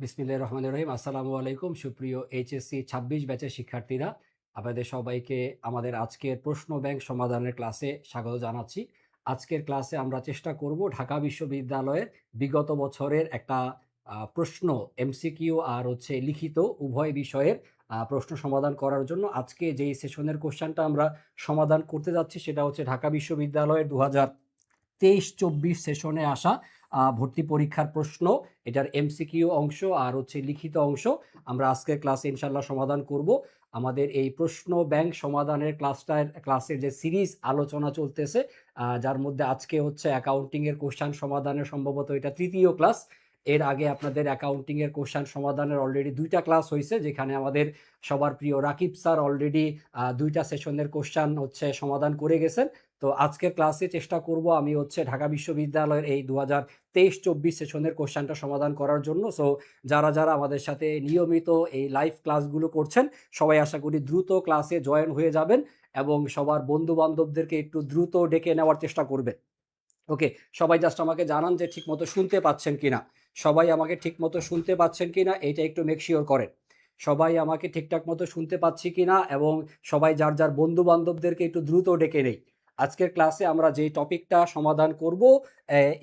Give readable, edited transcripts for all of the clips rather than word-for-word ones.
বিসমিল্লাহির রহমানির রহিম। আসসালামু আলাইকুম সুপ্রিয় এইচএসসি ২৬ ব্যাচের শিক্ষার্থীরা, আপনাদের সবাইকে আমাদের আজকের প্রশ্ন ব্যাংক সমাধানের ক্লাসে স্বাগত জানাচ্ছি। আজকের ক্লাসে আমরা চেষ্টা করব ঢাকা বিশ্ববিদ্যালয়ের বিগত বছরের একটা প্রশ্ন এমসিকিউ আর হচ্ছে লিখিত উভয় বিষয়ের প্রশ্ন সমাধান করার জন্য আজকে যেই সেশনের কোশ্চেনটা আমরা সমাধান করতে যাচ্ছি সেটা হচ্ছে ঢাকা বিশ্ববিদ্যালয়ের ২০২৩-২৪ সেশনে আসা ভর্তি পরীক্ষার প্রশ্ন। এটার এমসিকিউ অংশ আর হচ্ছে লিখিত অংশ আমরা আজকের ক্লাসে ইনশাল্লাহ সমাধান করব। আমাদের এই প্রশ্ন ব্যাংক সমাধানের ক্লাসের যে সিরিজ আলোচনা চলতেছে, যার মধ্যে আজকে হচ্ছে অ্যাকাউন্টিংয়ের কোশ্চেন সমাধানের সম্ভবত এটা তৃতীয় ক্লাস। এর আগে আপনাদের অ্যাকাউন্টিংয়ের কোশ্চেন সমাধানের অলরেডি 2টা ক্লাস হয়েছে, যেখানে আমাদের সবার প্রিয় রাকিব স্যার অলরেডি 2টা সেশনের কোশ্চেন হচ্ছে সমাধান করে গেছেন। তো আজকের ক্লাসে চেষ্টা করব আমি হচ্ছে ঢাকা বিশ্ববিদ্যালয়ের এই 2023-24 সেশনের কোশ্চেনটা সমাধান করার জন্য। সো যারা যারা আমাদের সাথে নিয়মিত এই লাইভ ক্লাসগুলো করছেন সবাই আশা করি দ্রুত ক্লাসে জয়েন হয়ে যাবেন এবং সবার বন্ধু বান্ধবদেরকে একটু দ্রুত ডেকে নেওয়ার চেষ্টা করবেন। ওকে, সবাই জাস্ট আমাকে জানান যে ঠিকমতো শুনতে পাচ্ছেন কিনা। সবাই আমাকে ঠিকমতো শুনতে পাচ্ছেন কিনা এইটা একটু মেক শিওর করেন। সবাই আমাকে ঠিকঠাক মতো শুনতে পাচ্ছি কিনা এবং সবাই যার যার বন্ধু বান্ধবদেরকে একটু দ্রুত ডেকে নেই। আজকের ক্লাসে আমরা যে টপিকটা সমাধান করব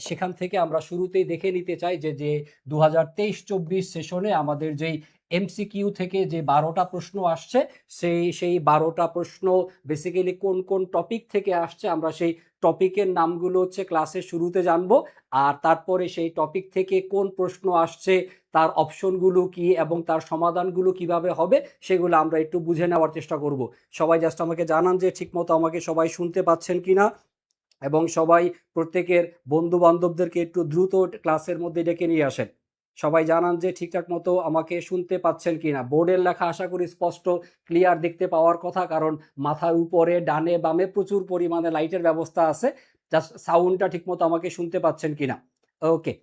সেখান থেকে আমরা শুরুতেই দেখে নিতে চাই যে 2023-24 সেশনে আমাদের যেই এমসিকিউ থেকে যে 12টা প্রশ্ন আসছে সেই 12টা প্রশ্ন বেসিক্যালি কোন কোন টপিক থেকে আসছে আমরা সেই টপিকের নামগুলো হচ্ছে ক্লাসের শুরুতে জানবো। আর তারপরে সেই টপিক থেকে কোন প্রশ্ন আসছে, তার অপশনগুলো কি এবং তার সমাধানগুলো কিভাবে হবে সেগুলো আমরা একটু বুঝে নেওয়ার চেষ্টা করব। সবাই জাস্ট আমাকে জানান যে ঠিকমতো আমাকে সবাই শুনতে পাচ্ছেন কিনা এবং সবাই প্রত্যেকের বন্ধু বান্ধবদেরকে একটু দ্রুত ক্লাসের মধ্যে ডেকে নিয়ে আসেন। সবাই জানান যে ঠিকঠাক মতো আমাকে শুনতে পাচ্ছেন কিনা। বোর্ডের লেখা আশা করি স্পষ্ট ক্লিয়ার দেখতে পাওয়ার কথা, কারণ মাথার উপরে ডানে বামে প্রচুর পরিমাণে লাইটের ব্যবস্থা আছে। জাস্ট সাউন্ডটা ঠিকমতো আমাকে শুনতে পাচ্ছেন কিনা। ওকে,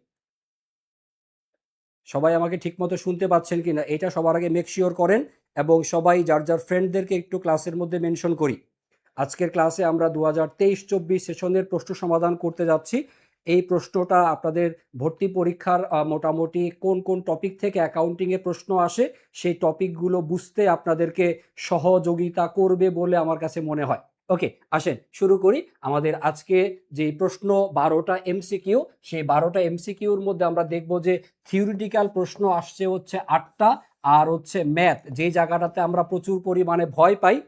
সবাই আমাকে ঠিকমতো শুনতে পাচ্ছেন কিনা এটা সবার আগে মেক শিওর করেন এবং সবাই যার যার ফ্রেন্ডদেরকে একটু ক্লাসের মধ্যে মেনশন করি। আজকের ক্লাসে আমরা 2023-24 সেশনের প্রশ্ন সমাধান করতে যাচ্ছি। এই প্রশ্নটা আপনাদের ভর্তি পরীক্ষার মোটামুটি কোন কোন টপিক থেকে অ্যাকাউন্টিংয়ে প্রশ্ন আসে সেই টপিকগুলো বুঝতে আপনাদেরকে সহযোগিতা করবে বলে আমার কাছে মনে হয়। ওকে, আসেন শুরু করি। আমাদের আজকে যে প্রশ্ন 12টা এমসিকিউ, সেই 12টা এমসিকিউর মধ্যে আমরা দেখব যে থিওরিটিক্যাল প্রশ্ন আসছে হচ্ছে 8টা, আর হচ্ছে ম্যাথ যে জায়গাটাতে আমরা প্রচুর পরিমাণে ভয় পাই,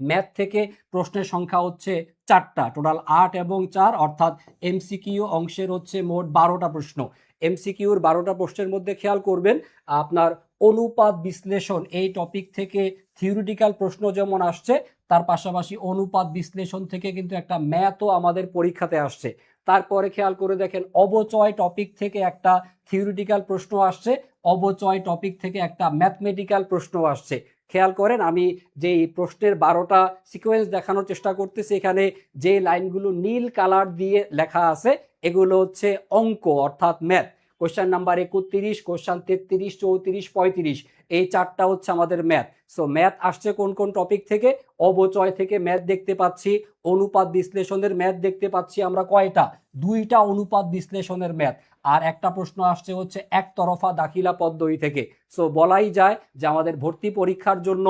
ম্যাথ থেকে প্রশ্নের সংখ্যা হচ্ছে 4টা, টোটাল 8 এবং 4 অর্থাৎ এমসিকিউ অংশের হচ্ছে মোট 12টা প্রশ্ন। এমসিকিউর 12টা প্রশ্নের মধ্যে খেয়াল করবেন আপনার অনুপাত বিশ্লেষণ এই টপিক থেকে থিওরিটিক্যাল প্রশ্ন যেমন আসছে, তার পাশাপাশি অনুপাত বিশ্লেষণ থেকে কিন্তু একটা ম্যাথও আমাদের পরীক্ষাতে আসছে। তারপরে খেয়াল করে দেখেন অবচয় টপিক থেকে একটা থিওরিটিক্যাল প্রশ্ন আসছে, অবচয় টপিক থেকে একটা ম্যাথমেটিক্যাল প্রশ্ন আসছে। খেয়াল করেন আমি যে প্রশ্নের 12টা সিকোয়েন্স দেখানোর চেষ্টা করতেছি, এখানে যে লাইনগুলো নীল কালার দিয়ে লেখা আছে এগুলো হচ্ছে অঙ্ক অর্থাৎ ম্যাথ। কোশ্চেন নাম্বার 31, কোশ্চেন 33, 34, 35 এই 4টা হচ্ছে আমাদের ম্যাথ। সো ম্যাথ আসছে কোন কোন টপিক থেকে? অবচয় থেকে ম্যাথ দেখতে পাচ্ছি, অনুপাত বিশ্লেষণের ম্যাথ দেখতে পাচ্ছি আমরা কয়টা? 2টা অনুপাত বিশ্লেষণের ম্যাথ। আর একটা প্রশ্ন আসছে হচ্ছে একতরফা দাখিলা পদ্ধতি থেকে। সো বলাই যায় যে আমাদের ভর্তি পরীক্ষার জন্য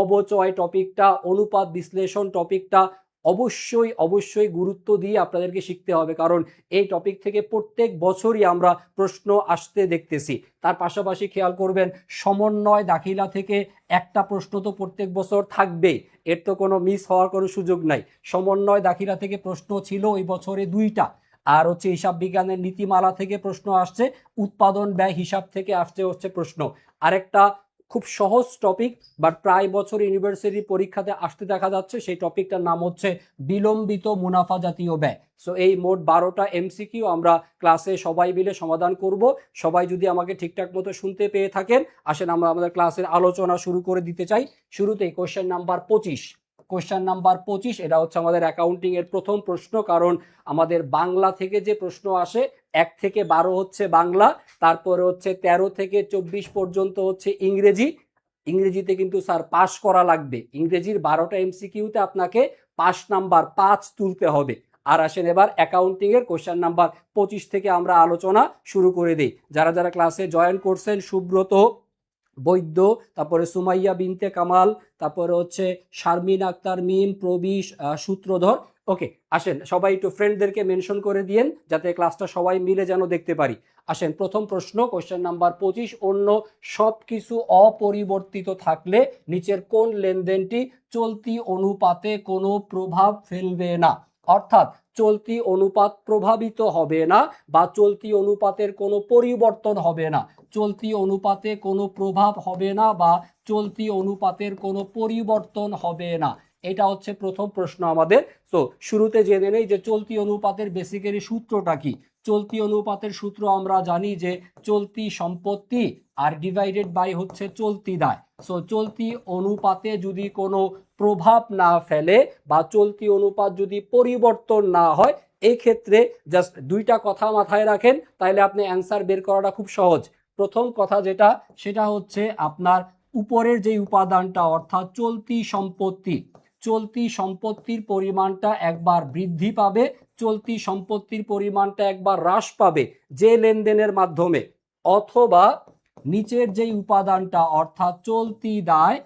অবচয় টপিকটা, অনুপাত বিশ্লেষণ টপিকটা অবশ্যই অবশ্যই গুরুত্ব দিয়ে আপনাদেরকে শিখতে হবে, কারণ এই টপিক থেকে প্রত্যেক বছরই আমরা প্রশ্ন আসতে দেখতেছি। তার পাশাপাশি খেয়াল করবেন সমন্বয় দাখিলা থেকে একটা প্রশ্ন তো প্রত্যেক বছর থাকবেই, এর তো কোনো মিস হওয়ার কোনো সুযোগ নাই। সমন্বয় দাখিলা থেকে প্রশ্ন ছিল ওই বছরে 2টা। আর হচ্ছে হিসাব বিজ্ঞানের নীতিমালা থেকে প্রশ্ন আসছে, উৎপাদন ব্যয় হিসাব থেকে আসছে হচ্ছে প্রশ্ন। আরেকটা খুব সহজ টপিক বাট প্রায় বছর ইউনিভার্সিটি পরীক্ষাতে আসতে দেখা যাচ্ছে, সেই টপিকটার নাম হচ্ছে বিলম্বিত মুনাফা জাতীয় ব্যয়। সো এই মোট 12টা এমসিকিউ আমরা ক্লাসে সবাই মিলে সমাধান করব। সবাই যদি আমাকে ঠিকঠাক মতো শুনতে পেয়ে থাকেন, আসেন আমরা আমাদের ক্লাসের আলোচনা শুরু করে দিতে চাই। শুরুতেই কোশ্চেন নাম্বার 25। কোশ্চেন নাম্বার 25 এটা হচ্ছে আমাদের অ্যাকাউন্টিং এর প্রথম প্রশ্ন, কারণ আমাদের বাংলা থেকে যে প্রশ্ন আসে 1 থেকে 12 হচ্ছে বাংলা, তারপরে হচ্ছে 13 থেকে 24 পর্যন্ত হচ্ছে ইংরেজি। ইংরেজিতে কিন্তু স্যার পাস করা লাগবে, ইংরেজির 12টা এমসিকিউতে আপনাকে পাস নাম্বার 5 তুলতে হবে। আর আসেন এবার অ্যাকাউন্টিং এর কোশ্চেন নাম্বার 25 থেকে আমরা আলোচনা শুরু করে দিই। যারা যারা ক্লাসে জয়েন করছেন, সুব্রত, বৈদ্য, তারপরে সুমাইয়া বিনতে কামাল, তারপরে হচ্ছে শারমিন আক্তার মিম, প্রবিশ, সূত্রধর। ওকে, আসেন সবাই একটু ফ্রেন্ডদেরকে মেনশন করে দিয়েন যাতে ক্লাসটা সবাই মিলে যেন দেখতে পারি। আসেন প্রথম প্রশ্ন, কোশ্চেন নাম্বার 25, অন্য সব কিছু অপরিবর্তিত থাকলে নিচের কোন লেনদেনটি চলতি অনুপাতে কোনো প্রভাব ফেলবে না? অর্থাৎ চলতি অনুপাত প্রভাবিত হবে না বা চলতি অনুপাতের কোনো পরিবর্তন হবে না, চলতি অনুপাতে কোনো প্রভাব হবে না বা চলতি অনুপাতের কোনো পরিবর্তন হবে না। এটা হচ্ছে প্রথম প্রশ্ন আমাদের। তো শুরুতে জেনে নেই যে চলতি অনুপাতের বেসিক্যালি সূত্রটা কি। চলতি অনুপাতের সূত্র আমরা জানি যে চলতি সম্পত্তি আর ডিভাইডেড বাই হচ্ছে চলতি দায়। সো চলতি অনুপাতে যদি কোনো প্রভাব না ফেলে বা চলতি অনুপাত যদি পরিবর্তন না হয়, এই ক্ষেত্রে জাস্ট দুইটা কথা মাথায় রাখেন, তাহলে আপনি অ্যান্সার বের করাটা খুব সহজ। প্রথম কথা যেটা, সেটা হচ্ছে আপনার উপরের যে উপাদানটা অর্থাৎ চলতি সম্পত্তি, চলতি সম্পত্তির পরিমাণটা একবার বৃদ্ধি পাবে, চলতি সম্পত্তির পরিমাণটা একবার হ্রাস পাবে যে লেনদেনের মাধ্যমে, অথবা নিচের যে উপাদানটা অর্থাৎ চলতি দায়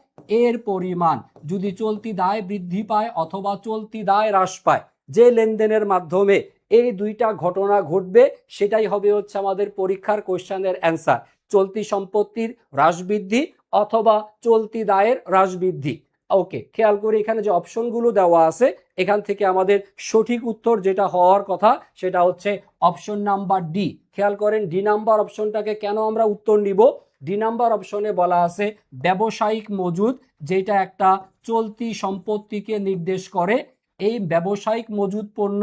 এর পরিমাণ যদি চলতি দায় বৃদ্ধি পায় অথবা চলতি দায় হ্রাস পায় যে লেনদেনের মাধ্যমে, এই দুইটা ঘটনা ঘটবে, সেটাই হবে হচ্ছে আমাদের পরীক্ষার কোশ্চেনের অ্যান্সার। চলতি সম্পত্তির হ্রাস বৃদ্ধি অথবা চলতি দায়ের হ্রাস বৃদ্ধি। ওকে, খেয়াল করে এখানে যে অপশনগুলো দেওয়া আছে এখান থেকে আমাদের সঠিক উত্তর যেটা হওয়ার কথা সেটা হচ্ছে অপশন নাম্বার ডি। খেয়াল করেন ডি নাম্বার অপশনটাকে কেন আমরা উত্তর নিব। ডি নাম্বার অপশনে বলা আছে ব্যবসায়িক মজুদ, যেটা একটা চলতি সম্পত্তিকে নির্দেশ করে। এই ব্যবসায়িক মজুদ পণ্য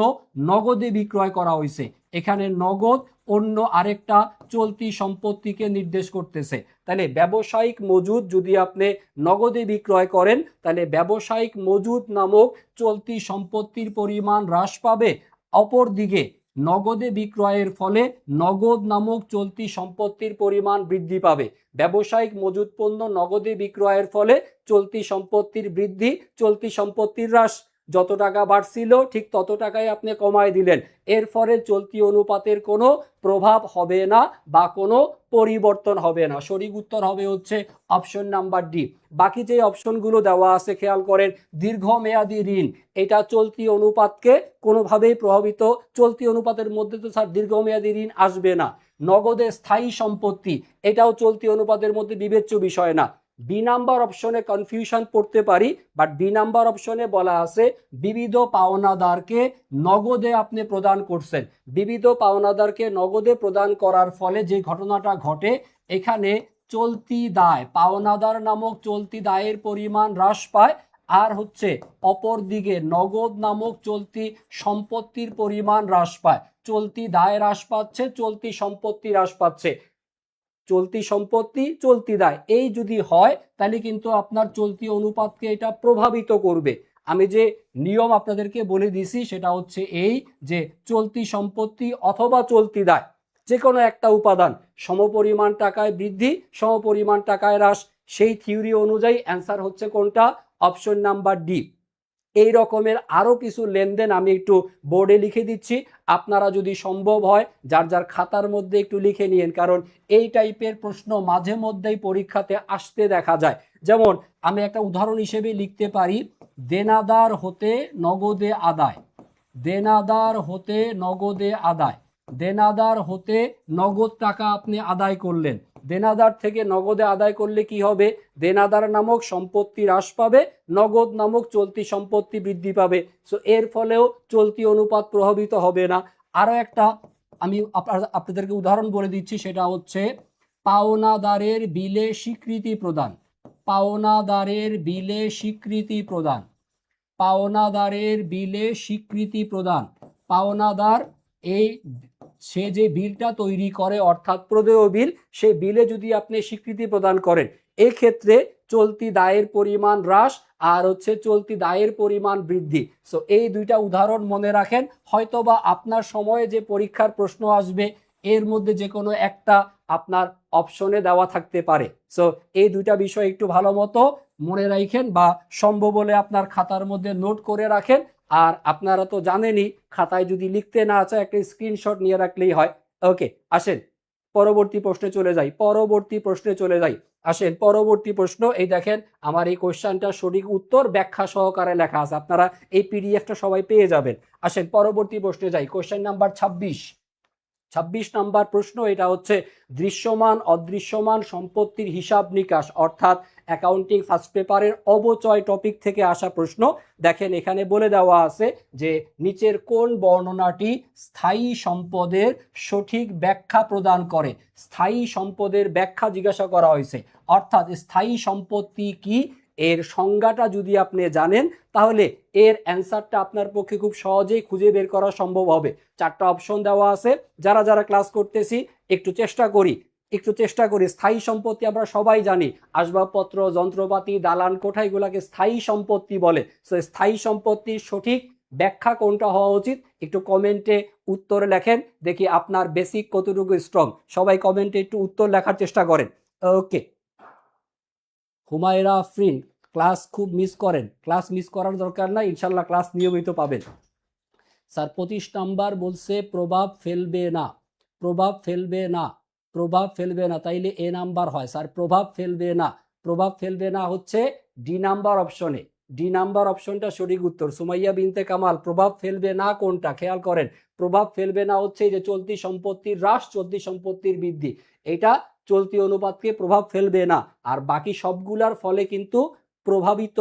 নগদে বিক্রয় করা হয়েছে, এখানে নগদ অন্য আরেকটা চলতি সম্পত্তিকে নির্দেশ করতেছে। তাহলে ব্যবসায়িক মজুদ যদি আপনি নগদে বিক্রয় করেন তাহলে ব্যবসায়িক মজুদ নামক চলতি সম্পত্তির পরিমাণ হ্রাস পাবে, অপরদিকে নগদে বিক্রয়ের ফলে নগদ নামক চলতি সম্পত্তির পরিমাণ বৃদ্ধি পাবে। ব্যবসায়িক মজুদ পণ্য নগদে বিক্রয়ের ফলে চলতি সম্পত্তির বৃদ্ধি, চলতি সম্পত্তির হ্রাস। যত টাকা বাড়ছিল ঠিক তত টাকাই আপনি কমায় দিলেন, এর ফলে চলতি অনুপাতের কোনো প্রভাব হবে না বা কোনো পরিবর্তন হবে না। সঠিক উত্তর হবে হচ্ছে অপশন নাম্বার ডি। বাকি যে অপশনগুলো দেওয়া আছে খেয়াল করেন, দীর্ঘমেয়াদী ঋণ, এটা চলতি অনুপাতকে কোনোভাবেই প্রভাবিত, চলতি অনুপাতের মধ্যে তো স্যার দীর্ঘমেয়াদী ঋণ আসবে না। নগদে স্থায়ী সম্পত্তি, এটাও চলতি অনুপাতের মধ্যে বিবেচ্য বিষয় না। বি নাম্বার অপশনে কনফিউশন পড়তে পারি, বাট বি নাম্বার অপশনে বলা আছে বিবিধ পাওনাদারকে নগদে আপনি প্রদান করছেন। বিবিধ পাওনাদারকে নগদে প্রদান করার ফলে যে ঘটনাটা ঘটে, এখানে চলতি দায়, পাওনাদার নামক চলতি দায়ের পরিমাণ হ্রাস পায়, আর হচ্ছে অপর দিকে নগদ নামক চলতি সম্পত্তির পরিমাণ হ্রাস পায়। চলতি দায় হ্রাস পাচ্ছে, চলতি সম্পত্তি হ্রাস পাচ্ছে। চলতি সম্পত্তি চলতি দায় এই যদি হয় তাহলে কিন্তু আপনার চলতি অনুপাতকে এটা প্রভাবিত করবে। আমি যে নিয়ম আপনাদেরকে বলে দিছি সেটা হচ্ছে এই যে চলতি সম্পত্তি অথবা চলতি দায় যে কোনো একটা উপাদান সমপরিমাণ টাকায় বৃদ্ধি, সমপরিমাণ টাকায় হ্রাস, সেই থিওরি অনুযায়ী অ্যান্সার হচ্ছে কোনটা? Option number D. এই রকমের আরও কিছু লেনদেন আমি একটু বোর্ডে লিখে দিচ্ছি, আপনারা যদি সম্ভব হয় যার যার খাতার মধ্যে একটু লিখে নিন, কারণ এই টাইপের প্রশ্ন মাঝে মধ্যেই পরীক্ষাতে আসতে দেখা যায়। যেমন আমি একটা উদাহরণ হিসেবে লিখতে পারি, দেনাদার হতে নগদে আদায়, দেনাদার হতে নগদে আদায়, দেনাদার হতে নগদ টাকা আপনি আদায় করলেন, দেনাদার থেকে নগদে আদায় করলে কি হবে? দেনাদার নামক সম্পত্তি হ্রাস পাবে, নগদ নামক চলতি সম্পত্তি বৃদ্ধি পাবে। সো এর ফলেও চলতি অনুপাত প্রভাবিত হবে না। আরো একটা আমি আপনাদেরকে উদাহরণ বলে দিচ্ছি, সেটা হচ্ছে পাওনাদারের বিলে স্বীকৃতি প্রদান, পাওনাদারের বিলে স্বীকৃতি প্রদান, পাওনাদারের বিলে স্বীকৃতি প্রদান। পাওনাদার এই সে যে বিলটা তৈরি করে অর্থাৎ প্রদেয় বিল, সেই বিলে যদি আপনি স্বীকৃতি প্রদান করেন, এই ক্ষেত্রে চলতি দায়ের পরিমাণ হ্রাস আর হচ্ছে চলতি দায়ের পরিমাণ বৃদ্ধি। সো এই দুইটা উদাহরণ মনে রাখেন, হয়তোবা আপনার সময়ে যে পরীক্ষার প্রশ্ন আসবে এর মধ্যে যে কোনো একটা আপনার অপশনে দেওয়া থাকতে পারে। সো এই দুইটা বিষয় একটু ভালো মতো মনে রাখেন বা সম্ভব হলে আপনার খাতার মধ্যে নোট করে রাখেন, আর আপনারা তো জানেনই, খাতায় যদি লিখতে না চায় একটা স্ক্রিনশট নিয়ে রাখলেই হয়। ওকে, আসেন পরবর্তী প্রশ্নে চলে যাই। আসেন পরবর্তী প্রশ্ন। এই দেখেন আমার এই কোশ্চেনটার সঠিক উত্তর ব্যাখ্যা সহকারে লেখা আছে, আপনারা এই পিডিএফটা সবাই পেয়ে যাবেন। আসেন পরবর্তী প্রশ্নে যাই। কোশ্চেন নাম্বার 26 নাম্বার প্রশ্ন। এটা হচ্ছে দৃশ্যমান অদৃশ্যমান সম্পত্তির হিসাব নিকাশ অর্থাৎ অ্যাকাউন্টিং ফার্স্ট পেপারের অবচয় টপিক থেকে আসা প্রশ্ন। দেখেন এখানে বলে দেওয়া আছে যে নিচের কোন বর্ণনাটি স্থায়ী সম্পদের সঠিক ব্যাখ্যা প্রদান করে। স্থায়ী সম্পদের ব্যাখ্যা জিজ্ঞাসা করা হয়েছে, অর্থাৎ স্থায়ী সম্পত্তি কি এর সংজ্ঞাটা যদি আপনি জানেন তাহলে এর অ্যান্সারটা আপনার পক্ষে খুব সহজেই খুঁজে বের করা সম্ভব হবে। 4টা অপশন দেওয়া আছে। যারা যারা ক্লাস করতেছি একটু চেষ্টা করি। স্থায়ী সম্পত্তি আমরা সবাই জানি, আসবাবপত্র, যন্ত্রপাতি, দালান কোঠা, এগুলাকে স্থায়ী সম্পত্তি বলে। সো স্থায়ী সম্পত্তির সঠিক ব্যাখ্যা কোনটা হওয়া উচিত একটু কমেন্টে উত্তর লেখেন, দেখি আপনার বেসিক কতটুকু স্ট্রং। সবাই কমেন্টে একটু উত্তর লেখার চেষ্টা করেন। ওকে, হুমায়রা আফরিন, ক্লাস খুব মিস করেন। ক্লাস মিস করার দরকার নাই, ইনশাল্লাহ ক্লাস নিয়মিত পাবেন। স্যার 25 নাম্বার বলছে প্রভাব ফেলবে না, তাইলে এ নাম্বার হয়। স্যার প্রভাব ফেলবে না হচ্ছে ডি নাম্বার অপশনে। ডি নাম্বার অপশনটা সঠিক উত্তর। সুমাইয়া বিনতে কামাল, প্রভাব ফেলবে না কোনটা খেয়াল করেন। প্রভাব ফেলবে না হচ্ছে যে চলতি সম্পত্তির হ্রাস, চলতি সম্পত্তির বৃদ্ধি, এটা চলতি অনুপাতকে প্রভাব ফেলবে না। আর বাকি সবগুলার ফলে কিন্তু প্রভাবিত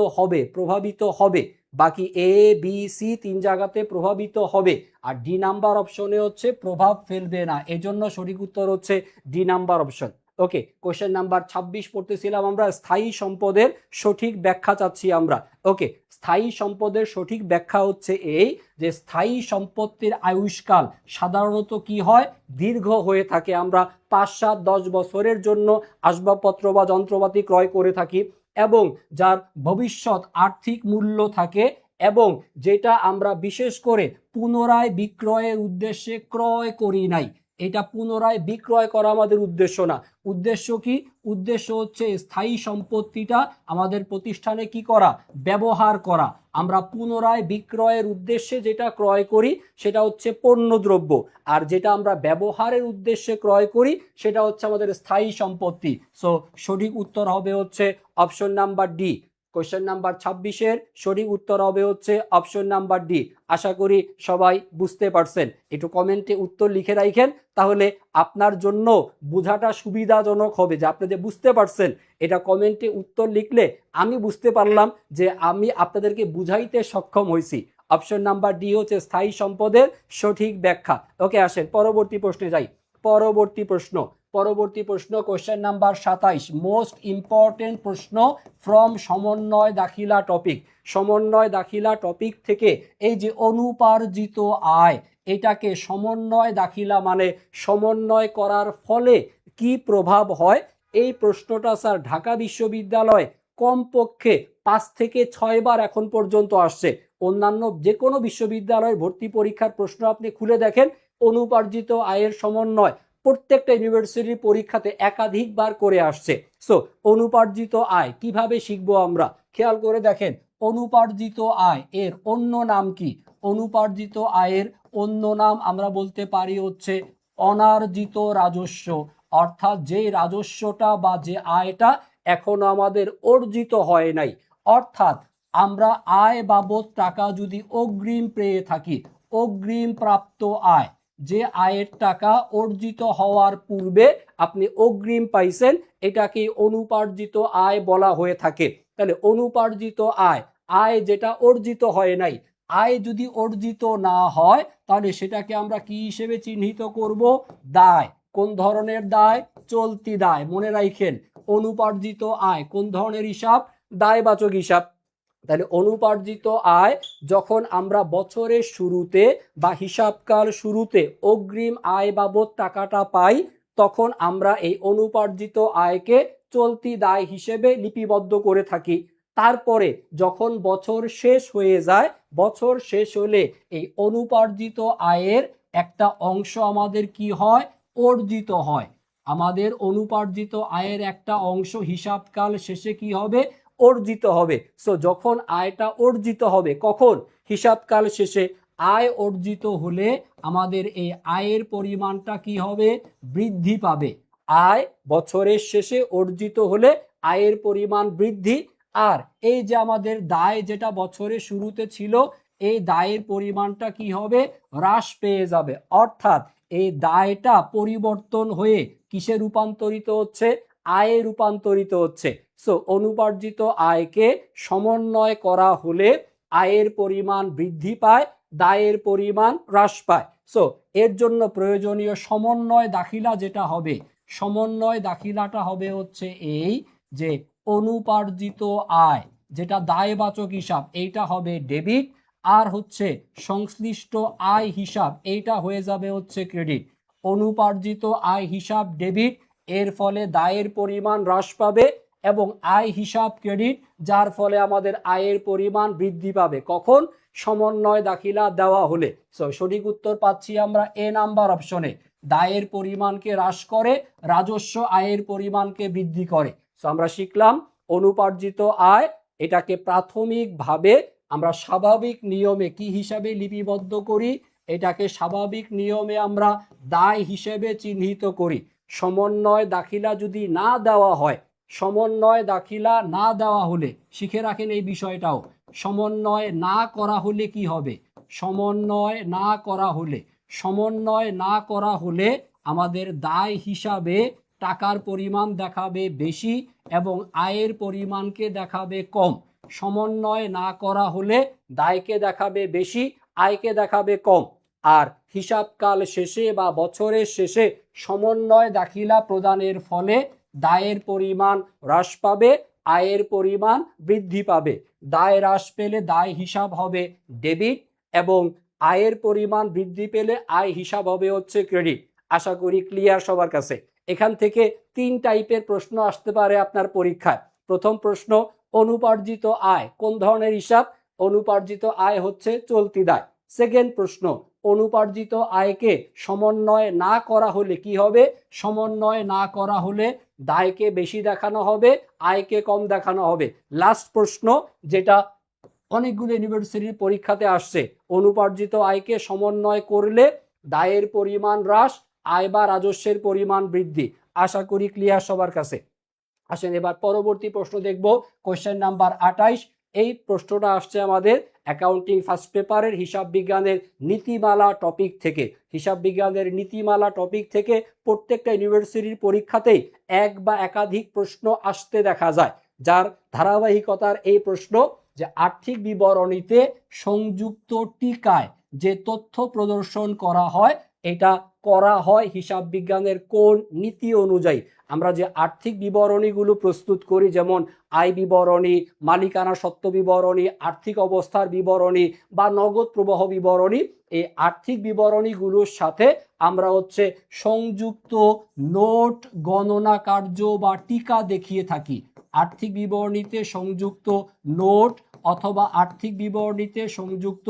হবে। বাকি এ বি সি 3 জায়গাতে প্রভাবিত হবে। আর ডি নাম্বার অপশনে হচ্ছে প্রভাব ফেলবে না, এজন্য সঠিক উত্তর হচ্ছে ডি নাম্বার অপশন। ওকে, কোশ্চেন নাম্বার 26 পড়তেছিলাম আমরা। স্থায়ী সম্পদের সঠিক ব্যাখ্যা চাচ্ছি আমরা। ওকে, স্থায়ী সম্পদের সঠিক ব্যাখ্যা হচ্ছে এই যে স্থায়ী সম্পত্তির আয়ুষ্কাল সাধারণত কি হয়, দীর্ঘ হয়ে থাকে। আমরা 5, 7, 10 বছরের জন্য আসবাবপত্র বা যন্ত্রপাতি ক্রয় করে থাকি এবং যার ভবিষ্যৎ আর্থিক মূল্য থাকে এবং যেটা আমরা বিশেষ করে পুনরায় বিক্রয়ের উদ্দেশ্যে ক্রয় করি নাই। এটা পুনরায় বিক্রয় করা আমাদের উদ্দেশ্য না। উদ্দেশ্য কি? উদ্দেশ্য হচ্ছে স্থায়ী সম্পত্তিটা আমাদের প্রতিষ্ঠানে কি করা, ব্যবহার করা। আমরা পুনরায় বিক্রয়ের উদ্দেশ্যে যেটা ক্রয় করি সেটা হচ্ছে পণ্যদ্রব্য, আর যেটা আমরা ব্যবহারের উদ্দেশ্যে ক্রয় করি সেটা হচ্ছে আমাদের স্থায়ী সম্পত্তি। সো সঠিক উত্তর হবে হচ্ছে option number D. Question number 26-এর সঠিক উত্তর হবে হচ্ছে অপশন নাম্বার ডি। আশা করি সবাই বুঝতে পারছেন। একটু কমেন্টে উত্তর লিখে রাখেন, তাহলে আপনার জন্য বোঝাটা সুবিধাজনক হবে যে আপনি যে বুঝতে পারছেন। এটা কমেন্টে উত্তর লিখলে আমি বুঝতে পারলাম যে আমি আপনাদেরকে বুঝাইতে সক্ষম হয়েছি। অপশন নাম্বার ডি হচ্ছে স্থায়ী সম্পদের সঠিক ব্যাখ্যা। ওকে, আসেন পরবর্তী প্রশ্নে যাই। পরবর্তী প্রশ্ন কোশ্চেন নাম্বার 27, মোস্ট ইম্পর্টেন্ট প্রশ্ন ফ্রম সমন্বয় দাখিলা টপিক থেকে। এই যে অনুপার্জিত আয়, এটাকে সমন্বয় দাখিলা মানে সমন্বয় করার ফলে কি প্রভাব হয়, এই প্রশ্নটা স্যার ঢাকা বিশ্ববিদ্যালয় কমপক্ষে 5 থেকে 6 বার এখন পর্যন্ত আসছে। অন্যান্য যে কোনো বিশ্ববিদ্যালয়ের ভর্তি পরীক্ষার প্রশ্ন আপনি খুলে দেখেন, অনুপার্জিত আয়ের সমন্বয় প্রত্যেকটা ইউনিভার্সিটির পরীক্ষাতে একাধিকবার করে আসছে। সো অনুপার্জিত আয় কিভাবে শিখবো আমরা, খেয়াল করে দেখেন। অনুপার্জিত আয় এর অন্য নাম কি? অনুপার্জিত আয়ের অন্য নাম আমরা বলতে পারি হচ্ছে অনার্জিত রাজস্ব। অর্থাৎ যে রাজস্বটা বা যে আয়টা এখনো আমাদের অর্জিত হয় নাই। অর্থাৎ আমরা আয় বাবদ টাকা যদি অগ্রিম পেয়ে থাকি, অগ্রিম প্রাপ্ত আয়, যে আয়ের টাকা অর্জিত হওয়ার পূর্বে আপনি অগ্রিম পাইছেন, এটাকে অনুপার্জিত আয় বলা হয়ে থাকে। তাহলে অনুপার্জিত আয় যেটা অর্জিত হয় নাই, আয় যদি অর্জিত না হয় তাহলে সেটাকে আমরা কি হিসেবে চিহ্নিত করব? দায়। কোন ধরনের দায়? চলতি দায়। মনে রাখেন, অনুপার্জিত আয় কোন ধরনের হিসাব? দায়বাচক হিসাব। তাহলে অনুপার্জিত আয় যখন আমরা বছরের শুরুতে বা হিসাবকাল শুরুতে অগ্রিম আয় বাবদ টাকাটা পাই, তখন আমরা এই অনুপার্জিত আয়কে চলতি দায় হিসেবে লিপিবদ্ধ করে থাকি। তারপরে যখন বছর শেষ হয়ে যায়, বছর শেষ হলে এই অনুপার্জিত আয়ের একটা অংশ আমাদের কি হয়? অর্জিত হয়। আমাদের অনুপার্জিত আয়ের একটা অংশ হিসাবকাল শেষে কি হবে? অর্জিত হবে। সো যখন আয়টা অর্জিত হবে, কখন? হিসাবকাল শেষে আয় অর্জিত হলে আমাদের এই আয়ের পরিমাণটা কি হবে? বৃদ্ধি পাবে। আয় বছরের শেষে অর্জিত হলে আয়ের পরিমাণ বৃদ্ধি, আর এই যে আমাদের দায় যেটা বছরের শুরুতে ছিল, এই দায়ের পরিমাণটা কি হবে? হ্রাস পেয়ে যাবে। অর্থাৎ এই দায়টা পরিবর্তন হয়ে কিসে রূপান্তরিত হচ্ছে? আয়ে রূপান্তরিত হচ্ছে। সো অনুপার্জিত আয়কে সমন্বয় করা হলে আয়ের পরিমাণ বৃদ্ধি পায়, দায়ের পরিমাণ হ্রাস পায়। সো এর জন্য প্রয়োজনীয় সমন্বয় দাখিলা যেটা হবে, সমন্বয় দাখিলাটা হবে হচ্ছে এই যে অনুপার্জিত আয় যেটা দায়বাচক হিসাব, এইটা হবে ডেবিট, আর হচ্ছে সংশ্লিষ্ট আয় হিসাব এইটা হয়ে যাবে হচ্ছে ক্রেডিট। অনুপার্জিত আয় হিসাব ডেবিট, এর ফলে দায়ের পরিমাণ হ্রাস পাবে, এবং আয় হিসাব ক্রেডিট, যার ফলে আমাদের আয়ের পরিমাণ বৃদ্ধি পাবে। কখন? সমন্বয় দাখিলা দেওয়া হলে। সো সঠিক উত্তর পাচ্ছি আমরা এ নাম্বার অপশনে। দায়ের পরিমাণকে হ্রাস করে, রাজস্ব আয়ের পরিমাণকে বৃদ্ধি করে। সো আমরা শিখলাম অনুপার্জিত আয় এটাকে প্রাথমিকভাবে আমরা স্বাভাবিক নিয়মে কি হিসাবে লিপিবদ্ধ করি? এটাকে স্বাভাবিক নিয়মে আমরা দায় হিসেবে চিহ্নিত করি। সমন্বয় দাখিলা যদি না দেওয়া হয়, সমন্বয় দাখিলা না দেওয়া হলে, শিখে রাখেন এই বিষয়টাও, সমন্বয় না করা হলে কি হবে? সমন্বয় না করা হলে, সমন্বয় না করা হলে আমাদের দায় হিসাবে টাকার পরিমাণ দেখাবে বেশি এবং আয়ের পরিমাণকে দেখাবে কম। সমন্বয় না করা হলে দায়কে দেখাবে বেশি, আয়কে দেখাবে কম। আর হিসাবকাল শেষে বা বছরের শেষে সমন্বয় দাখিলা প্রদানের ফলে দায়ের পরিমাণ হ্রাস পাবে, আয়ের পরিমাণ বৃদ্ধি পাবে। দায় হ্রাস পেলে দায় হিসাব হবে ডেবিট, এবং আয়ের পরিমাণ বৃদ্ধি পেলে আয় হিসাব হবে হচ্ছে ক্রেডিট। আশা করি ক্লিয়ার সবার কাছে। এখান থেকে 3 টাইপের প্রশ্ন আসতে পারে আপনার পরীক্ষায়। প্রথম প্রশ্ন, অনুপার্জিত আয় কোন ধরনের হিসাব? অনুপার্জিত আয় হচ্ছে চলতি দায়। সেকেন্ড প্রশ্ন, অনুপার্জিত আয়কে সমন্বয় না করা হলে কি হবে? সমন্বয় না করা হলে দায়কে বেশি দেখানো হবে, আয়কে কম দেখানো হবে। লাস্ট প্রশ্ন, যেটা অনেকগুলো ইউনিভার্সিটির পরীক্ষাতে আসছে, অনুপার্জিত আয়কে সমন্বয় করলে দায়ের পরিমাণ হ্রাস, আয় বা রাজস্বের পরিমাণ বৃদ্ধি। আশা করি ক্লিয়ার সবার কাছে। আসেন এবার পরবর্তী প্রশ্ন দেখব, কোশ্চেন নাম্বার 28। এই প্রশ্নটা আসছে আমাদের অ্যাকাউন্টিং ফার্স্ট পেপারের হিসাব বিজ্ঞানের নীতিমালা টপিক থেকে। হিসাব বিজ্ঞানের নীতিমালা টপিক থেকে প্রত্যেকটা ইউনিভার্সিটির পরীক্ষাতেই এক বা একাধিক প্রশ্ন আসতে দেখা যায়, যার ধারাবাহিকতার এই প্রশ্ন যে আর্থিক বিবরণীতে সংযুক্ত টিকায় যে তথ্য প্রদর্শন করা হয়, এটা করা হয় হিসাব বিজ্ঞানের কোন নীতি অনুযায়ী? আমরা যে আর্থিক বিবরণীগুলো প্রস্তুত করি, যেমন আয় বিবরণী, মালিকানা সত্ত্ব বিবরণী, আর্থিক অবস্থার বিবরণী বা নগদ প্রবাহ বিবরণী, এই আর্থিক বিবরণীগুলোর সাথে আমরা হচ্ছে সংযুক্ত নোট, গণনা কার্য বা টিকা দেখিয়ে থাকি। আর্থিক বিবরণীতে সংযুক্ত নোট অথবা আর্থিক বিবরণীতে সংযুক্ত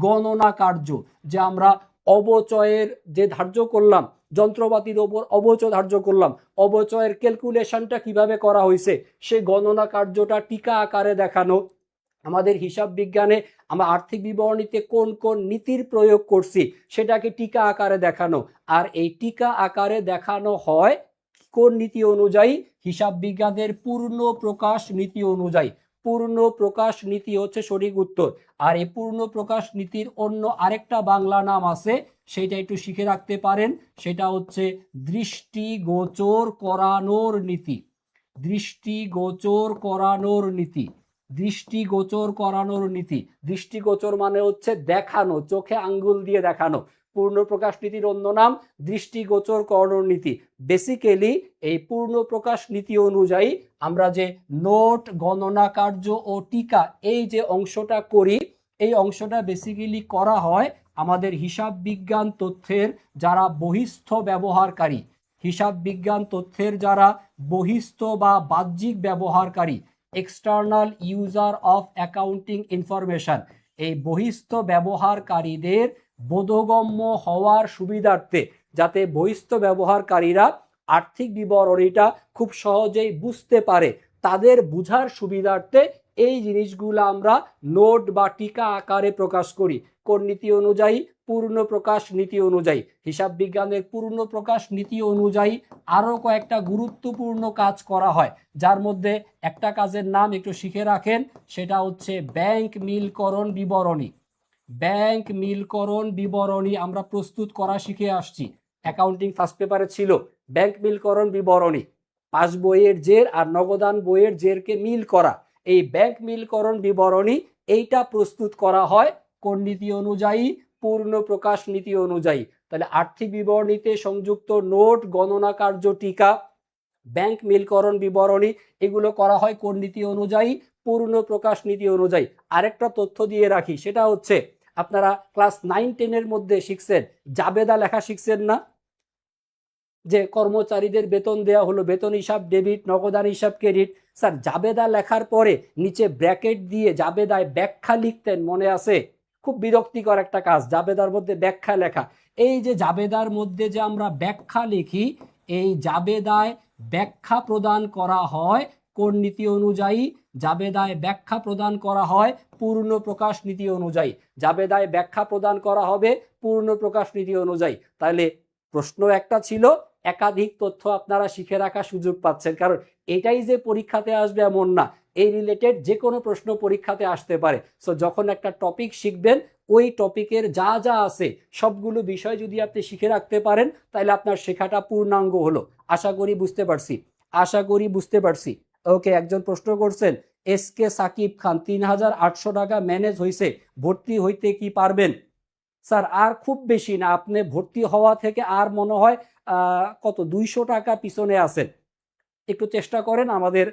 গণনা কার্য, যে আমরা অবচয়ের যে ধার্য করলাম, যন্ত্রপাতির ওপর অবচয় ধার্য করলাম, অবচয়ের ক্যালকুলেশনটা কিভাবে করা হয়েছে সে গণনা কার্যটা টিকা আকারে দেখানো। আমাদের হিসাব বিজ্ঞানে আমরা আর্থিক বিবরণীতে কোন কোন নীতির প্রয়োগ করছি সেটাকে টিকা আকারে দেখানো। আর এই টিকা আকারে দেখানো হয় কোন নীতি অনুযায়ী? হিসাব বিজ্ঞানের পূর্ণ প্রকাশ নীতি অনুযায়ী। পূর্ণ প্রকাশ নীতি হচ্ছে সঠিক উত্তর। আর এই পূর্ণ প্রকাশ নীতির অন্য আরেকটা বাংলা নাম আছে, সেটা একটু শিখে রাখতে পারেন, সেটা হচ্ছে দৃষ্টিগোচর করানোর নীতি। দৃষ্টিগোচর করানোর নীতি, দৃষ্টিগোচর করানোর নীতি। দৃষ্টিগোচর মানে হচ্ছে দেখানো, চোখে আঙ্গুল দিয়ে দেখানো। পূর্ণ প্রকাশ নীতির অন্য নাম দৃষ্টিগোচর করানোর নীতি। বেসিক্যালি এই পূর্ণ প্রকাশ নীতি অনুযায়ী আমরা যে নোট, গণনা কার্য ও টিকা এই যে অংশটা করি, এই অংশটা বেসিক্যালি করা হয় আমাদের হিসাব বিজ্ঞান তথ্যের যারা বহিস্থ ব্যবহারকারী, হিসাব বিজ্ঞান তথ্যের যারা বহিস্থ বা বাহ্যিক ব্যবহারকারী, external user of accounting information, এই বহিস্থ ব্যবহারকারীদের বোধগম্য হওয়ার সুবিধার্থে, যাতে বহিস্থ ব্যবহারকারীরা আর্থিক বিবরণীটা খুব সহজেই বুঝতে পারে, তাদের বুঝার সুবিধার্থে এই জিনিসগুলো আমরা নোট বা টিকা আকারে প্রকাশ করি কোন নীতি অনুযায়ী? পূর্ণ প্রকাশ নীতি অনুযায়ী। হিসাব বিজ্ঞানের পূর্ণ প্রকাশ নীতি অনুযায়ী আরও কয়েকটা গুরুত্বপূর্ণ কাজ করা হয়, যার মধ্যে একটা কাজের নাম একটু শিখে রাখেন, সেটা হচ্ছে ব্যাংক মিলকরণ বিবরণী। ব্যাংক মিলকরণ বিবরণী আমরা প্রস্তুত করা শিখে আসছি। অ্যাকাউন্টিং ফার্স্ট পেপারে ছিল ব্যাংক মিলকরণ বিবরণী, পাস বইয়ের জের আর নগদান বইয়ের জেরকে মিল করা। এই ব্যাংক মিলকরণ বিবরণী এইটা প্রস্তুত করা হয় কোন নীতি অনুযায়ী? পূর্ণ প্রকাশ নীতি অনুযায়ী। তাহলে আর্থিক বিবরণীতে সংযুক্ত নোট, গণনা কার্য, টিকা, ব্যাংক মিলকরণ বিবরণী এগুলো করা হয় কোন নীতি অনুযায়ী? পূর্ণ প্রকাশ নীতি অনুযায়ী। আরেকটা তথ্য দিয়ে রাখি, সেটা হচ্ছে আপনারা ক্লাস 9-10 মধ্যে শিখছেন, জাবেদা লেখা শিখছেন না? যে কর্মচারীদের বেতন দেওয়া হলো, বেতন হিসাব ডেবিট, নগদান হিসাব ক্রেডিট। স্যার জাবেদা লেখার পরে নিচে ব্র্যাকেট দিয়ে জাবেদায় ব্যাখ্যা লিখতেন, মনে আছে? খুব বিরক্তিকর একটা কাজ জাবেদার মধ্যে ব্যাখ্যা লেখা। এই যে জাবেদার মধ্যে যে আমরা ব্যাখ্যা লিখি, এই জাবেদায় ব্যাখ্যা প্রদান করা হয় কোন নীতি অনুযায়ী? জাবেদায় ব্যাখ্যা প্রদান করা হয় পূর্ণ প্রকাশ নীতি অনুযায়ী। জাবেদায় ব্যাখ্যা প্রদান করা হবে পূর্ণ প্রকাশ নীতি অনুযায়ী। তাহলে প্রশ্ন একটা ছিল, একাধিক তথ্য আপনারা শিখে রাখার সুযোগ পাচ্ছেন, কারণ এটাই যে পরীক্ষাতে আসবে এমন না, এই রিলেটেড যে কোনো প্রশ্ন পরীক্ষাতে আসতে পারে। সো যখন একটা টপিক শিখবেন, ওই টপিকের যা যা আছে সবগুলো বিষয় যদি আপনি শিখে রাখতে পারেন, তাহলে আপনার শেখাটা পূর্ণাঙ্গ হলো। আশা করি বুঝতে পারছি, আশা করি বুঝতে পারছি। ওকে, একজন প্রশ্ন করছেন, এসকে সাকিব খান ৩,৮০০ টাকা ম্যানেজ হয়েছে, ভর্তি হইতে কি পারবেন? স্যার আর খুব বেশি না, আপনি ভর্তি হওয়া থেকে আর মনে হয় কত 200 টাকা পিছনে আছেন। একটু চেষ্টা করেন আমাদের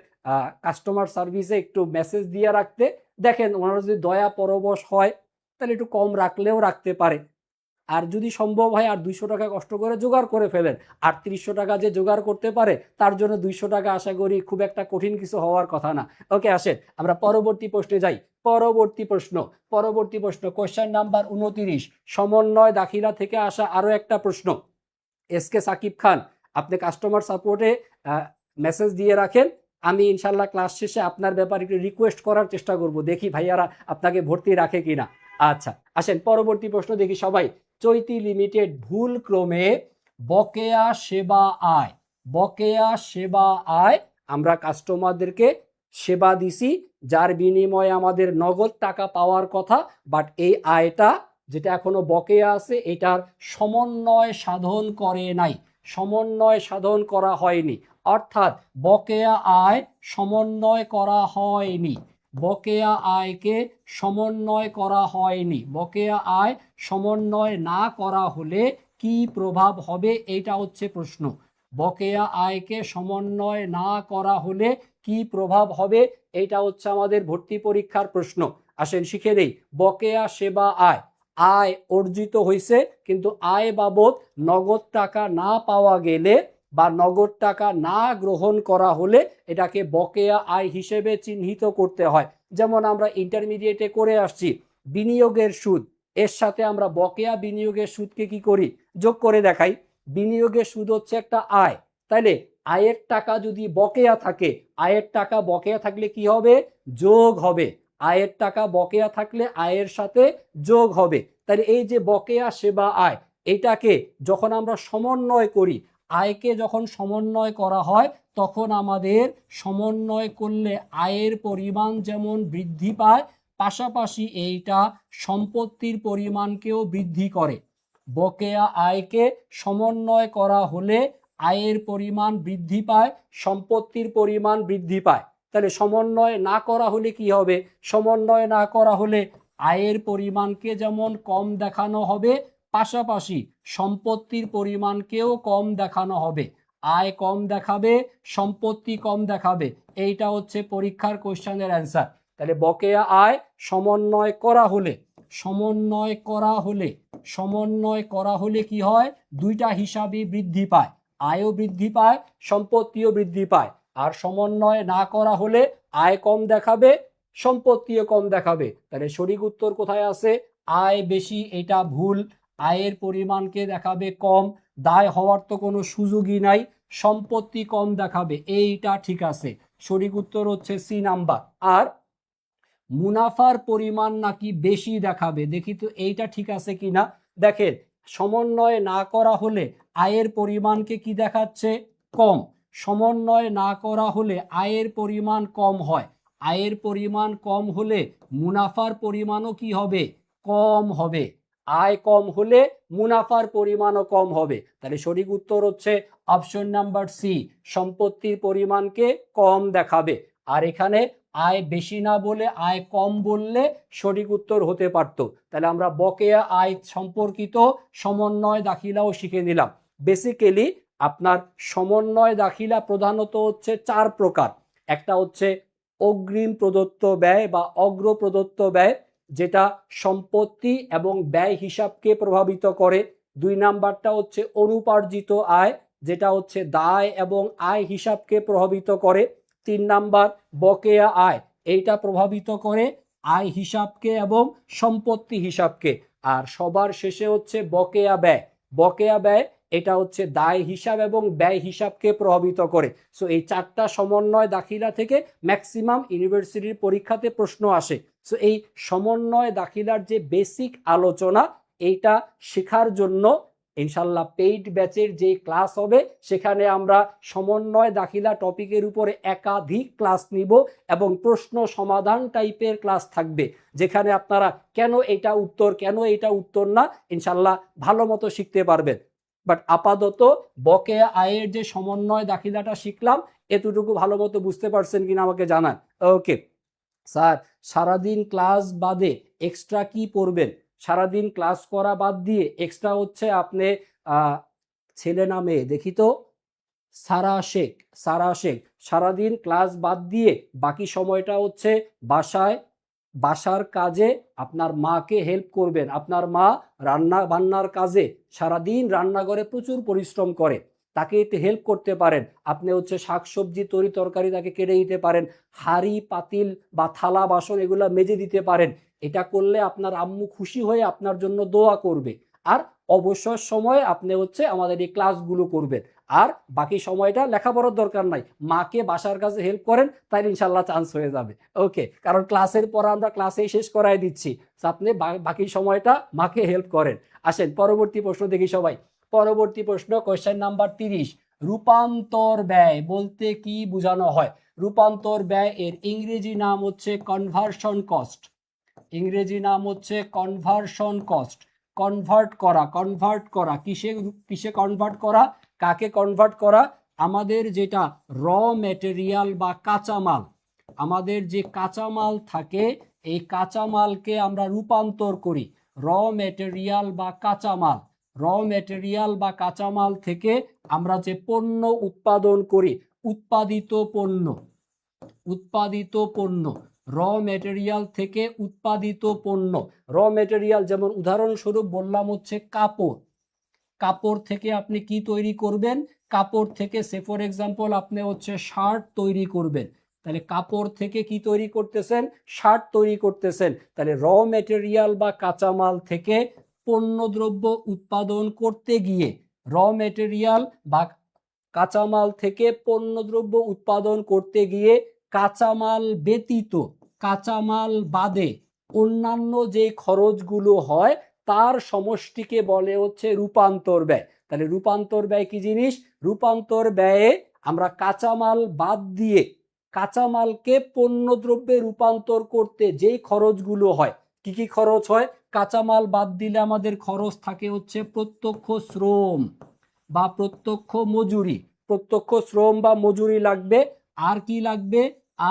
কাস্টমার সার্ভিসে একটু মেসেজ দিয়ে রাখতে, দেখেন ওনারা যদি দয়া পরবশ হয় তাহলে একটু কম রাখলেও রাখতে পারে। আর যদি সম্ভব হয় আর 200 টাকা কষ্ট করে জোগাড় করে ফেলেন। 3800 টাকা যে জোগাড় করতে পারে তার জন্য 200 টাকা আশা করি খুব একটা কঠিন কিছু হওয়ার কথা না। ওকে, আসেন আমরা পরবর্তী প্রশ্নে যাই। পরবর্তী প্রশ্ন কোশ্চেন নাম্বার 29, সমন্বয় দাখিলা থেকে আসা আরো একটা প্রশ্ন। এসকে সাকিব খান, আপনি কাস্টমার সাপোর্টে মেসেজ দিয়ে রাখেন, আমি ইনশাল্লাহ ক্লাস শেষে আপনার ব্যাপারে একটু রিকোয়েস্ট করার চেষ্টা করব, দেখি ভাইয়ারা আপনাকে ভর্তি রাখে কিনা। আচ্ছা আসেন পরবর্তী প্রশ্ন দেখি সবাই। চৈতি লিমিটেড ভুল ক্রমে বকেয়া সেবা আয়, বকেয়া সেবা আয়, আমরা কাস্টমারদেরকে সেবা দিছি যার বিনিময়ে আমাদের নগদ টাকা পাওয়ার কথা, বাট এই আয়টা যেটা এখনো বকেয়া আছে এটার সমন্বয় সাধন করে নাই, সমন্বয় সাধন করা হয়নি, অর্থাৎ বকেয়া আয় সমন্বয় করা হয়নি, বকেয়া আয়কে সমন্বয় করা হয়নি। বকেয়া আয় সমন্বয় না করা হলে কি প্রভাব হবে, এটা হচ্ছে প্রশ্ন। বকেয়া আয়কে সমন্বয় না করা হলে কি প্রভাব হবে, এটা হচ্ছে আমাদের ভর্তি পরীক্ষার প্রশ্ন। আসেন শিখে নেই। বকেয়া সেবা আয়, আয় অর্জিত হয়েছে কিন্তু আয় বাবদ নগদ টাকা না পাওয়া গেলে বা নগদ টাকা না গ্রহণ করা হলে এটাকে বকেয়া আয় হিসেবে চিহ্নিত করতে হয়। যেমন আমরা ইন্টারমিডিয়েটে করে আসছি বিনিয়োগের সুদ, এর সাথে আমরা বকেয়া বিনিয়োগের সুদকে কি করি, যোগ করে দেখাই। বিনিয়োগের সুদ হচ্ছে একটা আয়, তাইলে আয়ের টাকা যদি বকেয়া থাকে, আয়ের টাকা বকেয়া থাকলে কি হবে, যোগ হবে। আয়ের টাকা বকেয়া থাকলে আয়ের সাথে যোগ হবে। তাহলে এই যে বকেয়া সেবা আয়, এটাকে যখন আমরা সমন্বয় করি, আয়কে যখন সমন্বয় করা হয় তখন আমাদের সমন্বয় করলে আয়ের পরিমাণ যেমন বৃদ্ধি পায়, পাশাপাশি এইটা সম্পত্তির পরিমাণকেও বৃদ্ধি করে। বকেয়া আয়কে সমন্বয় করা হলে আয়ের পরিমাণ বৃদ্ধি পায়, সম্পত্তির পরিমাণ বৃদ্ধি পায়। তাহলে সমন্বয় না করা হলে কি হবে, সমন্বয় না করা হলে আয়ের পরিমাণকে যেমন কম দেখানো হবে, পাশাপাশি সম্পত্তির পরিমাণকেও কম দেখানো হবে। আয় কম দেখাবে, সম্পত্তি কম দেখাবে, এইটা হচ্ছে পরীক্ষার কোশ্চেনের অ্যান্সার। তাহলে বকেয়া আয় সমন্বয় করা হলে, সমন্বয় করা হলে, সমন্বয় করা হলে কি হয়, দুইটা হিসাবই বৃদ্ধি পায়, আয়ও বৃদ্ধি পায়, সম্পত্তিও বৃদ্ধি পায়। আর সমন্বয় না করা হলে আয় কম দেখাবে, সম্পত্তিও কম দেখাবে। তাহলে সঠিক উত্তর কোথায় আছে, আয় বেশি, এটা ভুল। আয়ের পরিমাণকে দেখাবে কম, দায় হওয়ার তো কোনো সুযোগই নাই, সম্পত্তি কম দেখাবে, এইটা ঠিক আছে। সঠিক উত্তর হচ্ছে সি নাম্বার। আর মুনাফার পরিমাণ নাকি বেশি দেখাবে। দেখি তো এইটা ঠিক আছে কিনা। দেখেন, সমন্বয় না করা হলে আয়ের পরিমাণকে কি দেখাচ্ছে? কম। সমন্বয় না করা হলে আয়ের পরিমাণ কম হয়। আয়ের পরিমাণ কম হলে মুনাফার পরিমাণও কি হবে? কম হবে। আয় কম হলে মুনাফার পরিমাণও কম হবে। তাহলে সঠিক উত্তর হচ্ছে অপশন নাম্বার সি, সম্পত্তির পরিমাণকে কম দেখাবে। আর এখানে আয় বেশি না বলে আয় কম বললে সঠিক উত্তর হতে পারত। তাহলে আমরা বকেয়া আয় সম্পর্কিত সমন্বয় দাখিলাও শিখে নিলাম। বেসিক্যালি আপনার সমন্বয় দাখিলা প্রধানত হচ্ছে 4 প্রকার। একটা হচ্ছে অগ্রিম প্রদত্ত ব্যয় বা অগ্র প্রদত্ত ব্যয়, যেটা সম্পত্তি এবং ব্যয় হিসাবকে প্রভাবিত করে। 2 নাম্বারটা হচ্ছে অনুপার্জিত আয়, যেটা হচ্ছে দায় এবং আয় হিসাবকে প্রভাবিত করে। 3 নাম্বার বকেয়া আয়, এইটা প্রভাবিত করে আয় হিসাবকে এবং সম্পত্তি হিসাবকে। আর সবার শেষে হচ্ছে বকেয়া ব্যয়। বকেয়া ব্যয় এটা হচ্ছে দায় হিসাব এবং ব্যয় হিসাবকে প্রভাবিত করে। সো এই 4টা সমন্বয় দাখিলা থেকে ম্যাক্সিমাম ইউনিভার্সিটির পরীক্ষাতে প্রশ্ন আসে। সো এই সমন্বয় দাখিলার যে বেসিক আলোচনা, এইটা শেখার জন্য ইনশাল্লাহ পেইড ব্যাচের যে ক্লাস হবে সেখানে আমরা সমন্বয় দাখিলা টপিকের উপরে একাধিক ক্লাস নিব এবং প্রশ্ন সমাধান টাইপের ক্লাস থাকবে, যেখানে আপনারা কেন এটা উত্তর, কেন এটা উত্তর না, ইনশাল্লাহ ভালো মতো শিখতে পারবেন। বাট আপাতত বকেয়া আয়ের যে সমন্বয় দাখিলাটা শিখলাম, এতটুকু ভালো মতো বুঝতে পারছেন কিনা আমাকে জানান। ওকে স্যার, সারাদিন ক্লাস বাদে এক্সট্রা কি পড়বেন? সারাদিন ক্লাস করা বাদ দিয়ে এক্সট্রা হচ্ছে আপনি ছেলে না মেয়ে দেখি তো, সারা শেখ, সারা শেখ সারাদিন ক্লাস বাদ দিয়ে বাকি সময়টা হচ্ছে বাসার কাজে আপনার মাকে হেল্প করবেন। আপনার মা রান্না বান্নার কাজে সারাদিন রান্নাঘরে প্রচুর পরিশ্রম করে, তাকে এতে হেল্প করতে পারেন। আপনি হচ্ছে শাকসবজি তরি তরকারি তাকে কেটে দিতে পারেন, হাঁড়ি পাতিল বা থালা বাসন এগুলো মেজে দিতে পারেন। এটা করলে আপনার আম্মু খুশি হয়ে আপনার জন্য দোয়া করবে। আর অবসর সময়ে আপনি হচ্ছে আমাদের এই ক্লাসগুলো করবেন। আর বাকি সময়টা লেখাপড়ার দরকার নাই, মাকে বাসার কাছে হেল্প করেন, তাইলে ইনশাল্লাহ চান্স হয়ে যাবে। ওকে, কারণ ক্লাসের পর আমরা ক্লাসেই শেষ করাই দিচ্ছি, আপনি বাকি সময়টা মাকে হেল্প করেন। আসেন পরবর্তী প্রশ্ন দেখি সবাই। পরবর্তী প্রশ্ন কোয়েশ্চেন নাম্বার 30। রূপান্তর ব্যয় বলতে কি বোঝানো হয়? রূপান্তর ব্যয় এর ইংরেজি নাম হচ্ছে কনভার্সন কস্ট। ইংরেজি নাম হচ্ছে কনভার্সন কস্ট। কনভার্ট করা, কনভার্ট করা কিসে কিসে কনভার্ট করা, কাকে কনভার্ট করা? আমাদের যেটা র ম্যাটেরিয়াল বা কাঁচামাল, আমাদের যে কাঁচামাল থাকে এই কাঁচামালকে আমরা রূপান্তর করি। র ম্যাটেরিয়াল বা কাঁচামাল, র ম্যাটেরিয়াল বা কাঁচামাল থেকে আমরা যে পণ্য উৎপাদন করি, উৎপাদিত পণ্য, উৎপাদিত পণ্য, র ম্যাটেরিয়াল থেকে উৎপাদিত পণ্য। র ম্যাটেরিয়াল যেমন উদাহরণস্বরূপ বললাম হচ্ছে কাপড়। কাপড় থেকে আপনি কি তৈরি করবেন? কাপড় থেকে সে ফর এক্সাম্পল আপনি হচ্ছে শার্ট তৈরি করবেন। তাহলে কাপড় থেকে কি তৈরি করতেছেন? শার্ট তৈরি করতেছেন। তাহলে র ম্যাটেরিয়াল বা কাঁচামাল থেকে পণ্যদ্রব্য উৎপাদন করতে গিয়ে, র ম্যাটেরিয়াল বা কাঁচামাল থেকে পণ্যদ্রব্য উৎপাদন করতে গিয়ে কাঁচামাল ব্যতীত, কাঁচামাল বাদে অন্যান্য যে খরচগুলো হয় তার সমষ্টিকে বলে হচ্ছে রূপান্তর ব্যয়। তাহলে রূপান্তর ব্যয় কি জিনিস? রূপান্তর ব্যয়ে আমরা কাঁচামাল বাদ দিয়ে কাঁচামালকে পণ্যদ্রব্যে রূপান্তর করতে যেই খরচগুলো হয়, কি কি খরচ হয়? কাঁচামাল বাদ দিলে আমাদের খরচ থাকে হচ্ছে প্রত্যক্ষ শ্রম বা প্রত্যক্ষ মজুরি। প্রত্যক্ষ শ্রম বা মজুরি লাগবে। আর কি লাগবে?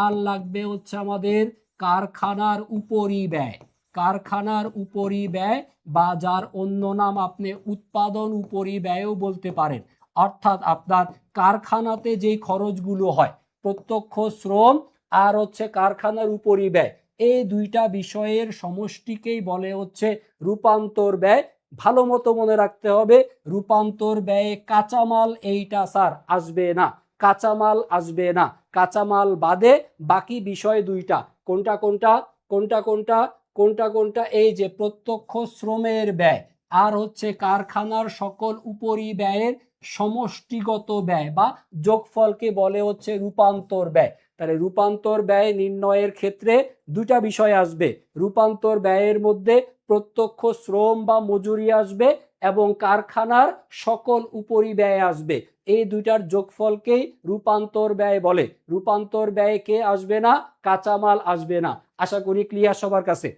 আর লাগবে হচ্ছে আমাদের কারখানার উপরি ব্যয়। কারখানার উপরি ব্যয় বা যার অন্য নাম আপনি উৎপাদন উপরি ব্যয়ও বলতে পারেন। অর্থাৎ আপনার কারখানাতে যেই খরচগুলো হয়, প্রত্যক্ষ শ্রম আর হচ্ছে কারখানার উপরি ব্যয়, এই দুইটা বিষয়ের সমষ্টিকেই বলে হচ্ছে রূপান্তর ব্যয়। ভালো মতো মনে রাখতে হবে, রূপান্তর ব্যয়ে কাঁচামাল এইটা স্যার আসবে না, কাঁচামাল আসবে না। কাঁচামাল বাদে বাকি বিষয় দুইটা, কোনটা কোনটা কোনটা কোনটা কোনটা কোনটা? এই যে প্রত্যক্ষ শ্রমের ব্যয় আর হচ্ছে কারখানার সকল উপরি ব্যয়ের সমষ্টিগত ব্যয় বা যোগফলকে বলে হচ্ছে রূপান্তর ব্যয়। তাহলে রূপান্তর ব্যয় নির্ণয়ের ক্ষেত্রে দুটা বিষয় আসবে। রূপান্তর ব্যয়ের মধ্যে প্রত্যক্ষ শ্রম বা মজুরি আসবে এবং কারখানার সকল উপরি ব্যয় আসবে। এই দুইটার যোগফলকেই রূপান্তর ব্যয় বলে। রূপান্তর ব্যয় কে আসবে না? কাঁচামাল আসবে না। আশা করি ক্লিয়ার সবার কাছে।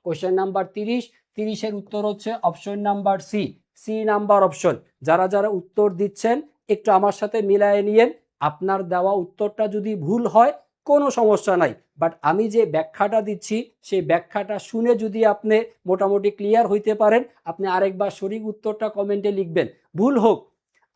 কোশ্চেন নাম্বার 30 উত্তর হচ্ছে option number C number option. যারা যারা উত্তর দিচ্ছেন একটু আমার সাথে মিলায়ে নিয়েন। আপনার দেওয়া উত্তরটা যদি ভুল হয় কোনো সমস্যা নাই, বাট আমি যে ব্যাখ্যাটা দিচ্ছি সেই ব্যাখ্যাটা শুনে যদি আপনি মোটামুটি ক্লিয়ার হইতে পারেন, আপনি আরেকবার সঠিক উত্তরটা কমেন্টে লিখবেন। ভুল হোক,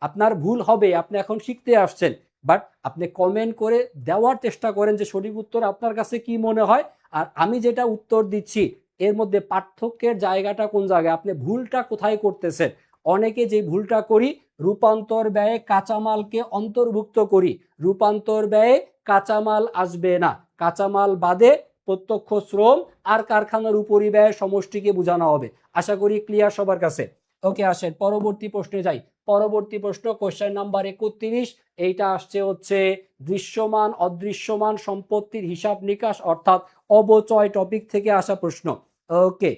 আপনার ভুল হবে, আপনি এখন শিখতে আসছেন, বাট আপনি কমেন্ট করে দেওয়ার চেষ্টা করেন যে সঠিক উত্তর আপনার কাছে কি মনে হয়, আর আমি যেটা উত্তর দিচ্ছি এর মধ্যে পার্থক্যের জায়গাটা কোন জায়গায়, আপনি ভুলটা কোথায় করতেছেন। অনেকে যে ভুলটা করি, রূপান্তর ব্যয়ে কাঁচামালকে অন্তর্ভুক্ত করি। রূপান্তর ব্যয়ে কাঁচামাল আসবে না, কাঁচামাল বাদে প্রত্যক্ষ শ্রম আর কারখানার উপরি ব্যয়ের সমষ্টিকে বোঝানো হবে। আশা করি ক্লিয়ার সবার কাছে। ওকে, আসেন পরবর্তী প্রশ্নে যাই। পরবর্তী প্রশ্ন কোশ্চেন নাম্বার 31। এইটা আসছে হচ্ছে দৃশ্যমান অদৃশ্যমান সম্পত্তির হিসাব নিকাশ অর্থাৎ অবচয় টপিক থেকে আসা প্রশ্ন। ওকে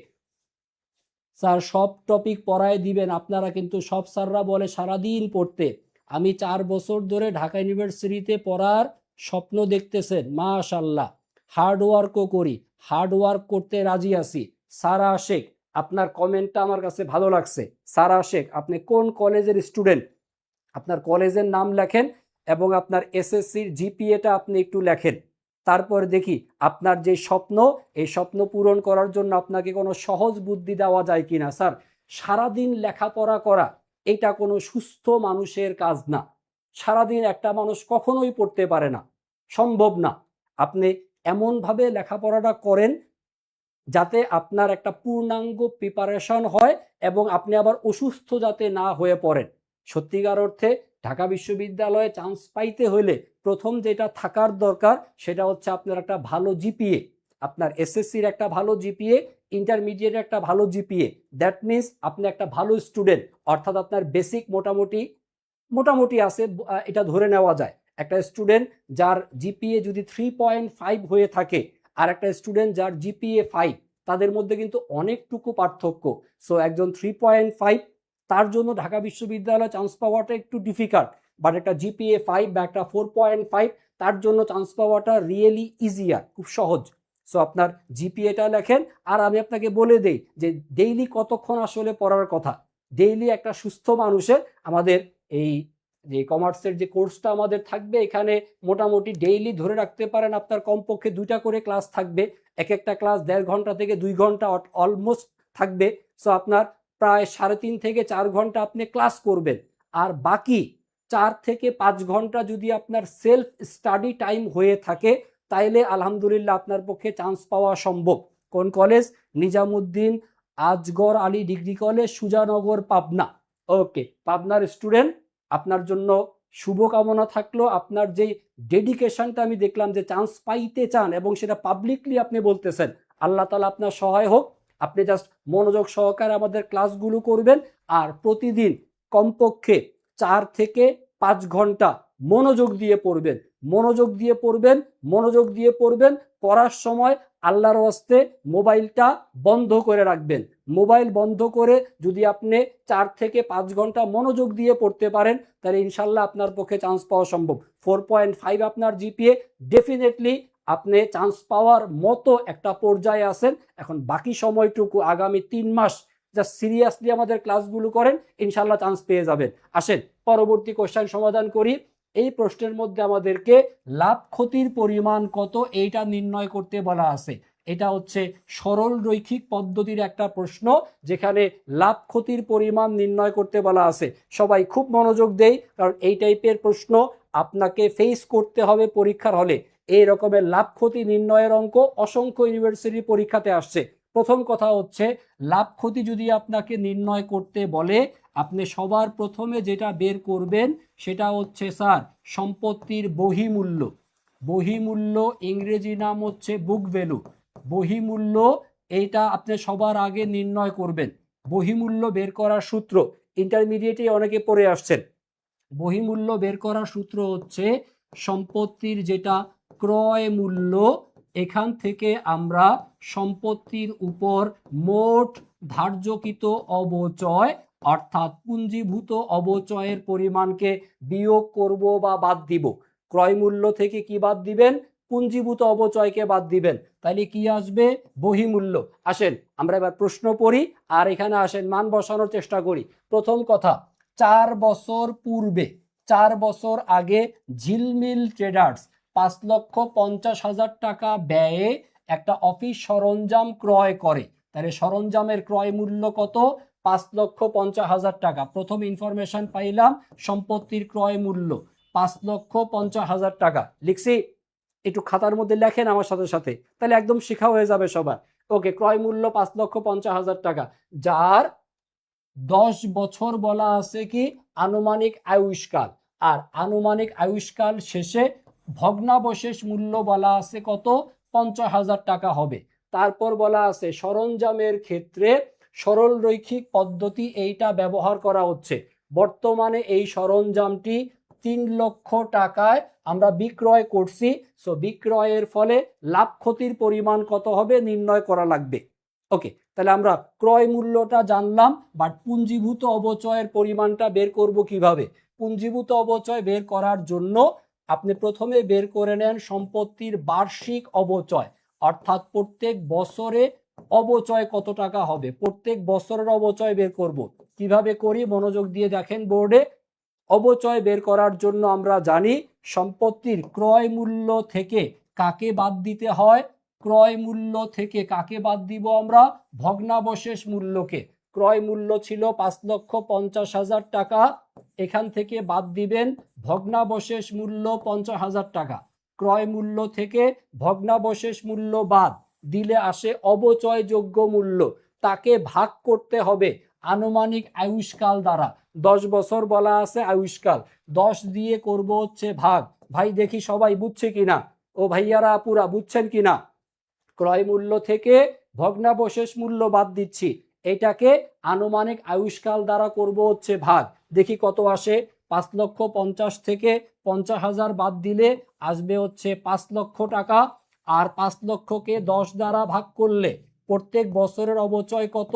স্যার, সব টপিক পড়ায় দিবেন? আপনারা কিন্তু সব স্যাররা বলে সারাদিন পড়তে। আমি 4 বছর ধরে ঢাকা ইউনিভার্সিটিতে পড়ার স্বপ্ন দেখতেছেন, মাশাল্লাহ। হার্ড ওয়ার্কও করি, হার্ড ওয়ার্ক করতে রাজি আছি। সারা শেখ, আপনার কমেন্টটা আমার কাছে ভালো লাগছে। সারা শেখ, আপনি কোন কলেজের স্টুডেন্ট? আপনার কলেজের নাম লেখেন এবং আপনার এসএসসির জিপিএটা আপনি একটু লেখেন। তারপর দেখি আপনার যে স্বপ্ন, এই স্বপ্ন পূরণ করার জন্য আপনাকে কোনো সহজ বুদ্ধি দেওয়া যায় কিনা। স্যার, সারাদিন লেখাপড়া করা এটা কোনো সুস্থ মানুষের কাজ না। সারাদিন একটা মানুষ কখনোই পড়তে পারে না, সম্ভব না। আপনি এমনভাবে লেখাপড়াটা করেন যাতে আপনার একটা পূর্ণাঙ্গ প্রিপারেশন হয় এবং আপনি আবার অসুস্থ যাতে না হয়ে পড়েন। সত্যিকার অর্থে ঢাকা বিশ্ববিদ্যালয়ে চান্স পাইতে হলে প্রথম যেটা থাকার দরকার সেটা হচ্ছে আপনার একটা ভালো জিপিএ। আপনার এসএসসির একটা ভালো জিপিএ, ইন্টারমিডিয়েট একটা ভালো জিপিএ। দ্যাট মিনস আপনি একটা ভালো স্টুডেন্ট, অর্থাৎ আপনার বেসিক মোটামুটি মোটামুটি আছে, এটা ধরে নেওয়া যায়। একটা স্টুডেন্ট যার জিপিএ যদি 3.5 হয়ে থাকে আর একটা স্টুডেন্ট যার জিপিএ 5, তাদের মধ্যে কিন্তু অনেকটুকু পার্থক্য। সো একজন 3.5, তার জন্য ঢাকা বিশ্ববিদ্যালয়ে চান্স পাওয়াটা একটু ডিফিকাল্ট, বাট একটা জিপিএ 5 বা একটা 4.5, তার জন্য চান্স পাওয়াটা রিয়েলি ইজিয়ার, খুব সহজ। সো আপনার জিপিএটা লেখেন। আর আমি আপনাকে বলে দেই যে ডেইলি কতক্ষণ আসলে পড়ার কথা। ডেইলি একটা সুস্থ মানুষের, আমাদের এই যে কমার্সের যে কোর্সটা আমাদের থাকবে, এখানে মোটামুটি ডেইলি ধরে রাখতে পারেন আপনার কমপক্ষে 2টা করে ক্লাস থাকবে। এক একটা ক্লাস 1.5 ঘন্টা থেকে 2 ঘন্টা অলমোস্ট থাকবে। সো আপনার প্রায় 3.5 থেকে 4 ঘন্টা আপনি ক্লাস করবেন, আর বাকি 4 থেকে 5 ঘন্টা যদি আপনার সেলফ স্টাডি টাইম হয়ে থাকে তাইলে আলহামদুলিল্লাহ আপনার পক্ষে চান্স পাওয়া সম্ভব। কোন college? Nizamuddin Azgar Ali degree college, Sujanagar, Pabna. Okay, পাবনার স্টুডেন্ট, আপনার জন্য শুভকামনা থাকলো। আপনার যে ডেডিকেশনটা আমি দেখলাম যে চান্স পাইতে চান এবং সেটা পাবলিকলি আপনি বলতেছেন, আল্লাহ তাআলা আপনার সহায় হোক। আপনি জাস্ট মনোযোগ সহকারে আমাদের ক্লাসগুলো করবেন আর প্রতিদিন কমপক্ষে 4 থেকে 5 ঘন্টা মনোযোগ দিয়ে পড়বেন। মনোযোগ দিয়ে পড়বেন, মনোযোগ দিয়ে পড়বেন। পড়ার সময় আল্লাহর ওয়াস্তে মোবাইলটা বন্ধ করে রাখবেন। মোবাইল বন্ধ করে যদি আপনি 4 থেকে 5 ঘন্টা মনোযোগ দিয়ে পড়তে পারেন তাহলে ইনশাল্লাহ আপনার পক্ষে চান্স পাওয়া সম্ভব। 4.5 আপনার জিপিএ, ডেফিনেটলি আপনি চান্স পাওয়ার মতো একটা পর্যায়ে আছেন। এখন বাকি সময়টুকু আগামী 3 মাস জাস্ট সিরিয়াসলি আমাদের ক্লাসগুলো করেন, ইনশাল্লাহ চান্স পেয়ে যাবেন। আসেন পরবর্তী কোশ্চেন সমাধান করি। এই প্রশ্নের মধ্যে আমাদেরকে লাভ ক্ষতির পরিমাণ কত এইটা নির্ণয় করতে বলা আছে। এটা হচ্ছে সরল রৈখিক পদ্ধতির একটা প্রশ্ন যেখানে লাভ ক্ষতির পরিমাণ নির্ণয় করতে বলা আছে। সবাই খুব মনোযোগ দেই, কারণ এই টাইপের প্রশ্ন আপনাকে ফেস করতে হবে পরীক্ষার হলে। এই রকমের লাভ ক্ষতি নির্ণয়ের অঙ্ক অসংখ্য ইউনিভার্সিটি পরীক্ষাতে আসছে। প্রথম কথা হচ্ছে, লাভ ক্ষতি যদি আপনাকে নির্ণয় করতে বলে, আপনি সবার প্রথমে যেটা বের করবেন সেটা হচ্ছে স্যার সম্পত্তির বহিমূল্য। বহিমূল্য ইংরেজি নাম হচ্ছে বুক ভ্যালু। বহিমূল্য এইটা আপনি সবার আগে নির্ণয় করবেন। বহিমূল্য বের করার সূত্র ইন্টারমিডিয়েটে অনেকে পড়ে আসছেন। বহিমূল্য বের করার সূত্র হচ্ছে সম্পত্তির যেটা ক্রয় মূল্য, এখান থেকে আমরা সম্পত্তির উপর মোট ধার্যকৃত অবচয় অর্থাৎ পুঞ্জীভূত অবচয়ের পরিমাণকে বিয়োগ করব বা বাদ দিব। ক্রয় মূল্য থেকে কি বাদ দিবেন? পুঞ্জীভূত অবচয়কে বাদ দিবেন। তাহলে কি আসবে? বহিমূল্য। আসেন আমরা এবার প্রশ্ন পড়ি আর এখানে আসেন মান বসানোর চেষ্টা করি। প্রথম কথা, 4 বছর পূর্বে, 4 বছর আগে ঝিলমিল ট্রেডার্স 5,50,000 টাকা ব্যয়ে একটা অফিস সরঞ্জাম ক্রয় করে। তাহলে সরঞ্জামের ক্রয় মূল্য কত? 5,50,000 টাকা। প্রথম ইনফরমেশন পাইলাম সম্পত্তির ক্রয় মূল্য 5,50,000 টাকা। লিখছি? একটু খাতার মধ্যে লেখেন আমার সাথে সাথে, তাহলে একদম শেখা হয়ে যাবে সবার। ওকে, ক্রয় মূল্য 5,50,000 টাকা, যার 10 বছর বলা আছে কি আনুমানিক আয়ুষ্কাল, আর আনুমানিক আয়ুষ্কাল শেষে ভগ্নাবশেষ মূল্য বলা আছে কত? 50,000 টাকা হবে। তারপর বলা আছে সরঞ্জামের ক্ষেত্রে সরল রৈখিক পদ্ধতি এইটা ব্যবহার করা হচ্ছে। বর্তমানে এই সরঞ্জামটি 3 লক্ষ টাকায় আমরা বিক্রয় করছি। সো বিক্রয়ের ফলে লাভ ক্ষতির পরিমাণ কত হবে নির্ণয় করা লাগবে। ওকে, তাহলে আমরা ক্রয় মূল্যটা জানলাম, বাট পুঞ্জীভূত অবচয়ের পরিমাণটা বের করব কিভাবে? পুঞ্জীভূত অবচয় বের করার জন্য আপনি প্রথমে বের করে নেন সম্পত্তির বার্ষিক অবচয়, অর্থাৎ প্রত্যেক বছরে অবচয় কত টাকা হবে, প্রত্যেক বছরের অবচয় বের করব। কিভাবে করি মনোযোগ দিয়ে দেখেন বোর্ডে। অবচয় বের করার জন্য আমরা জানি সম্পত্তির ক্রয় মূল্য থেকে কাকে বাদ দিতে হয়? ক্রয় মূল্য থেকে কাকে বাদ দিব আমরা? ভগ্নাবশেষ মূল্যকে। ক্রয় মূল্য ছিল 5,50,000 টাকা, এখান থেকে বাদ দিবেন ভগ্নাবশেষ মূল্য 50,000 টাকা। ক্রয় মূল্য থেকে ভগ্নাবশেষ মূল্য বাদ দিলে আসে অবচয়যোগ্য মূল্য, তাকে ভাগ করতে হবে আনুমানিক আয়ুষ্কাল দ্বারা। 10 বছর বলা আছে আয়ুষ্কাল, 10 দিয়ে করব হচ্ছে ভাগ। ভাই দেখি সবাই বুঝছে কিনা, ও ভাইয়ারা আপুরা বুঝছেন কিনা? ক্রয় মূল্য থেকে ভগ্নাবশেষ মূল্য বাদ দিচ্ছি, এটাকে আনুমানিক আয়ুষ্কাল দ্বারা করব হচ্ছে ভাগ। দেখি কত আসে। 5,50,000 থেকে 50,000 বাদ দিলে আসবে হচ্ছে 5 লক্ষ টাকা। আর 5 লক্ষকে 10 দ্বারা ভাগ করলে প্রত্যেক বছরের অবচয় কত?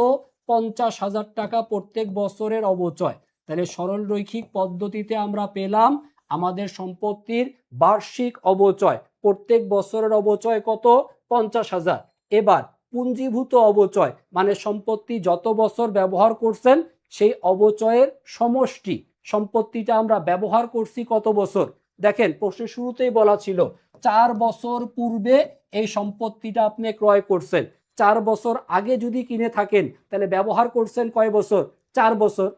50,000 টাকা প্রত্যেক বছরের অবচয়। তাহলে সরল রৈখিক পদ্ধতিতে আমরা পেলাম আমাদের সম্পত্তির বার্ষিক অবচয়, প্রত্যেক বছরের অবচয় কত? 50,000। এবার পুঞ্জীভূত অবচয় মানে সম্পত্তি যত বছর ব্যবহার করছেন সেই অবচয়ের সমষ্টি। সম্পত্তিটা আমরা ব্যবহার করছি কত বছর? দেখেন প্রশ্নের শুরুতেই বলা ছিল 4 বছর পূর্বে এই সম্পত্তিটা আপনি ক্রয় করছেন। 4 বছর আগে যদি কিনে থাকেন তাহলে ব্যবহার করছেন কয় বছর? 4 বছর।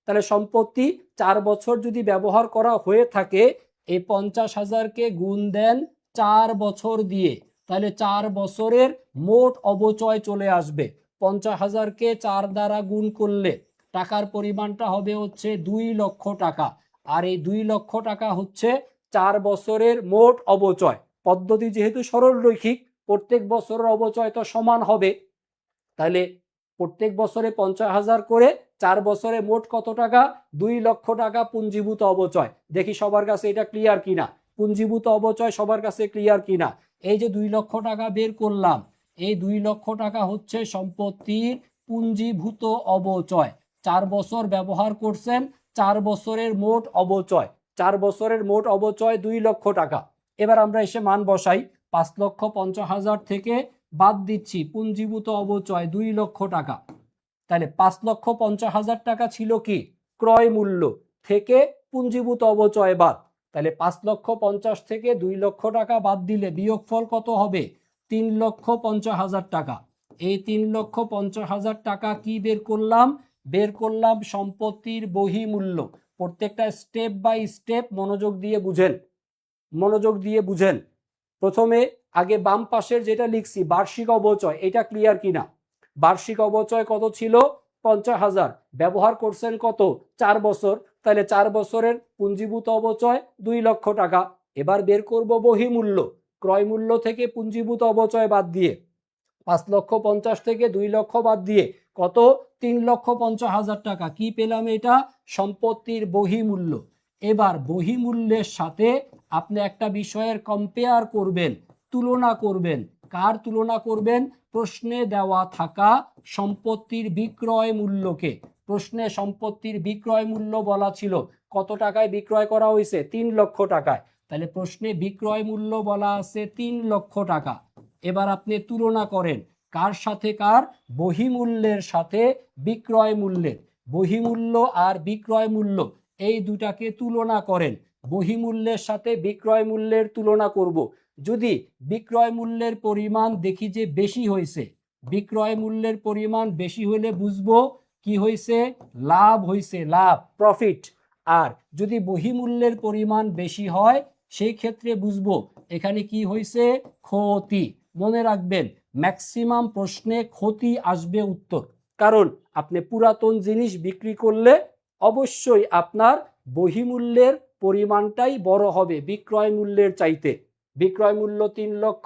তাহলে সম্পত্তি 4 বছর যদি ব্যবহার করা হয়ে থাকে, এই 50,000কে গুণ দেন 4 বছর দিয়ে, তাহলে 4 বছরের মোট অবচয় চলে আসবে। 50,000কে 4 দ্বারা গুণ করলে টাকার পরিমাণটা হবে হচ্ছে 2 লক্ষ টাকা। আর এই 2 লক্ষ টাকা হচ্ছে 4 বছরের মোট অবচয়। পদ্ধতি যেহেতু সরল রৈখিক, প্রত্যেক বছরের অবচয় তো সমান হবে, তাহলে প্রত্যেক বছরে 50,000 করে, 4 বছরে মোট কত টাকা? 2 লক্ষ টাকা পুঞ্জীভূত অবচয়। দেখি সবার কাছে এটা ক্লিয়ার কিনা, পুঞ্জীভূত অবচয় সবার কাছে ক্লিয়ার কিনা। এই যে 2 লক্ষ টাকা বের করলাম, এই 2 লক্ষ টাকা হচ্ছে সম্পত্তির পুঞ্জীভূত অবচয়। 4 বছর ব্যবহার করছেন, 4 বছরের মোট অবচয়, 4 বছরের মোট অবচয় 2 লক্ষ টাকা। এবার আমরা এসে মান বসাই। 5,50,000 থেকে বাদ দিচ্ছি পুঞ্জীভূত অবচয় 2 লক্ষ টাকা। তাহলে 5,50,000 টাকা ছিল কি? ক্রয় মূল্য থেকে পুঞ্জীভূত অবচয় বাদ। তাহলে 5,50,000 থেকে 2 লক্ষ টাকা বাদ দিলে বিয়োগফল কত হবে? 3,50,000 টাকা। এই 3,50,000 টাকা কি বের করলাম? বের করলাম সম্পত্তির বহিমূল্য। প্রত্যেকটা স্টেপ বাই স্টেপ মনোযোগ দিয়ে বুঝেন, মনোযোগ দিয়ে বুঝেন। প্রথমে আগে বাম পাশের যেটা লিখছি বার্ষিক অবচয়, এটা ক্লিয়ার কিনা? বার্ষিক অবচয় কত ছিল? 50,000। ব্যবহার করছেন কত? 4 বছর। তাহলে 4 বছরের পুঞ্জীভূত অবচয় 2 লক্ষ টাকা। এবার বের করব বহিমূল্য, ক্রয় মূল্য থেকে পুঞ্জীভূত অবচয় বাদ দিয়ে 5,50,000 থেকে 2 লক্ষ বাদ দিয়ে কত? 3,50,000 টাকা। কি পেলাম? এটা সম্পত্তির বহিমূল্য। এবার বহিমূল্যের সাথে আপনি একটা বিষয়ের কম্পেয়ার করবেন, তুলনা করবেন। কার তুলনা করবেন? প্রশ্নে দেওয়া থাকা সম্পত্তির বিক্রয় মূল্যকে। প্রশ্নে সম্পত্তির বিক্রয় মূল্য বলা ছিল কত টাকায় বিক্রয় করা হয়েছে? 3 লক্ষ টাকায়। তাহলে প্রশ্নে বিক্রয় মূল্য বলা আছে 3 লক্ষ টাকা। এবার আপনি তুলনা করেন কার সাথে কার? বহিমূল্যের সাথে বিক্রয় মূল্যের। বহিমূল্য আর বিক্রয় মূল্য এই দুটাকে তুলনা করেন। বহিমূল্যের সাথে বিক্রয় মূল্যের তুলনা করব। যদি বিক্রয় মূল্যের পরিমাণ দেখি যে বেশি হয়েছে, বিক্রয় মূল্যের পরিমাণ বেশি হলে বুঝবো কি হয়েছে? লাভ হয়েছে, লাভ, প্রফিট। আর যদি বহিমূল্যের পরিমাণ বেশি হয় সেই ক্ষেত্রে বুঝবো এখানে কি হয়েছে? ক্ষতি। মনে রাখবেন ম্যাক্সিমাম প্রশ্নে ক্ষতি আসবে উত্তর। কারণ আপনি পুরাতন জিনিস বিক্রি করলে অবশ্যই আপনার বহিমূল্যের পরিমাণটাই বড় হবে বিক্রয় মূল্যের চাইতে। বিক্রয় মূল্য 3 লক্ষ,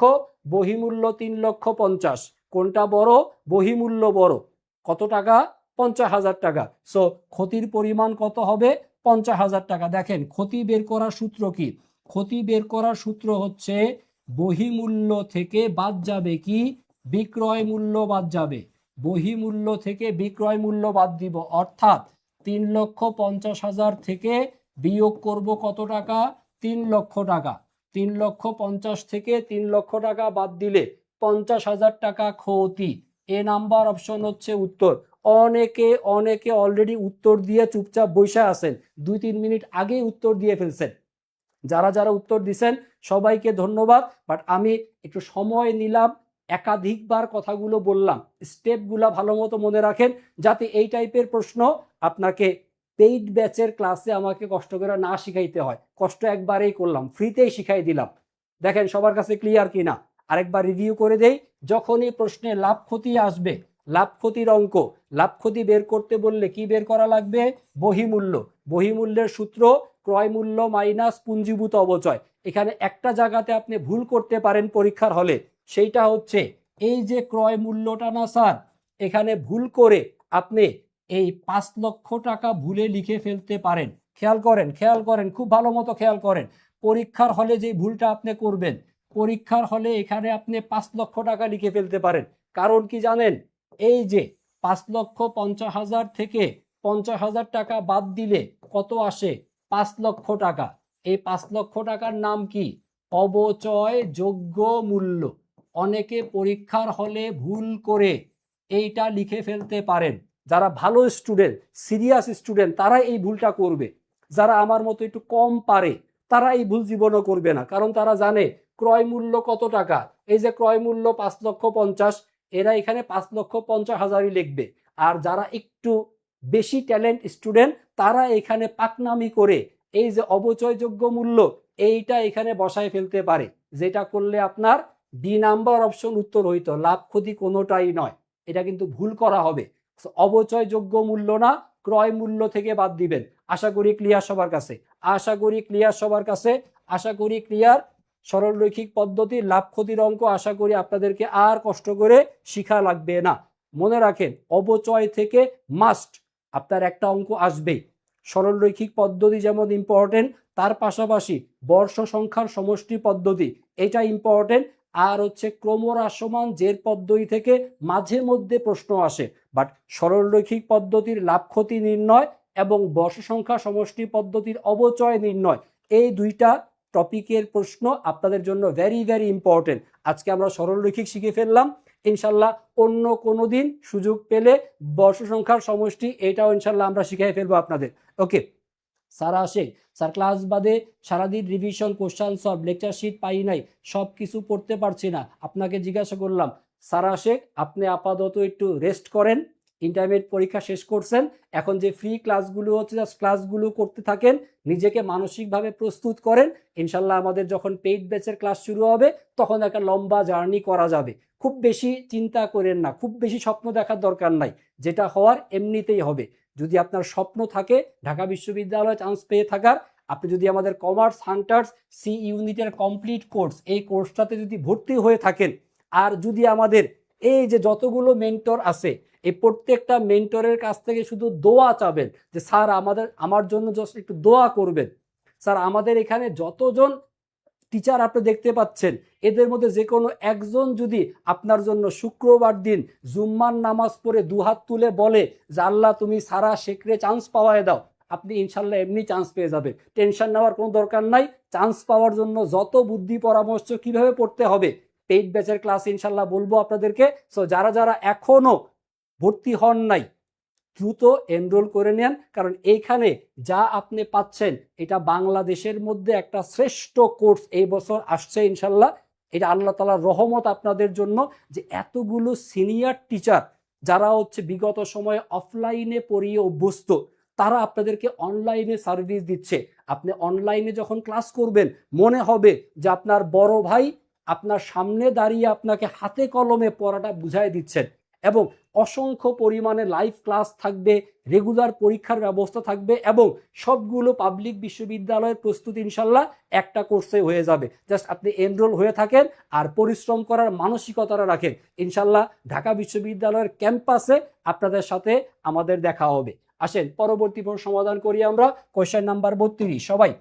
বহিমূল্য 3,50,000। কোনটা বড়? বহিমূল্য বড়। কত টাকা? 50,000 টাকা। সো ক্ষতির পরিমাণ কত হবে? 50,000 টাকা। দেখেন ক্ষতি বের করার সূত্র কি? ক্ষতি বের করার সূত্র হচ্ছে বহিমূল্য থেকে বাদ যাবে কি? বিক্রয় মূল্য বাদ যাবে। বহিমূল্য থেকে বিক্রয় মূল্য বাদ দিব, অর্থাৎ 3,50,000 থেকে বিয়োগ করব কত টাকা? 3 লক্ষ টাকা। 3,50,000 থেকে 3 লক্ষ টাকা বাদ দিলে 50,000 টাকা ক্ষতি। এ নাম্বার অপশন হচ্ছে উত্তর। অনেকে অলরেডি উত্তর দিয়ে চুপচাপ বসে আছেন, 2-3 মিনিট আগেই উত্তর দিয়ে ফেলছেন। যারা যারা উত্তর দিছেন সবাইকে ধন্যবাদ। বাট আমি একটু সময় নিলাম, একাধিকবার কথাগুলো বললাম, স্টেপগুলো ভালো মতো মনে রাখেন যাতে এই টাইপের প্রশ্ন আপনাকে পেইড ব্যাচের ক্লাসে আমাকে কষ্ট করে না শিখাইতে হয়। কষ্ট একবারেই করলাম, ফ্রিতেই শিখাই দিলাম। দেখেন সবার কাছে ক্লিয়ার কিনা আরেকবার রিভিউ করে দেই। যখনই প্রশ্নে লাভ ক্ষতি আসবে, লাভ ক্ষতির অঙ্ক, লাভ ক্ষতি বের করতে বললে কি বের করা লাগবে? বহিমূল্য। বহিমূল্যের সূত্র ক্রয় মূল্য মাইনাস পুঞ্জীভূত অবচয়। এখানে একটা জায়গাতে আপনি ভুল করতে পারেন পরীক্ষার হলে, সেইটা হচ্ছে এই যে ক্রয় মূল্যটা না স্যার, এখানে ভুল করে আপনি এই 5 লক্ষ টাকা ভুলে লিখে ফেলতে পারেন। খেয়াল করেন, খুব ভালো মতো খেয়াল করেন। পরীক্ষার হলে যে ভুলটা আপনি করবেন, পরীক্ষার হলে এখানে আপনি 5 লক্ষ টাকা লিখে ফেলতে পারেন। কারণ কি জানেন? এই যে 5,50,000 থেকে 50,000 টাকা বাদ দিলে কত আসে? 5 লক্ষ টাকা। এই 5 লক্ষ টাকার নাম কি? অবচয় যোগ্য মূল্য। অনেকে পরীক্ষার হলে ভুল করে এইটা লিখে ফেলতে পারেন। যারা ভালো স্টুডেন্ট, সিরিয়াস স্টুডেন্ট, তারা এই ভুলটা করবে। যারা আমার মতো একটু কম পারে তারা এই ভুল জীবনও করবে না, কারণ তারা জানে ক্রয় মূল্য কত টাকা। এই যে ক্রয় মূল্য 5,50,000, এরা এখানে 5,50,000ই লিখবে। আর যারা একটু বেশি ট্যালেন্ট স্টুডেন্ট তারা এখানে পাকনামি করে এই যে অবচয়যোগ্য মূল্য এইটা এখানে বসায় ফেলতে পারে, যেটা করলে আপনার ডি নাম্বার অপশন উত্তর হইতো। লাভ ক্ষতি কোনোটাই নয়, এটা কিন্তু ভুল করা হবে। অবচয়যোগ্য মূল্য না, ক্রয় মূল্য থেকে বাদ দিবেন। আশা করি ক্লিয়ার সবার কাছে, আশা করি ক্লিয়ার। সরলরৈখিক পদ্ধতি লাভ ক্ষতির অঙ্ক আশা করি আপনাদেরকে আর কষ্ট করে শিখা লাগবে না। মনে রাখেন অবচয় থেকে মাস্ট আপনার একটা অঙ্ক আসবেই। সরলরৈখিক পদ্ধতি যেমন ইম্পর্টেন্ট, তার পাশাপাশি বর্ষ সংখ্যার সমষ্টি পদ্ধতি এটা ইম্পর্টেন্ট। আর হচ্ছে ক্রমহ্রাসমান জের পদ্ধতি থেকে মাঝে মধ্যে প্রশ্ন আসে, বাট সরলরৈখিক পদ্ধতির লাভ ক্ষতি নির্ণয় এবং বর্ষ সংখ্যা সমষ্টি পদ্ধতির অবচয় নির্ণয়, এই দুইটা টপিকের প্রশ্ন আপনাদের জন্য ভেরি ভেরি ইম্পর্টেন্ট। আজকে আমরা সরলরৈখিক শিখে ফেললাম, ইনশাল্লাহ অন্য কোনো দিন সুযোগ পেলে বর্ষ সংখ্যার সমষ্টি এটাও ইনশাল্লাহ আমরা শিখিয়ে ফেলবো আপনাদের। ওকে স্যার আসে, স্যার ক্লাস বাদে সারাদিন revision, question solve, lecture sheet পাই নাই, সব কিছু পড়তে পারছি না, আপনাকে জিজ্ঞাসা করলাম। স্যার আসে আপনি আপাতত একটু রেস্ট করেন, ইন্টারমিডিয়েট পরীক্ষা শেষ করছেন, এখন যে ফ্রি ক্লাসগুলো হচ্ছে ক্লাসগুলো করতে থাকেন, নিজেকে মানসিকভাবে প্রস্তুত করেন। ইনশাল্লাহ আমাদের যখন পেইড ব্যাচের ক্লাস শুরু হবে তখন একটা লম্বা জার্নি করা যাবে। খুব বেশি চিন্তা করেন না, খুব বেশি স্বপ্ন দেখার দরকার নাই, যেটা হওয়ার এমনিতেই হবে। যদি আপনার স্বপ্ন থাকে ঢাকা বিশ্ববিদ্যালয়ে চান্স পেয়ে থাকার, আপনি যদি আমাদের কমার্স হান্টার্স সি ইউনিটের কমপ্লিট কোর্স, এই কোর্সটাতে যদি ভর্তি হয়ে থাকেন, আর যদি আমাদের এই যে যতগুলো মেন্টর আছে এই প্রত্যেকটা মেন্টরের কাছ থেকে শুধু দোয়া চাবেন যে স্যার আমার জন্য জাস্ট একটু দোয়া করবেন, স্যার আমাদের এখানে যতজন টিচার আপনি দেখতে পাচ্ছেন এদের মধ্যে যে কোনো একজন যদি আপনার জন্য শুক্রবার দিন জুম্মার নামাজ পড়ে দুহাত তুলে বলে যে আল্লাহ তুমি সারা শেখরে চান্স পাওয়ায় দাও, আপনি ইনশাল্লাহ এমনি চান্স পেয়ে যাবেন। টেনশন নেওয়ার কোনো দরকার নাই। চান্স পাওয়ার জন্য যত বুদ্ধি পরামর্শ কিভাবে পড়তে হবে পেইড ব্যাচের ক্লাস ইনশাল্লাহ বলবো আপনাদেরকে। সো যারা যারা এখনো ভর্তি হন নাই দ্রুত এনরোল করে নেন, কারণ এইখানে যা আপনি পাচ্ছেন এটা বাংলাদেশের মধ্যে একটা শ্রেষ্ঠ কোর্স এই বছর আসছে ইনশাল্লাহ। এটা আল্লাহ তাআলার রহমত আপনাদের জন্য যে এতগুলো সিনিয়র টিচার যারা হচ্ছে বিগত সময়ে অফলাইনে পড়িয়ে অভ্যস্ত তারা আপনাদেরকে অনলাইনে সার্ভিস দিচ্ছে। আপনি অনলাইনে যখন ক্লাস করবেন মনে হবে যে আপনার বড় ভাই আপনার সামনে দাঁড়িয়ে আপনাকে হাতে কলমে পড়াটা বুঝাই দিচ্ছেন, এবং অসংখ্য পরিমাণে লাইভ ক্লাস থাকবে, রেগুলার পরীক্ষার ব্যবস্থা থাকবে, এবং সবগুলো পাবলিক বিশ্ববিদ্যালয়ের প্রস্তুতি ইনশাল্লাহ একটা কোর্সে হয়ে যাবে। জাস্ট আপনি এনরোল হয়ে থাকেন আর পরিশ্রম করার মানসিকতাটা রাখেন, ইনশাল্লাহ ঢাকা বিশ্ববিদ্যালয়ের ক্যাম্পাসে আপনাদের সাথে আমাদের দেখা হবে। আসেন পরবর্তী প্রশ্ন সমাধান করি আমরা। কোয়েশ্চেন নাম্বার 32, সবাই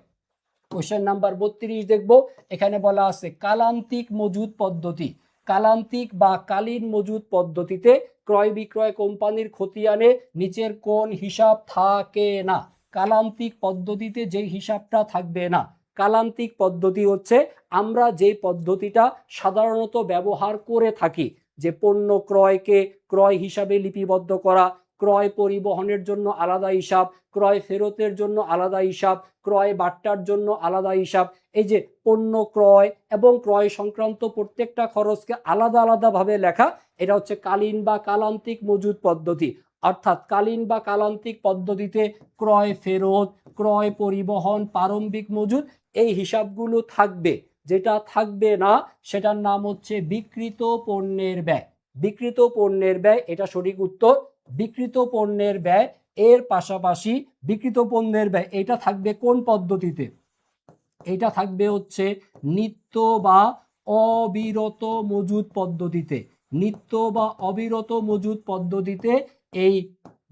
কোয়েশ্চেন নাম্বার 32 দেখব। এখানে বলা আছে কালান্তিক মজুদ পদ্ধতি। কালান্তিক বা কালীন মজুদ পদ্ধতিতে ক্রয় বিক্রয় কোম্পানির খতিয়ানে নিচের কোন হিসাব থাকে না? কালান্তিক পদ্ধতিতে যে হিসাবটা থাকবে না। কালান্তিক পদ্ধতি হচ্ছে আমরা যে পদ্ধতিটা সাধারণত ব্যবহার করে থাকি, যে পণ্য ক্রয়কে ক্রয় হিসাবে লিপিবদ্ধ করা, ক্রয় পরিবহনের জন্য আলাদা হিসাব, ক্রয় ফেরতের জন্য আলাদা হিসাব, ক্রয় বাট্টার জন্য আলাদা হিসাব। এই যে পণ্য ক্রয় এবং ক্রয় সংক্রান্ত প্রত্যেকটা খরচকে আলাদা আলাদাভাবে লেখা, এটা হচ্ছে কালীন বা কালান্তিক মজুদ পদ্ধতি। অর্থাৎ কালীন বা কালান্তিক পদ্ধতিতে ক্রয় ফেরত, ক্রয় পরিবহন, প্রারম্ভিক মজুদ এই হিসাবগুলো থাকবে। যেটা থাকবে না সেটার নাম হচ্ছে বিক্রিত পণ্যের ব্যয়। বিক্রিত পণ্যের ব্যয় এটা সঠিক উত্তর। বিক্রিত পণ্যের ব্যয় এর পাশাপাশি বিক্রিত পণ্যের ব্যয় এটা থাকবে কোন পদ্ধতিতে? এটা থাকবে হচ্ছে নিত্য বা অবিরত মজুদ পদ্ধতিতে। নিত্য বা অবিরত মজুদ পদ্ধতিতে এই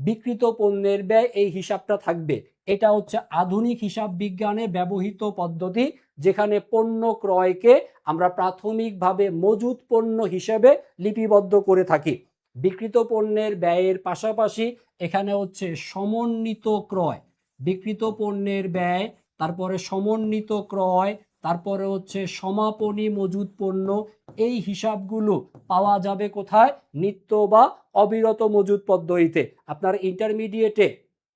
বিক্রিত পণ্যের ব্যয় এই হিসাবটা থাকবে। এটা হচ্ছে আধুনিক হিসাব বিজ্ঞানে ব্যবহৃত পদ্ধতি, যেখানে পণ্য ক্রয়কে আমরা প্রাথমিকভাবে মজুদ পণ্য হিসেবে লিপিবদ্ধ করে থাকি। বিক্রিত পণ্যের ব্যয়ের পাশাপাশি এখানে হচ্ছে সমন্বিত ক্রয়, বিক্রিত পণ্যের ব্যয়, তারপরে সমন্বিত ক্রয়, তারপরে হচ্ছে সমাপনী মজুদ পণ্য, এই হিসাবগুলো পাওয়া যাবে কোথায়? নিত্য বা অবিরত মজুদ পদ্ধতিতে। আপনার ইন্টারমিডিয়েটে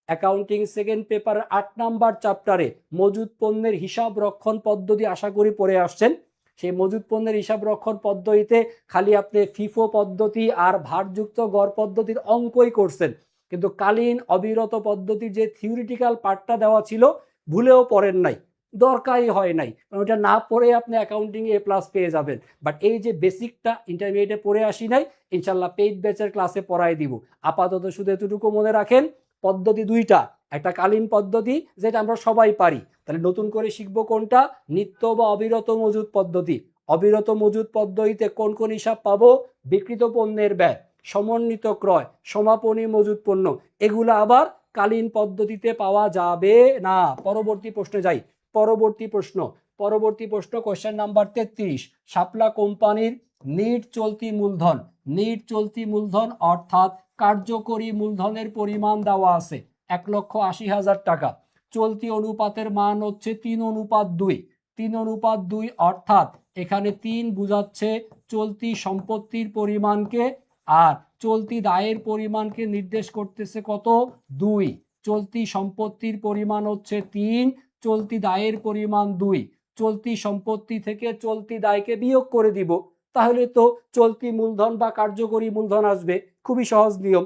অ্যাকাউন্টিং সেকেন্ড পেপার 8 নাম্বার চ্যাপ্টারে মজুদ পণ্যের হিসাব রক্ষণ পদ্ধতি আশা করি পড়ে আসছেন। সেই মজুদ পণ্যের হিসাব রক্ষণ পদ্ধতিতে খালি আপনি ফিফো পদ্ধতি আর ভারযুক্ত গড় পদ্ধতির অঙ্কই করছেন, কিন্তু কালীন অবিরত পদ্ধতির যে থিওরিটিক্যাল পার্টটা দেওয়া ছিল ভুলেও পড়েন নাই, দরকারই হয় নাই, ওটা না পড়ে আপনি অ্যাকাউন্টিং এ প্লাস পেয়ে যাবেন। বাট এই যে বেসিকটা ইন্টারমিডিয়েটে পড়ে আসি নাই, ইনশাল্লাহ পেইড ব্যাচের ক্লাসে পড়াই দিব। আপাতত শুধু এতটুকু মনে রাখেন, পদ্ধতি দুইটা, একটা কালীন পদ্ধতি যেটা আমরা সবাই পারি, তাহলে নতুন করে শিখবো কোনটা? নিত্য বা অবিরত মজুদ পদ্ধতি। অবিরত মজুদ পদ্ধতিতে কোন কোন হিসাব পাবো? বিক্রিত পণ্যের ব্যয়, সমন্বিত ক্রয়, সমাপনী মজুদ পণ্য, এগুলো আবার কালীন পদ্ধতিতে পাওয়া যাবে না। পরবর্তী প্রশ্নে যাই। পরবর্তী প্রশ্ন কোশ্চেন নাম্বার 33। শাপলা কোম্পানির নিট চলতি মূলধন। নিট চলতি মূলধন অর্থাৎ কার্যকরী মূলধনের পরিমাণ দেওয়া আছে 1,80,000 টাকা। চলতি অনুপাতের মান হচ্ছে 3:2। 3:2 অর্থাৎ এখানে 3 বোঝাচ্ছে চলতি সম্পত্তির পরিমাণকে, আর চলতি দায়ের পরিমাণকে নির্দেশ করতেছে কত? 2। চলতি সম্পত্তির পরিমাণ হচ্ছে 3, চলতি দায়ের পরিমাণ 2। চলতি সম্পত্তি থেকে চলতি দায়কে বিয়োগ করে দিব, তাহলে তো চলতি মূলধন বা কার্যকরী মূলধন আসবে। খুবই সহজ নিয়ম।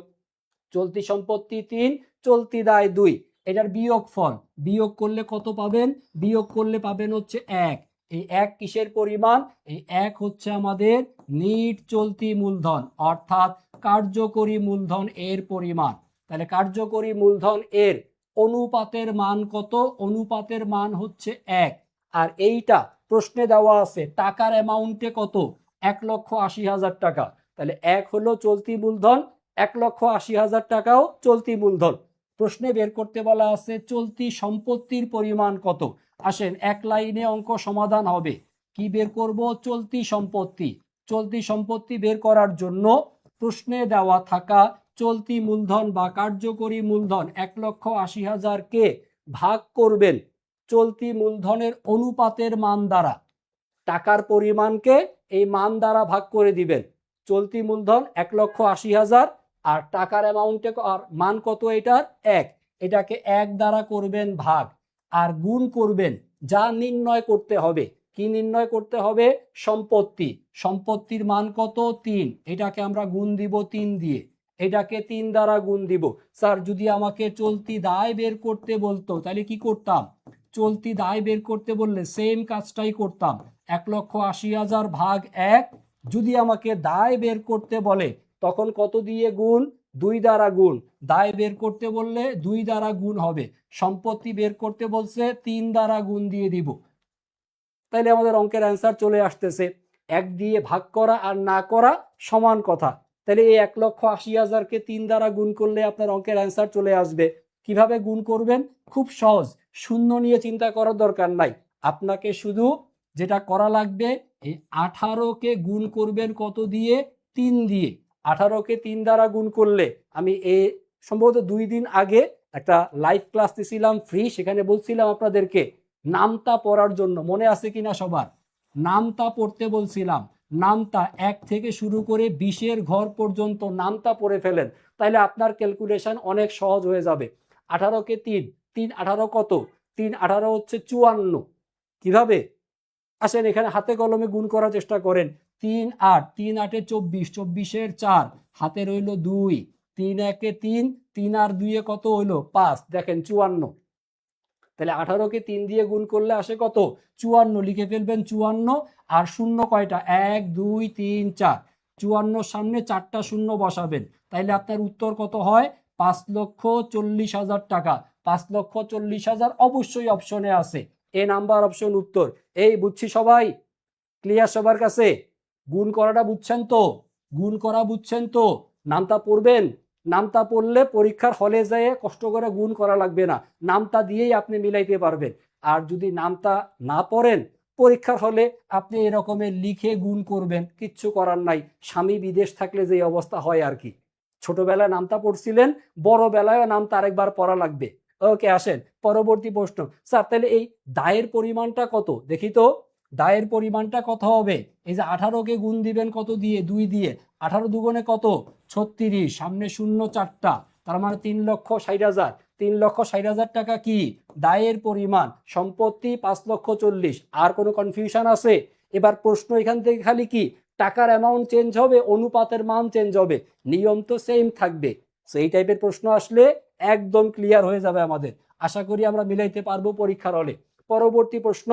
চলতি সম্পত্তি 3, চলতি দায় 2, এটার বিয়োগ ফল, বিয়োগ করলে কত পাবেন? বিয়োগ করলে পাবেন হচ্ছে 1। এই 1 কিসের পরিমাণ? এই 1 হচ্ছে আমাদের নিট চলতি মূলধন অর্থাৎ কার্যকরী মূলধন এর পরিমাণ। তাহলে কার্যকরী মূলধন এর অনুপাতের মান কত? অনুপাতের মান হচ্ছে 1। আর এইটা প্রশ্নে দেওয়া আছে টাকার অ্যামাউন্টে কত? 1,80,000 টাকা। তাহলে 1 হলো চলতি মূলধন, 1,80,000 টাকাও চলতি মূলধন। প্রশ্নে বের করতে বলা আছে চলতি সম্পত্তির পরিমাণ কত। আসেন এক লাইনে অঙ্ক সমাধান হবে। কি বের করব? চলতি সম্পত্তি। চলতি সম্পত্তি বের করার জন্য প্রশ্নে দেওয়া থাকা চলতি মূলধন বা কার্যকরী মূলধন 1,80,000-কে ভাগ করবেন চলতি মূলধনের অনুপাতের মান দ্বারা। টাকার পরিমাণকে এই মান দ্বারা ভাগ করে দিবেন। চলতি মূলধন 1,80,000 আর টাকার অ্যামাউন্টে আর মান কত এটার? 1। এটাকে 1 দ্বারা করবেন ভাগ আর গুণ করবেন যা নির্ণয় করতে হবে। কি নির্ণয় করতে হবে? সম্পত্তি। সম্পত্তির মান কত? 3। এটাকে আমরা গুণ দিব 3 দিয়ে। এটাকে 3 দ্বারা গুণ দিব। স্যার যদি আমাকে চলতি দায় বের করতে বলতো তাহলে কি করতাম? চলতি দায় বের করতে বললে সেম কাজটাই করতাম। 1,80,000 ভাগ 1। যদি আমাকে দায় বের করতে বলে তখন কত দিয়ে গুণ? 2 দ্বারা গুণ। দায় বের করতে বললে 2 দ্বারা গুণ হবে। সম্পত্তি বের করতে বলছে 3 দ্বারা গুণ দিয়ে দিব। তাইলে আমাদের অঙ্কের অ্যান্সার চলে আসতেছে। 1 দিয়ে ভাগ করা আর না করা সমান কথা। তাহলে এই 1,80,000-কে 3 দ্বারা গুণ করলে আপনার অঙ্কের অ্যান্সার চলে আসবে। কিভাবে গুণ করবেন? খুব সহজ। শূন্য নিয়ে চিন্তা করার দরকার নাই। আপনাকে শুধু যেটা করা লাগবে, এই 18-কে গুণ করবেন কত দিয়ে? 3 দিয়ে। 18-কে 3 দ্বারা গুণ করলে, আমি সম্ভবত 2 দিন আগে একটা লাইভ ক্লাস দিয়েছিলাম ফ্রি, সেখানে বলছিলাম আপনাদেরকে নামতা পড়ার জন্য। মনে আছে কিনা সবার? নামতা পড়তে বলছিলাম। নামতা 1 থেকে শুরু করে 20-এর ঘর পর্যন্ত নামতা পড়ে ফেলেন, তাহলে আপনার ক্যালকুলেশন অনেক সহজ হয়ে যাবে। 18-কে 3, 3 18 কত? 3 18 হচ্ছে 54। কিভাবে? আসেন এখানে হাতে কলমে গুণ করার চেষ্টা করেন। 3 8, 3 8 24, 24-এর 4, হাতে রইল 2, 3 1 3, 3 আর 2 কত হইল? 5। দেখেন 54। তাহলে 18-কে 3 দিয়ে গুণ করলে আসে কত? 54। লিখে ফেলবেন 54। আর শূন্য কয়টা? 1 2 3 4। 54 সামনে 4টা শূন্য বসাবেন, তাইলে আপনার উত্তর কত হয়? 5,40,000 টাকা। 5,40,000 অবশ্যই অপশনে আছে। এ নাম্বার অপশন উত্তর। এই বুঝছি সবাই? ক্লিয়ার সবার কাছে? গুণ করাটা বুঝছেন তো? গুণ করা বুঝছেন তো? নামটা পড়বেন। নামটা পড়লে পরীক্ষার হলে যেয়ে কষ্ট করে গুণ করা লাগবে না, নামটা দিয়েই আপনি মিলাইতে পারবেন। আর যদি নামটা না পড়েন, পরীক্ষার হলে আপনি এরকমের লিখে গুণ করবেন, কিচ্ছু করার নাই। স্বামী বিদেশ থাকলে যে অবস্থা হয় আর কি। ছোটবেলায় নামটা পড়ছিলেন, বড় বেলায়ও নামটা আরেকবার পড়া লাগবে। ওকে, আসেন পরবর্তী প্রশ্ন। স্যার তাহলে এই দায়ের পরিমাণটা কত দেখি তো? দায়ের পরিমাণটা কত হবে? এই যে 18-কে গুণ দিবেন কত দিয়ে? 2 দিয়ে। 18 দুগুণে কত? 36। সামনে শূন্য 4টা, তার মানে 3,60,000। 3,60,000 টাকা কি দায়ের পরিমাণ। সম্পত্তি 5,40,000। আর কোনো কনফিউশন আছে? এবার প্রশ্ন এখান থেকে খালি কি টাকার অ্যামাউন্ট চেঞ্জ হবে, অনুপাতের মান চেঞ্জ হবে, নিয়ম তো সেম থাকবে। সেই টাইপের প্রশ্ন আসলে একদম ক্লিয়ার হয়ে যাবে আমাদের। আশা করি আমরা মিলাইতে পারবো পরীক্ষার হলে। পরবর্তী প্রশ্ন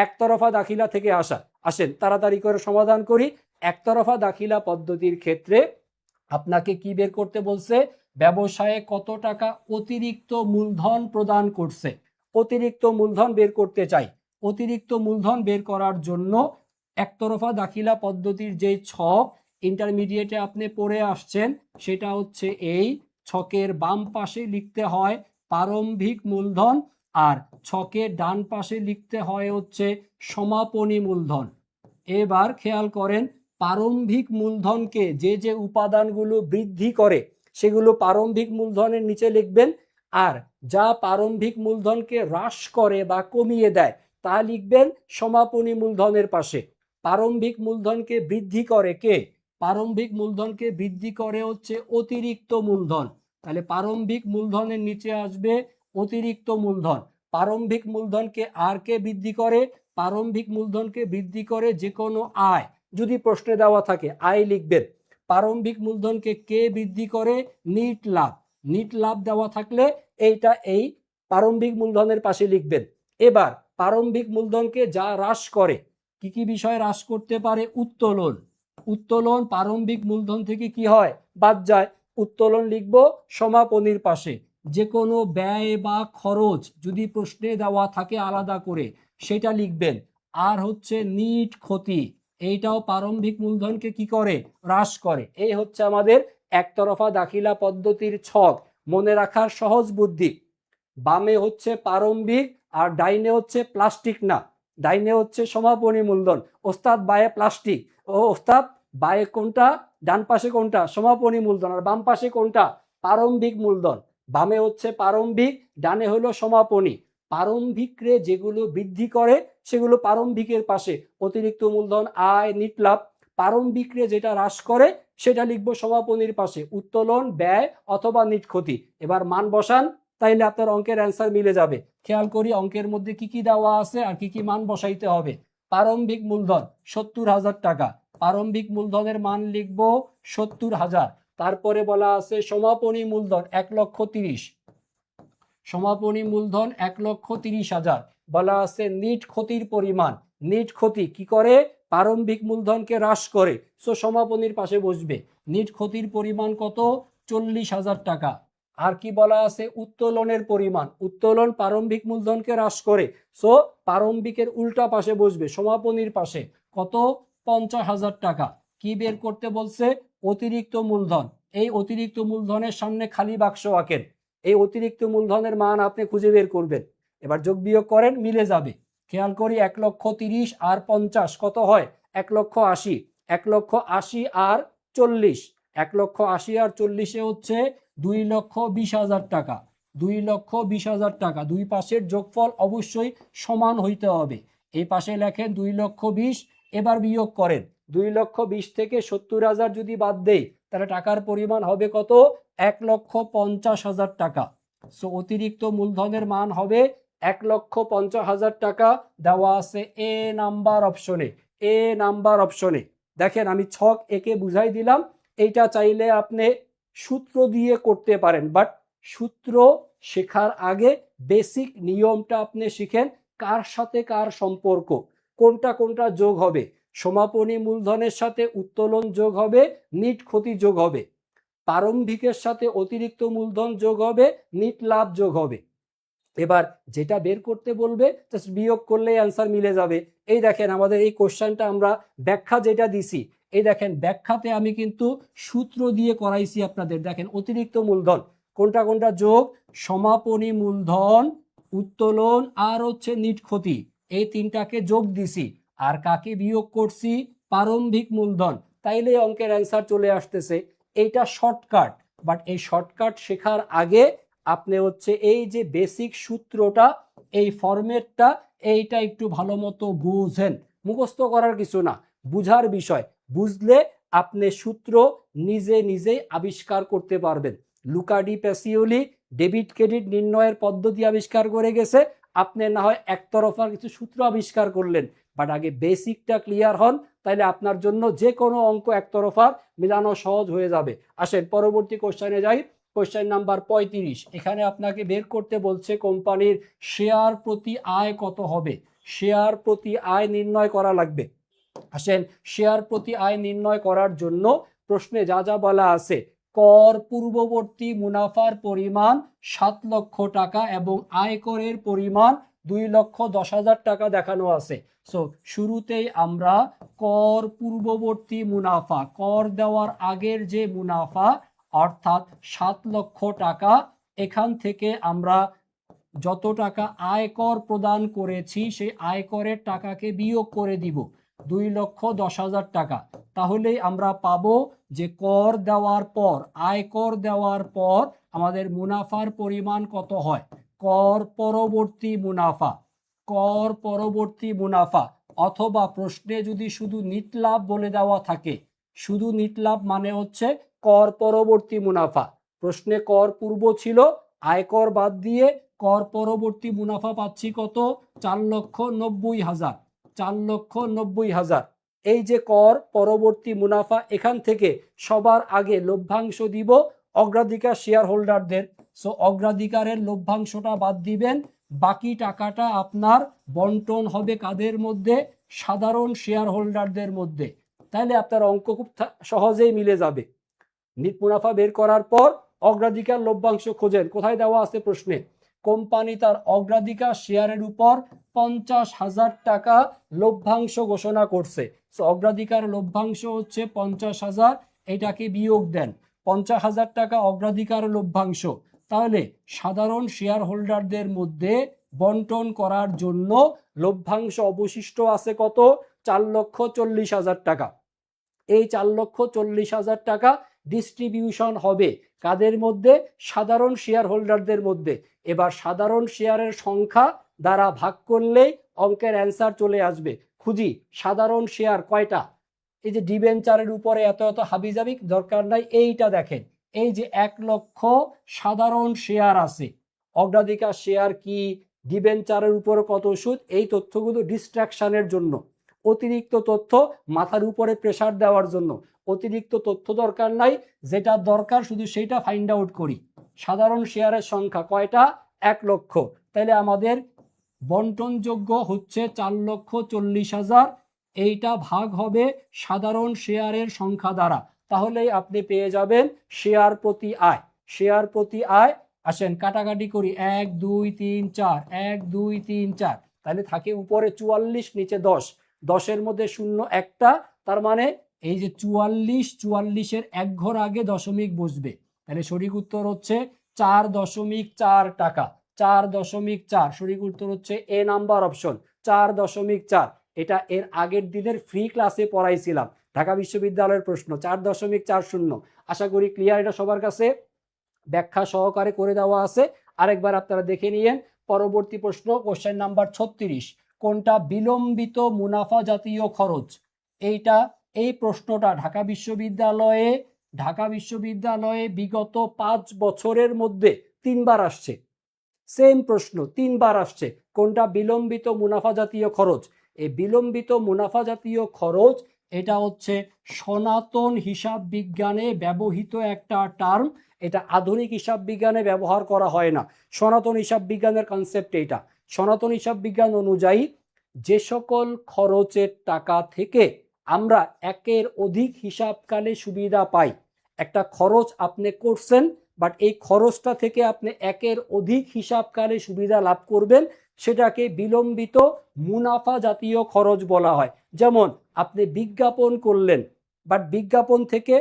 একতরফা দাখিলা থেকে আসা। আসেন তাড়াতাড়ি করে সমাধান করি। একতরফা দাখিলা পদ্ধতির ক্ষেত্রে আপনাকে কি বের করতে বলছে? ব্যবসায়ে কত টাকা অতিরিক্ত মূলধন প্রদান করছে। অতিরিক্ত মূলধন বের করতে চাই। অতিরিক্ত মূলধন বের করার জন্য একতরফা দাখিলা পদ্ধতির যে ছক ইন্টারমিডিয়েটে আপনি পড়ে আসছেন, সেটা হচ্ছে এই ছকের বাম পাশে লিখতে হয় প্রারম্ভিক মূলধন, আর ছকের ডান পাশে লিখতে হয় হচ্ছে সমাপনী মূলধন। এবার খেয়াল করেন, প্রারম্ভিক মূলধনকে যে যে উপাদানগুলো বৃদ্ধি করে সেগুলো প্রারম্ভিক মূলধনের নিচে লিখবেন, আর যা প্রারম্ভিক মূলধনকে হ্রাস করে বা কমিয়ে দেয় তা লিখবেন সমাপনী মূলধনের পাশে। প্রারম্ভিক মূলধনকে বৃদ্ধি করে কে? প্রারম্ভিক মূলধনকে বৃদ্ধি করে হচ্ছে অতিরিক্ত মূলধন। তাহলে প্রারম্ভিক মূলধনের নিচে আসবে অতিরিক্ত মূলধন। প্রারম্ভিক মূলধনকে আর কে বৃদ্ধি করে? প্রারম্ভিক মূলধনকে বৃদ্ধি করে যে কোনো আয়। যদি প্রশ্নে দেওয়া থাকে আয় লিখবেন। প্রারম্ভিক মূলধনকে কে বৃদ্ধি করে? নিট লাভ। নিট লাভ দেওয়া থাকলে এইটা এই প্রারম্ভিক মূলধনের পাশে লিখবেন। এবার প্রারম্ভিক মূলধনকে যা হ্রাস করে, কি কি বিষয় হ্রাস করতে পারে? উত্তোলন। উত্তোলন প্রারম্ভিক মূলধন থেকে কি হয়? বাদ যায়। উত্তোলন লিখব সমাপনীর পাশে। যে কোনো ব্যয় বা খরচ যদি প্রশ্নে দেওয়া থাকে আলাদা করে সেটা লিখবেন। আর হচ্ছে নিট ক্ষতি, এইটাও প্রারম্ভিক মূলধনকে কি করে? হ্রাস করে। এই হচ্ছে আমাদের একতরফা দাখিলা পদ্ধতির ছক। মনে রাখার সহজ বুদ্ধি। বামে হচ্ছে প্রারম্ভিক আর ডাইনে হচ্ছে প্লাস্টিক না, ডাইনে হচ্ছে সমাপনী মূলধন। ওস্তাদ বায়ে প্লাস্টিক, ও ওস্তাদ বায়ে কোনটা, ডান পাশে কোনটা, সমাপনী মূলধন। আর বাম পাশে কোনটা, প্রারম্ভিক মূলধন। বামে হচ্ছে প্রারম্ভিক, ডানে হলো সমাপনী। প্রারম্ভিক রে যেগুলো বৃদ্ধি করে সেগুলো প্রারম্ভিকের পাশে, অতিরিক্ত মূলধন, আয়, নিট লাভ। প্রারম্ভিক রে যেটা হ্রাস করে সেটা লিখবো সমাপনীর পাশে, উত্তোলন, ব্যয় অথবা নিট ক্ষতি। এবার মান বসান, তাইলে আপনার অঙ্কের অ্যান্সার মিলে যাবে। খেয়াল করি অঙ্কের মধ্যে কি কি দেওয়া আছে আর কি কি মান বসাইতে হবে। প্রারম্ভিক মূলধন 70,000 টাকা, প্রারম্ভিক মূলধনের মান লিখবো 70,000। তারপরে বলা আছে সমাপনী মূলধন 1,30,000, সমাপনী মূলধন 1,30,000। বলা আছে নিট ক্ষতির পরিমাণ, নিট ক্ষতি কি করে, প্রারম্ভিক মূলধনকে হ্রাস করে, সো সমাপনীর পাশে বসবে। নিট ক্ষতির পরিমাণ কত, 40,000 টাকা। আর কি বলা আছে, উত্তোলনের পরিমাণ, উত্তোলন প্রারম্ভিক মূলধনকে হ্রাস করে, সো প্রারম্ভিকের উল্টা পাশে বসবে, সমাপনীর পাশে। কত, 50,000 টাকা। কি বের করতে বলছে, অতিরিক্ত মূলধন। এই অতিরিক্ত মূলধনের সামনে খালি বাক্স আঁকেন, এই অতিরিক্ত মূলধনের মান আপনি খুঁজে বের করবেন। এবার যোগ বিয়োগ করেন, মিলে যাবে। খেয়াল করি 1,30,000 আর 50 কত হয়, 1,80,000। 1,80,000 আর 40, 1,80,000 আর 40 হচ্ছে 2,20,000 টাকা। 2,20,000 টাকা। দুই পাশের যোগফল অবশ্যই সমান হইতে হবে। এই পাশে লেখেন 2,20,000। এবার বিয়োগ করেন, 2,20,000 থেকে 70,000 যদি বাদ দেই তাহলে টাকার পরিমাণ হবে কত, 1,50,000 টাকা। সো অতিরিক্ত মূলধনের মান হবে 1,50,000 টাকা। দেওয়া আছে এ নাম্বার অপশনে, এ নাম্বার অপশনে। দেখেন আমি ছক একে বুঝাই দিলাম, এইটা চাইলে আপনি সূত্র দিয়ে করতে পারেন, বাট সূত্র শেখার আগে বেসিক নিয়মটা আপনি শিখেন, কার সাথে কার সম্পর্ক, কোনটা কোনটা যোগ হবে। সমাপনী মূলধনের সাথে উত্তোলন যোগ হবে, নিট ক্ষতি যোগ হবে। প্রারম্ভিকের সাথে অতিরিক্ত মূলধন যোগ হবে, নিট লাভ যোগ হবে। এবার যেটা বের করতে বলবে জাস্ট বিয়োগ করলেই অ্যান্সার মিলে যাবে। এই দেখেন আমাদের এই কোশ্চেনটা আমরা ব্যাখ্যা যেটা দিছি, এই দেখেন ব্যাখ্যাতে আমি কিন্তু সূত্র দিয়ে করাইছি আপনাদের। দেখেন অতিরিক্ত মূলধন কোনটা কোনটা যোগ, সমাপনী মূলধন, উত্তোলন আর হচ্ছে নিট ক্ষতি, এই তিনটাকে যোগ দিছি। আর কাকে বিয়োগ করছি, প্রারম্ভিক মূলধন। তাইলে অঙ্কের অ্যান্সার চলে আসতেছে। এইটা শর্টকাট, বাট এই শর্টকাট শেখার আগে আপনি হচ্ছে এই যে বেসিক সূত্রটা, এই ফরম্যাটটা, এইটা একটু ভালো মতো বুঝেন। মুখস্থ করার কিছু না, বুঝার বিষয়। বুঝলে আপনি সূত্র নিজে নিজেই আবিষ্কার করতে পারবেন। Luca de Pacioli debit credit নির্ণয়ের পদ্ধতি আবিষ্কার করে গেছে, আপনি না হয় একতরফা কিছু সূত্র আবিষ্কার করলেন, বাট আগে বেসিকটা ক্লিয়ার হন, তাইলে আপনার জন্য যে কোনো অঙ্ক একতরফা মিলানো সহজ হয়ে যাবে। আসেন পরবর্তী কোশ্চেনে যাই। Question number 35। এখানে আপনাকে বের করতে বলছে কোম্পানির শেয়ার প্রতি আয় কত হবে। শেয়ার প্রতি আয় নির্ণয় করা লাগবে। আসেন শেয়ার প্রতি আয় নির্ণয় করার জন্য প্রশ্নে যা যা বলা আছে, কর পূর্ববর্তী মুনাফার পরিমাণ 7 লক্ষ টাকা এবং আয়করের পরিমাণ 2,10,000 টাকা দেখানো আছে। সো শুরুতেই আমরা কর পূর্ববর্তী মুনাফা, কর দেওয়ার আগের যে মুনাফা অর্থাৎ 7 লক্ষ টাকা, এখান থেকে আমরা যত টাকা আয়কর প্রদান করেছি সেই আয়করের টাকাকে বিয়োগ করে দিব, 2,10,000 টাকা। তাহলেই আমরা পাবো যে কর দেওয়ার পর, আয়কর দেওয়ার পর আমাদের মুনাফার পরিমাণ কত হয়। কর পরবর্তী মুনাফা, কর পরবর্তী মুনাফা, অথবা প্রশ্নে যদি শুধু নিট লাভ বলে দেওয়া থাকে, শুধু নিট লাভ মানে হচ্ছে কর পরবর্তী মুনাফা। প্রশ্নে কর পূর্ব ছিল, আয়কর বাদ দিয়ে কর পরবর্তী মুনাফা পাচ্ছি কত, 4,90,000, 4,90,000। এই যে কর পরবর্তী মুনাফা, এখান থেকে সবার আগে লভ্যাংশ দিব অগ্রাধিকার শেয়ার হোল্ডারদের। সো অগ্রাধিকারের লভ্যাংশটা বাদ দিবেন, বাকি টাকাটা আপনার বন্টন হবে কাদের মধ্যে, সাধারণ শেয়ার হোল্ডারদের মধ্যে। তাহলে আপনার অঙ্ক খুব সহজেই মিলে যাবে। নিট মুনাফা বের করার পর অগ্রাধিকার লভ্যাংশ খোঁজেন, কোথায় দেওয়া আছে প্রশ্নে, কোম্পানি তার অগ্রাধিকার শেয়ারের উপর 50,000 টাকা লভ্যাংশ ঘোষণা করছে। সো অগ্রাধিকার লভ্যাংশ হচ্ছে 50,000, এটাকে বিয়োগ দেন, 50,000 টাকা অগ্রাধিকার লভ্যাংশ। তাহলে সাধারণ শেয়ার হোল্ডারদের মধ্যে বন্টন করার জন্য লভ্যাংশ অবশিষ্ট আছে কত? 4,40,000 টাকা। এই 4,40,000 টাকা ডিস্ট্রিবিউশন হবে কাদের মধ্যে? সাধারণ শেয়ার হোল্ডারদের মধ্যে। এবার সাধারণ শেয়ারের সংখ্যা দ্বারা ভাগ করলেই অঙ্কের অ্যান্সার চলে আসবে। খুঁজি সাধারণ শেয়ার কয়টা? এই যে ডিবেঞ্চারের উপরে এত এত হাবিজাবি দরকার নাই, এইটা দেখেন, এই যে 1 লক্ষ সাধারণ শেয়ার আছে। অগ্রাধিকার শেয়ার কি, ডিবেঞ্চারের উপর কত সুদ, এই তথ্যগুলো ডিস্ট্রাকশনের জন্য, অতিরিক্ত তথ্য মাথার উপরে প্রেসার দেওয়ার জন্য। অতিরিক্ত তথ্য দরকার নাই, যেটা দরকার শুধু সেইটা ফাইন্ড আউট করি। সাধারণ শেয়ারের সংখ্যা কয়টা? 1 লক্ষ। তাহলে আমাদের বন্টনযোগ্য হচ্ছে 4,40,000। এইটা ভাগ হবে সাধারণ শেয়ারের সংখ্যা দ্বারা, তাহলেই আপনি পেয়ে যাবেন শেয়ার প্রতি আয়। শেয়ার প্রতি আয়, আসেন কাটাকাটি করি, 1 2 3 4, 1 2 3 4, তাহলে থাকে উপরে 44, নিচে 10, 10-এর মধ্যে শূন্য একটা, তার মানে এই যে 44, 44-এর এক ঘর আগে দশমিক বসবে, তাহলে সঠিক উত্তর হচ্ছে 4.4 টাকা। 4.4 সঠিক উত্তর হচ্ছে এ নাম্বার অপশন, 4.4। এটা এর আগের দিনের ফ্রি ক্লাসে পড়াইছিলাম, ঢাকা বিশ্ববিদ্যালয়ের প্রশ্ন, 4.40। আশা করি ক্লিয়ার, এটা সবার কাছে ব্যাখ্যা সহকারে করে দেওয়া আছে। আরেকবার আপনারা দেখে নিয়েন। পরবর্তী প্রশ্ন, কোশ্চেন নাম্বার 36, কোনটা বিলম্বিত মুনাফা জাতীয় খরচ? এই প্রশ্নটা ঢাকা বিশ্ববিদ্যালয়ে বিগত 5 বছরের মধ্যে 3বার আসছে। সেম প্রশ্ন 3বার আসছে। কোনটা বিলম্বিত মুনাফা জাতীয় খরচ? এই বিলম্বিত মুনাফা জাতীয় খরচ, এটা হচ্ছে সনাতন হিসাব বিজ্ঞানে ব্যবহৃত একটা টার্ম। এটা আধুনিক হিসাব বিজ্ঞানে ব্যবহার করা হয় না। সনাতন হিসাব বিজ্ঞানের কনসেপ্ট এইটা। সনাতন হিসাব বিজ্ঞান অনুযায়ী যে সকল খরচের টাকা থেকে আমরা একের অধিক হিসাবকালে সুবিধা পাই, একটা খরচ আপনি করছেন, বাট এই খরচটা থেকে আপনি একের অধিক হিসাবকালে সুবিধা লাভ করবেন, সেটাকে বিলম্বিত মুনাফা জাতীয় খরচ বলা হয়। যেমন আপনি বিজ্ঞাপন করলেন, বাট বিজ্ঞাপন থেকে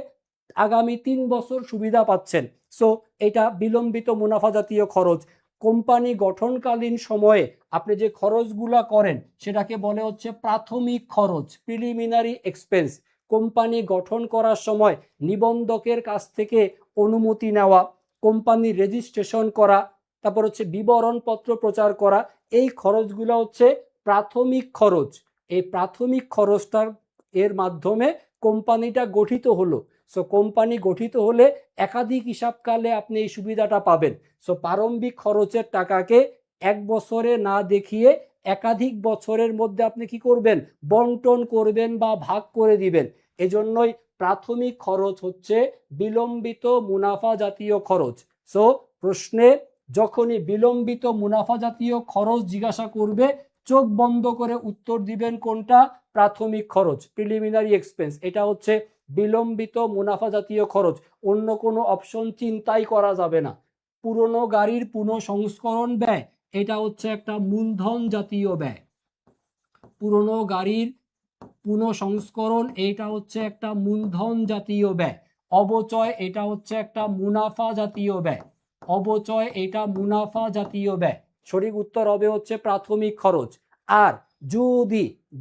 আগামী 3 বছর সুবিধা পাচ্ছেন, সো এটা বিলম্বিত মুনাফা জাতীয় খরচ। কোম্পানি গঠনকালীন সময়ে আপনি যে খরচগুলা করেন সেটাকে বলে হচ্ছে প্রাথমিক খরচ, প্রিলিমিনারি এক্সপেন্স। কোম্পানি গঠন করার সময় নিবন্ধকের কাছ থেকে অনুমতি নেওয়া, কোম্পানির রেজিস্ট্রেশন করা, তারপর হচ্ছে বিবরণপত্র প্রচার করা, এই খরচগুলো হচ্ছে প্রাথমিক খরচ। এই প্রাথমিক খরচটার এর মাধ্যমে কোম্পানিটা গঠিত হলো। সো কোম্পানি গঠিত হলে একাধিক হিসাবকালে আপনি এই সুবিধাটা পাবেন। সো প্রারম্ভিক খরচের টাকাকে 1 বছরে না দেখিয়ে একাধিক বছরের মধ্যে আপনি কি করবেন? বন্টন করবেন বা ভাগ করে দিবেন। এজন্যই প্রাথমিক খরচ হচ্ছে বিলম্বিত মুনাফা জাতীয় খরচ। সো প্রশ্নে যখনই বিলম্বিত মুনাফা জাতীয় খরচ জিজ্ঞাসা করবে, চোখ বন্ধ করে উত্তর দিবেন কোনটা? প্রাথমিক খরচ, প্রিলিমিনারি এক্সপেন্স। এটা হচ্ছে বিলম্বিত মুনাফা জাতীয় খরচ, অন্য কোনো অপশন চিন্তাই করা যাবে না। পুরনো গাড়ির পুনঃসংস্করণ ব্যয়, এটা হচ্ছে একটা মূলধন জাতীয় ব্যয়। পুরনো গাড়ির পুনঃসংস্করণ, এটা হচ্ছে একটা মূলধন জাতীয় ব্যয়। অবচয়, এটা হচ্ছে একটা মুনাফা জাতীয় ব্যয়। অবচয়, এটা মুনাফা জাতীয় ব্যয়। সঠিক উত্তর হবে হচ্ছে প্রাথমিক খরচ। আর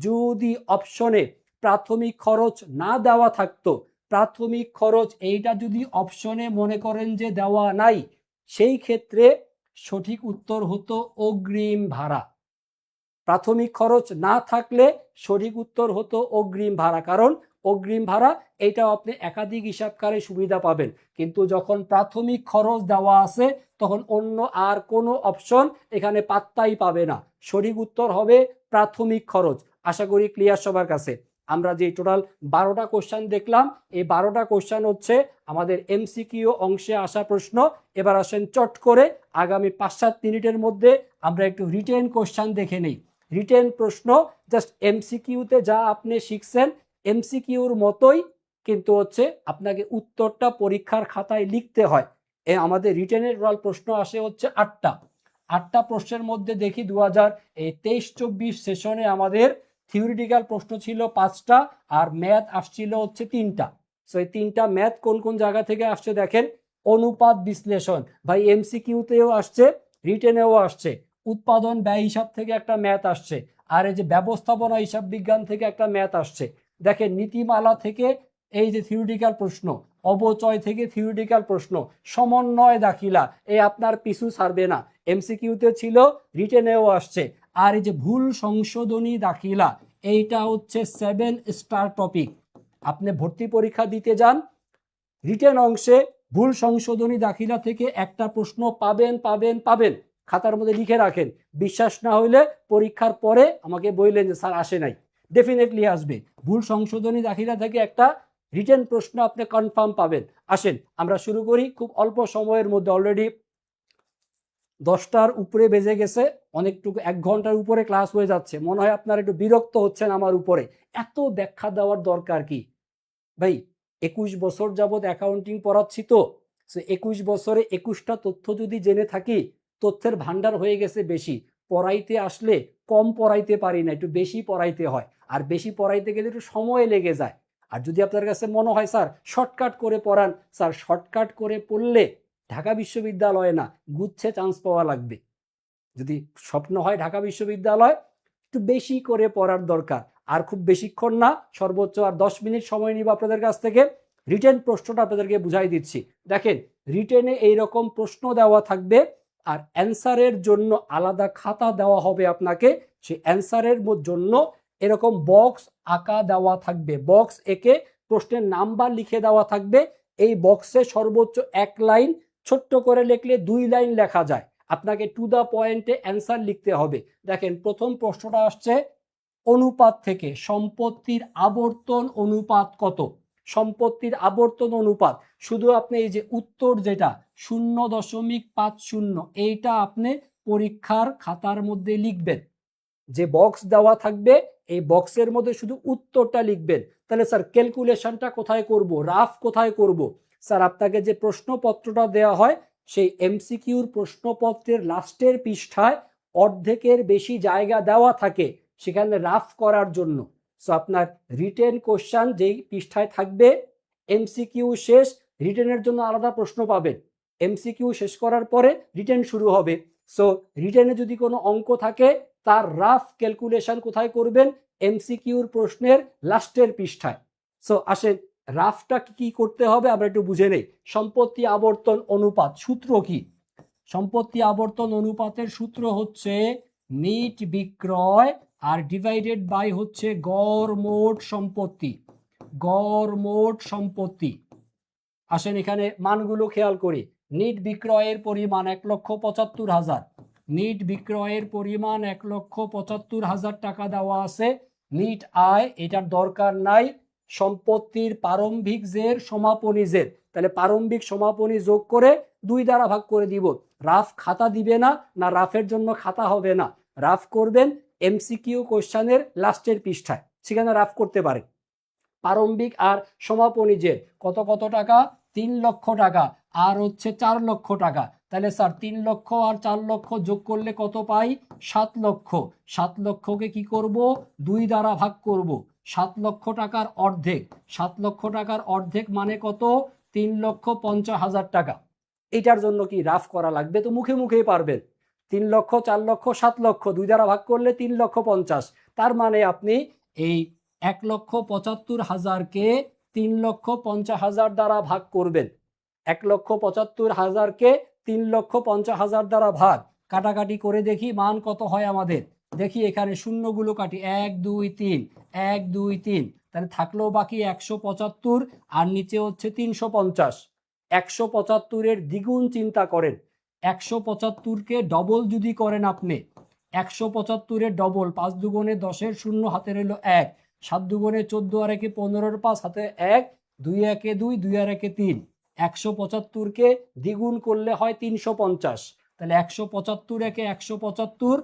যদি অপশনে প্রাথমিক খরচ না দেওয়া থাকতো, প্রাথমিক খরচ এইটা যদি অপশনে মনে করেন যে দেওয়া নাই, সেই ক্ষেত্রে সঠিক উত্তর হতো অগ্রিম ভাড়া। প্রাথমিক খরচ না থাকলে সঠিক উত্তর হতো অগ্রিম ভাড়া, কারণ অগ্রিম ভাড়া এইটাও আপনি একাধিক হিসাবকালে সুবিধা পাবেন। কিন্তু যখন প্রাথমিক খরচ দেওয়া আছে তখন অন্য আর কোনো অপশন এখানে পাত্তাই পাবে না। সঠিক উত্তর হবে প্রাথমিক খরচ। আশা করি ক্লিয়ার সবার কাছে। আমরা যে টোটাল 12টা কোশ্চেন দেখলাম, এই 12টা কোশ্চেন হচ্ছে আমাদের এমসিকিউ অংশে আসা প্রশ্ন। এবার আসেন চট করে আগামী 5-7 মিনিটের মধ্যে আমরা একটু রিটেন কোশ্চেন দেখে নেই। রিটেন প্রশ্ন জাস্ট এমসিকিউতে যা আপনি শিখছেন এমসিকিউর মতোই, কিন্তু হচ্ছে আপনাকে উত্তরটা পরীক্ষার খাতায় লিখতে হয়। আমাদের রিটেনের প্রশ্ন আসে হচ্ছে 8টা প্রশ্নের মধ্যে দেখি 2023-24 সেশনে আমাদের থিওরিটিক্যাল প্রশ্ন ছিল 5টা, আর ম্যাথ আসছিল হচ্ছে 3টা। সো এই 3টা ম্যাথ কোন কোন জায়গা থেকে আসছে দেখেন। অনুপাত বিশ্লেষণ ভাই এমসিকিউতেও আসছে, রিটেনেও আসছে। উৎপাদন ব্যয় হিসাব থেকে একটা ম্যাথ আসছে, আর এই যে ব্যবস্থাপনা হিসাব বিজ্ঞান থেকে একটা ম্যাথ আসছে। দেখেন নীতিমালা থেকে এই যে থিওরিটিক্যাল প্রশ্ন, অবচয় থেকে থিওরিটিক্যাল প্রশ্ন, সমন্বয় দাখিলা, এই আপনার পিছু ছাড়বে না, এমসিকিউতে ছিল, রিটেনেও আসছে। আর এই যে ভুল সংশোধনী দাখিলা, এইটা হচ্ছে 7 স্টার টপিক। আপনি ভর্তি পরীক্ষা দিতে যান, রিটেন অংশে ভুল সংশোধনী দাখিলা থেকে একটা প্রশ্ন পাবেন পাবেন পাবেন, খাতার মধ্যে লিখে রাখেন। বিশ্বাস না হইলে পরীক্ষার পরে আমাকে বললেন যে স্যার আসে নাই, ডেফিনেটলি আসবে। ভুল সংশোধনী দাখিলা থেকে একটা রিটেন প্রশ্ন আপনি কনফার্ম পাবেন। আসেন আমরা শুরু করি খুব অল্প সময়ের মধ্যে। অলরেডি 10টার উপরে বেজে গেছে, অনেকটুকু 1 ঘন্টার উপরে ক্লাস হয়ে যাচ্ছে। মনে হয় আপনারা একটু বিরক্ত হচ্ছেন আমার উপরে, এত ব্যাখ্যা দেওয়ার দরকার কি ভাই? 21 বছর যাবৎ অ্যাকাউন্টিং পড়াচ্ছি, তো 21 বছরে 21টা তথ্য যদি জেনে থাকি, তথ্যের ভান্ডার হয়ে গেছে বেশি। পড়াইতে আসলে কম পড়াইতে পারি না, একটু বেশি পড়াইতে হয়, আর বেশি পড়াইতে গেলে একটু সময় লেগে যায়। আর যদি আপনার কাছে মনে হয় স্যার শর্টকাট করে পড়ান, স্যার শর্টকাট করে পড়লে ঢাকা বিশ্ববিদ্যালয়ে না, গুচ্ছে চান্স পাওয়া লাগবে। যদি স্বপ্ন হয় ঢাকা বিশ্ববিদ্যালয়, একটু বেশি করে পড়ার দরকার। আর খুব বেশিক্ষণ না, সর্বোচ্চ আর 10 মিনিট সময় নিব আপনাদের কাছ থেকে। রিটেন প্রশ্নটা আপনাদেরকে বুঝাই দিচ্ছি। দেখেন রিটেনে এইরকম প্রশ্ন দেওয়া থাকবে, আর অ্যান্সারের জন্য আলাদা খাতা দেওয়া হবে আপনাকে। সেই অ্যান্সারের জন্য এরকম বক্স আঁকা দেওয়া থাকবে, বক্স এঁকে প্রশ্নের নাম্বার লিখে দেওয়া থাকবে। এই বক্সে সর্বোচ্চ 1 লাইন, ছোট্ট করে লিখলে 2 লাইন লেখা যায়। আপনাকে টু দা পয়েন্টে অ্যান্সার লিখতে হবে। দেখেন প্রথম প্রশ্নটা আসছে অনুপাত থেকে, সম্পত্তির আবর্তন অনুপাত কত? সম্পত্তির আবর্তন অনুপাত, শুধু আপনি এই যে উত্তর যেটা 0.50, এইটা আপনি পরীক্ষার খাতার মধ্যে লিখবেন। যে বক্স দেওয়া থাকবে এই বক্সের মধ্যে শুধু উত্তরটা লিখবেন। তাহলে স্যার ক্যালকুলেশনটা কোথায় করব, রাফ কোথায় করব? স্যার আপনাকে যে প্রশ্নপত্রটা দেওয়া হয়, সেই এমসিকিউর প্রশ্নপত্রের লাস্টের পৃষ্ঠায় অর্ধেকের বেশি জায়গা দেওয়া থাকে সেখানে রাফ করার জন্য। সো আপনার রিটেন কোশ্চান যেই পৃষ্ঠায় থাকবে, এমসিকিউ শেষ, রিটেনের জন্য আলাদা প্রশ্ন পাবেন। এমসিকিউ শেষ করার পরে রিটেন শুরু হবে। সো রিটেনে যদি কোনো অঙ্ক থাকে তার রাফ ক্যালকুলেশন কোথায় করবেন? এমসিকিউর প্রশ্নের লাস্টের পৃষ্ঠায়। সো আসেন রাফটা কি করতে হবে আমরা একটু বুঝে নেই। সম্পত্তি আবর্তন অনুপাত সূত্র কি? সম্পত্তি আবর্তন অনুপাতের সূত্র হচ্ছে নিট বিক্রয় আর ডিভাইডেড বাই হচ্ছে গড় মোট সম্পত্তি। গড় মোট সম্পত্তি। আসেন এখানে মানগুলো খেয়াল করি। নিট বিক্রয়ের পরিমাণ 1,75,000, নিট বিক্রয়ের পরিমাণ 1,75,000 টাকা দেওয়া আছে। নিট আয় এটার দরকার নাই। সম্পত্তির প্রারম্ভিক জের সমাপনী জের, তাহলে প্রারম্ভিক সমাপনী যোগ করে 2 দ্বারা ভাগ করে দিব। রাফ খাতা দিবে না, না রাফের জন্য খাতা হবে না, রাফ করবেন এমসিকিউ কোশ্চেনের লাস্টের পৃষ্ঠায়, সেখানে রাফ করতে পারে। প্রারম্ভিক আর সমাপনী জের কত কত টাকা? 3 লক্ষ টাকা আর হচ্ছে 4 লক্ষ টাকা। তাহলে স্যার 3 লক্ষ আর 4 লক্ষ যোগ করলে কত পাই? 7 লক্ষ। 7 লক্ষকে কি করব? 2 দ্বারা ভাগ করব। 7 লক্ষ টাকার অর্ধেক, 7 লক্ষ টাকার অর্ধেক মানে কত? 3,50,000 টাকা। এটার জন্য কি রাফ করা লাগবে? তো মুখে মুখেই পারবেন। 3 লক্ষ, 4 লক্ষ, 7 লক্ষ 2 দ্বারা ভাগ করলে 3,50,000। তার মানে আপনি এই 1,75,000কে 3,50,000 দ্বারা ভাগ করবেন। 1,75,000কে 3,50,000 দ্বারা ভাগ, কাটাকাটি করে দেখি মান কত হয় আমাদের। দেখি এখানে শূন্যগুলো কাটি, 1 2 3, 1 2 3, তাহলে থাকলো বাকি 175 আর নিচে হচ্ছে 350। 175-এর দ্বিগুণ চিন্তা করেন। 175কে ডবল যদি করেন আপনি, 175-এর ডবল, 5 দুগুণে 10-এর শূন্য, হাতে রইল 1, 7 দুগুণে 14 আর 1 15-এর 5, হাতে 1, 2 1 2, 2 আর 1 3। 175কে দ্বিগুণ করলে হয় 350। তাহলে 175 একে 175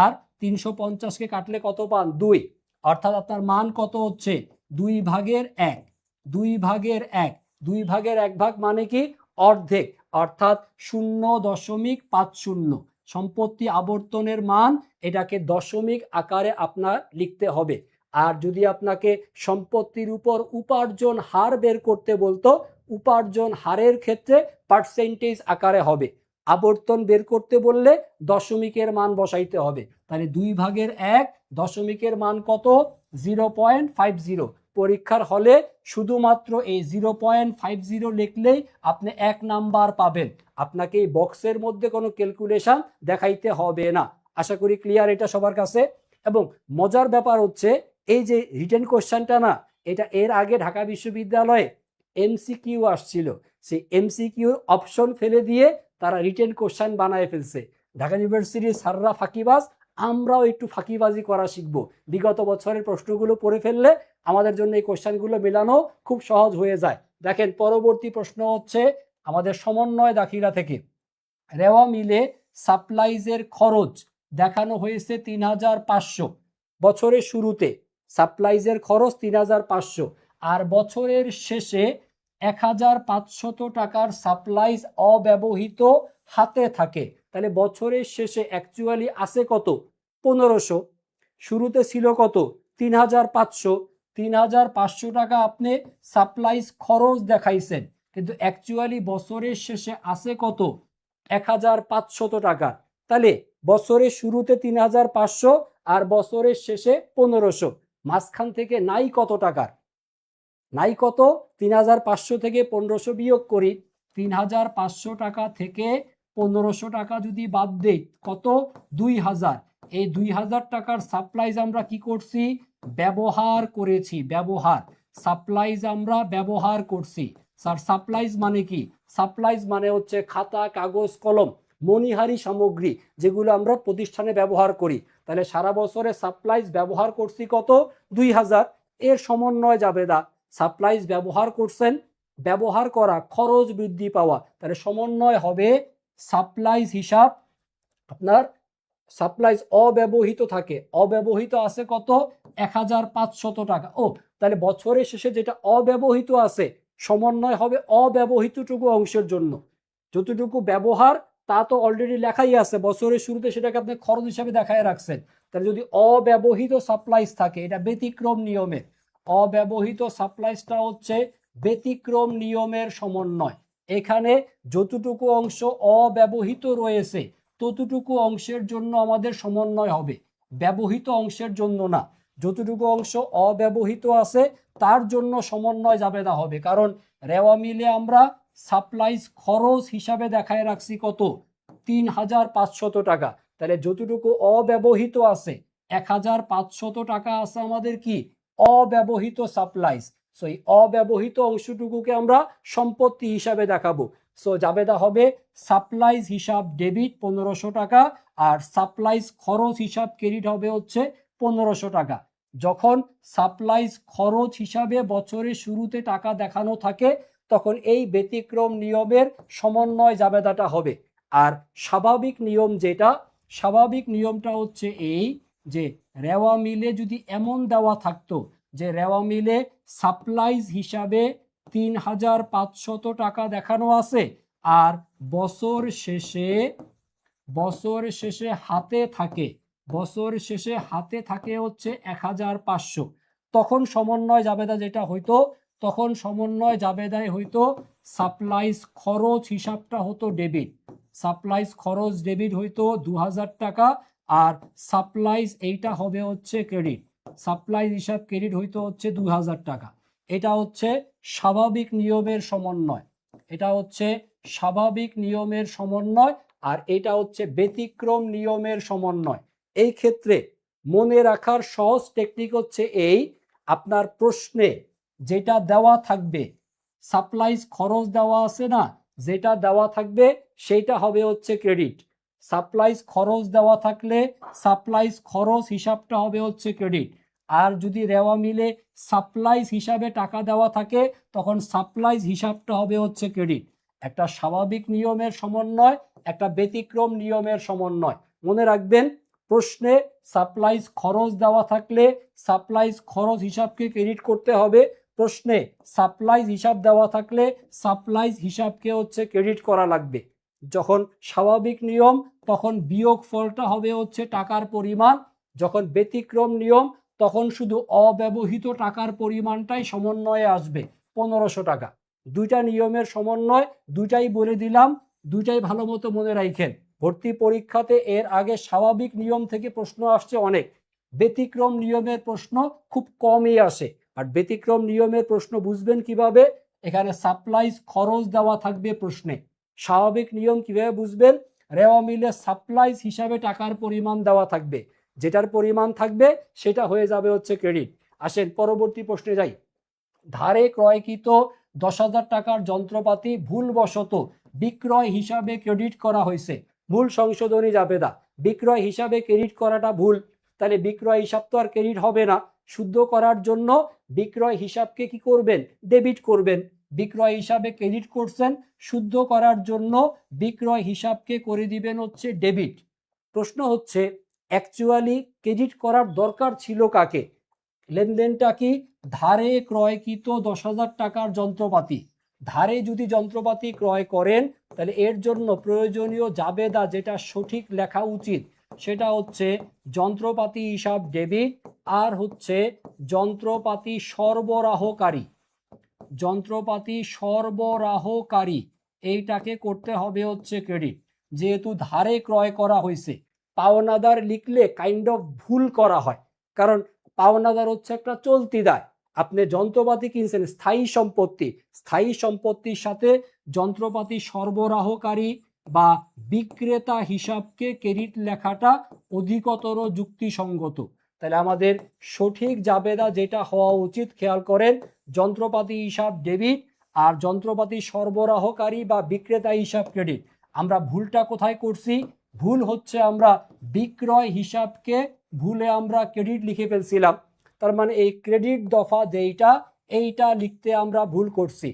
আর 350কে কাটলে কত পান? 2। অর্থাৎ আপনার মান কত হচ্ছে? 2/1। 2/1, 2/1 ভাগ মানে কি? অর্ধেক, অর্থাৎ 0.50। সম্পত্তি আবর্তনের মান এটাকে দশমিক আকারে আপনার লিখতে হবে। আর যদি আপনাকে সম্পত্তির উপর উপার্জন হার বের করতে বলতো, উপার্জন হারের ক্ষেত্রে পার্সেন্টেজ আকারে হবে। আবর্তন বের করতে বললে দশমিকের মান বসাইতে হবে। তাহলে 2/1 দশমিকের মান কত? 0.50। পরীক্ষার হলে শুধুমাত্র এই 0.50 লিখলেই আপনি 1 নাম্বার পাবেন। আপনাকে এই বক্সের মধ্যে কোনো ক্যালকুলেশন দেখাইতে হবে না। আশা করি ক্লিয়ার এটা সবার কাছে। এবং মজার ব্যাপার হচ্ছে এই যে রিটেন কোশ্চেনটা না, এটা এর আগে ঢাকা বিশ্ববিদ্যালয়ে এমসিকিউ আসছিল, সেই এমসিকিউ অপশন ফেলে দিয়ে তারা রিটেন কোশ্চেন বানায় ফেলছে। ঢাকা ইউনিভার্সিটির স্যাররা ফাঁকিবাজ, আমরাও একটু ফাঁকিবাজি করা শিখবো। বিগত বছরের প্রশ্নগুলো পড়ে ফেললে আমাদের জন্য এই কোশ্চেনগুলো মেলানো খুব সহজ হয়ে যায়। দেখেন পরবর্তী প্রশ্ন হচ্ছে আমাদের সমন্বয় দাখিলা থেকে। রেওয়া মিলে সাপ্লাইজের খরচ দেখানো হয়েছে ৩৫০০। বছরের শুরুতে সাপ্লাইজের খরচ ৩৫০০ আর বছরের শেষে ১৫০০ টাকার সাপ্লাইজ অব্যবহৃত হাতে থাকে। তাহলে বছরের শেষে অ্যাকচুয়ালি আছে কত? ১৫০০। শুরুতে ছিল কত? ৩৫০০। ৩৫০০ টাকা আপনি সাপ্লাইজ খরচ দেখাইছেন, কিন্তু অ্যাকচুয়ালি বছরের শেষে আছে কত? ১৫০০ টাকা। তাহলে বছরের শুরুতে ৩৫০০ আর বছরের শেষে ১৫০০, মাঝখান থেকে নাই কত টাকার? নাই কত? ৩৫০০ থেকে ১৫০০ বিয়োগ করি। ৩৫০০ টাকা থেকে ১৫০০ টাকা যদি বাদ দেই কত? ২০০০। এই ২০০০ টাকার সাপ্লাইজ আমরা কি করছি? ব্যবহার করেছি। ব্যবহার, সাপ্লাইজ আমরা ব্যবহার করছি। স্যার সাপ্লাইজ মানে কি? সাপ্লাইজ মানে হচ্ছে খাতা, কাগজ, কলম, মণিহারি সামগ্রী যেগুলো আমরা প্রতিষ্ঠানে ব্যবহার করি। তাহলে সারা বছরে সাপ্লাইজ ব্যবহার করছি কত? ২০০০। এর সমন্বয় জাবেদা। সাপ্লাইজ ব্যবহার করছেন, ব্যবহার করা, খরচ বৃদ্ধি পাওয়া, তাহলে সমন্বয় হবে সাপ্লাইজ হিসাব আপনার সাপ্লাইজ অব্যবহৃত থাকে। অব্যবহৃত আছে কত? ১৫০০ টাকা। ও তাহলে বছরের শেষে যেটা অব্যবহৃত আছে সমন্বয় হবে অব্যবহৃতটুকু অংশের জন্য। যতটুকু ব্যবহার তা তো অলরেডি লেখাই আছে, বছরের শুরুতে সেটাকে আপনি খরচ হিসাবে দেখায় রাখছেন। তাহলে যদি অব্যবহৃত সাপ্লাইজ থাকে, এটা ব্যতিক্রম নিয়মে, অব্যবহৃত সাপ্লাইজটা হচ্ছে ব্যতিক্রম নিয়মের সমন্বয়। এখানে যতটুকু অংশ অব্যবহৃত রয়েছে ততটুকু অংশের জন্য আমাদের সমন্বয় হবে, ব্যবহৃত অংশের জন্য না। যতটুকু অংশ অব্যবহৃত আছে তার জন্য সমন্বয় জাবেদা হবে। কারণ রেওয়া মিলে আমরা সাপ্লাইজ খরচ হিসাবে দেখায় রাখছি কত? ৩৫০০ টাকা। তাহলে যতটুকু অব্যবহৃত আছে ১৫০০ টাকা আছে আমাদের কি? অব্যবহৃত সাপ্লাইজ। সো এই অব্যবহৃত অংশটুকুকে আমরা সম্পত্তি হিসাবে দেখাবো। সো জাবেদা হবে সাপ্লাইজ হিসাব ডেবিট ১৫০০ টাকা আর সাপ্লাইজ খরচ হিসাব ক্রেডিট হবে হচ্ছে ১৫০০ টাকা। যখন সাপ্লাইজ খরচ হিসাবে বছরের শুরুতে টাকা দেখানো থাকে তখন এই ব্যতিক্রম নিয়মের সমন্বয় জাবেদাটা হবে। আর স্বাভাবিক নিয়ম যেটা, স্বাভাবিক নিয়মটা হচ্ছে এই যে রেওয়া মিলে যদি এমন দেওয়া থাকতো যে রেওয়া মিলে সাপ্লাইজ হিসাবে ৩৫০০ টাকা দেখানো আছে আর বছর শেষে হাতে থাকে, বছর শেষে হাতে থাকে হচ্ছে ১৫০০, তখন সমন্বয় জাবেদা যেটা হইতো, তখন সমন্বয় জাবেদায় হইতো সাপ্লাইজ খরচ হিসাবটা হতো ডেবিট। সাপ্লাইজ খরচ ডেবিট হইতো ২০০০ টাকা আর সাপ্লাইজ এইটা হবে হচ্ছে ক্রেডিট। সাপ্লাইজ হিসাব ক্রেডিট হইতো হচ্ছে ২০০০ টাকা। এটা হচ্ছে স্বাভাবিক নিয়মের সমন্বয়, এটা হচ্ছে স্বাভাবিক নিয়মের সমন্বয় আর এটা হচ্ছে ব্যতিক্রম নিয়মের সমন্বয়। এই ক্ষেত্রে মনে রাখার সহজ টেকনিক হচ্ছে এই, আপনার প্রশ্নে যেটা দেওয়া থাকবে সাপ্লাইজ খরচ দেওয়া আছে না, যেটা দেওয়া থাকবে সেইটা হবে হচ্ছে ক্রেডিট। সাপ্লাইজ খরচ দেওয়া থাকলে সাপ্লাইজ খরচ হিসাবটা হবে হচ্ছে ক্রেডিট। আর যদি রেওয়া মিলে সাপ্লাইজ হিসাবে টাকা দেওয়া থাকে তখন সাপ্লাইজ হিসাবটা হবে হচ্ছে ক্রেডিট। একটা স্বাভাবিক নিয়মের সমন্বয়, একটা ব্যতিক্রম নিয়মের সমন্বয়। মনে রাখবেন প্রশ্নে সাপ্লাইজ খরচ দেওয়া থাকলে সাপ্লাইজ খরচ হিসাবকে ক্রেডিট করতে হবে, প্রশ্নে সাপ্লাইজ হিসাব দেওয়া থাকলে সাপ্লাইজ হিসাবকে হচ্ছে ক্রেডিট করা লাগবে। যখন স্বাভাবিক নিয়ম তখন বিয়োগ ফলটা হবে হচ্ছে টাকার পরিমাণ, যখন ব্যতিক্রম নিয়ম তখন শুধু অব্যবহৃত টাকার পরিমাণটাই সমন্বয়ে আসবে ১৫০০ টাকা। দুইটা নিয়মের সমন্বয়, দুইটাই বলে দিলাম দুইটাই ভালো মতো মনে রাখেন। ভর্তি পরীক্ষাতে এর আগে স্বাভাবিক নিয়ম থেকে প্রশ্ন আসছে অনেক, ব্যতিক্রম নিয়মের প্রশ্ন খুব কমই আসে। আর ব্যতিক্রম নিয়মের প্রশ্ন বুঝবেন কিভাবে? এখানে সাপ্লাইজ খরচ দেওয়া থাকবে প্রশ্নে। স্বাভাবিক নিয়ম কিভাবে বুঝবেন? রেওয়া মিলে সাপ্লাইজ হিসাবে টাকার পরিমাণ দেওয়া থাকবে, যেটার পরিমাণ থাকবে সেটা হয়ে যাবে হচ্ছে ক্রেডিট। আসেন পরবর্তী প্রশ্নে যাই। ধারে ক্রয়কৃত 10,000 টাকার যন্ত্রপাতি ভুলবশত বিক্রয় হিসাবে ক্রেডিট করা হয়েছে। ভুল সংশোধনী জাবেদা। বিক্রয় হিসাবে ক্রেডিট করাটা ভুল, তাহলে বিক্রয় হিসাব তো আর ক্রেডিট হবে না। শুদ্ধ করার জন্য বিক্রয় হিসাবকে কি করবেন? ডেবিট করবেন। বিক্রয় হিসাবে ক্রেডিট করছেন, শুদ্ধ করার জন্য বিক্রয় হিসাবকে করে দিবেন হচ্ছে ডেবিট। প্রশ্ন হচ্ছে অ্যাকচুয়ালি ক্রেডিট করার দরকার ছিল কাকে? লেনদেনটা কি? ধারে ক্রয়কৃত 10,000 টাকার যন্ত্রপাতি। ধারে যদি যন্ত্রপাতি ক্রয় করেন তাহলে এর জন্য প্রয়োজনীয় জাবেদা যেটা সঠিক লেখা উচিত সেটা হচ্ছে যন্ত্রপাতি হিসাব ডেবিট, আর হচ্ছে যন্ত্রপাতি সরবরাহকারী। যন্ত্রপাতি সরবরাহকারী এইটাকে করতে হবে হচ্ছে ক্রেডিট, যেহেতু ধারে ক্রয় করা হয়েছে। পাওনাদার লিখলে কাইন্ড অফ ভুল করা হয়, কারণ পাওনাদার হচ্ছে একটা চলতি দায়। আপনি যন্ত্রপাতি কিনছেন, স্থায়ী সম্পত্তি, স্থায়ী সম্পত্তির সাথে যন্ত্রপাতি সরবরাহকারী বা বিক্রেতা হিসাবকে ক্রেডিট লেখাটা অধিকতর যুক্তিসঙ্গত। তাহলে আমাদের সঠিক জাবেদা যেটা হওয়া উচিত, খেয়াল করেন, যন্ত্রপাতি হিসাব ডেবিট আর যন্ত্রপাতি সরবরাহকারী বা বিক্রেতা হিসাব ক্রেডিট। আমরা ভুলটা কোথায় করছি? ভুল হচ্ছে আমরা বিক্রয় হিসাবকে ভুলে আমরা ক্রেডিট লিখে ফেলছিলাম। তার মানে এই ক্রেডিট দফা যেইটা, এইটা লিখতে আমরা ভুল করছি।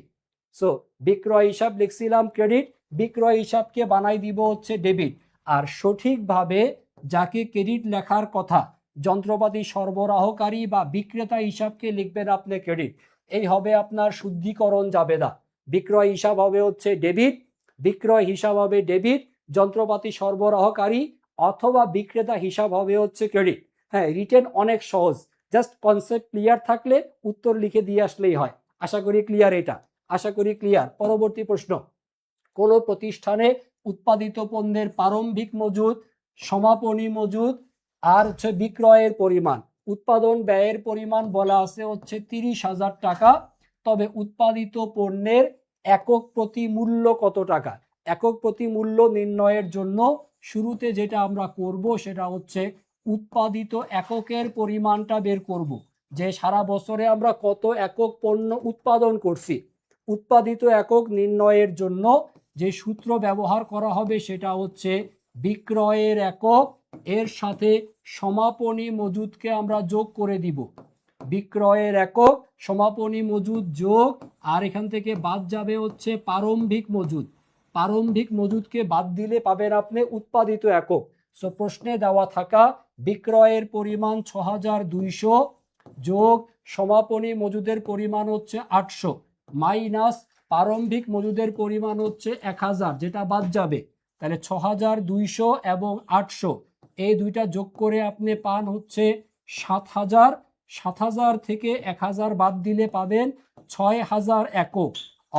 সো বিক্রয় হিসাব লিখছিলাম ক্রেডিট, বিক্রয় হিসাবকে বানাই দিব হচ্ছে ডেবিট। আর সঠিকভাবে যাকে ক্রেডিট লেখার কথা, যন্ত্রপাতি সরবরাহকারী বা বিক্রেতা হিসাবকে লিখবেন আপনি ক্রেডিট। এই হবে আপনার শুদ্ধিকরণ জাবেদা। বিক্রয় হিসাব হবে হচ্ছে ডেবিট, বিক্রয় হিসাব হবে ডেবিট, যন্ত্রপাতি সরবরাহকারী অথবা বিক্রেতা হিসাব হবে হচ্ছে ক্রেডিট। হ্যাঁ, রিটেন অনেক সহজ, জাস্ট কনসেপ্ট ক্লিয়ার থাকলে উত্তর লিখে দিয়ে আসলেই হয়। আশা করি ক্লিয়ার এটা, আশা করি ক্লিয়ার। পরবর্তী প্রশ্ন, কোন প্রতিষ্ঠানে উৎপাদিত পণ্যের প্রারম্ভিক মজুদ, সমাপনী মজুদ আর হচ্ছে বিক্রয়ের পরিমাণ, উৎপাদন ব্যয়ের পরিমাণ বলা আছে হচ্ছে 30,000 টাকা। তবে উৎপাদিত পণ্যের একক প্রতি মূল্য কত টাকা? একক প্রতি মূল্য নির্ণয়ের জন্য শুরুতে যেটা আমরা করব সেটা হচ্ছে উৎপাদিত এককের পরিমাণটা বের করব, যে সারা বছরে আমরা কত একক পণ্য উৎপাদন করছি। উৎপাদিত একক নির্ণয়ের জন্য যে সূত্র ব্যবহার করা হবে সেটা হচ্ছে বিক্রয়ের একক এর সাথে সমাপনী মজুদকে আমরা যোগ করে দিব। বিক্রয়ের একক, সমাপনী মজুদ যোগ, আর এখান থেকে বাদ যাবে হচ্ছে প্রারম্ভিক মজুদ। প্রারম্ভিক মজুদকে বাদ দিলে পাবেন আপনি উৎপাদিত একক। সো প্রশ্নে দেওয়া থাকা বিক্রয়ের পরিমাণ 6,200 যোগ সমাপনী মজুদের পরিমাণ হচ্ছে 800 মাইনাস প্রারম্ভিক মজুদের পরিমাণ হচ্ছে 1,000, যেটা বাদ যাবে। তাহলে 6,200 এবং 800 এই দুইটা যোগ করে আপনি পান হচ্ছে 7,000। 7,000 থেকে 1,000 বাদ দিলে পাবেন 6,000 একক।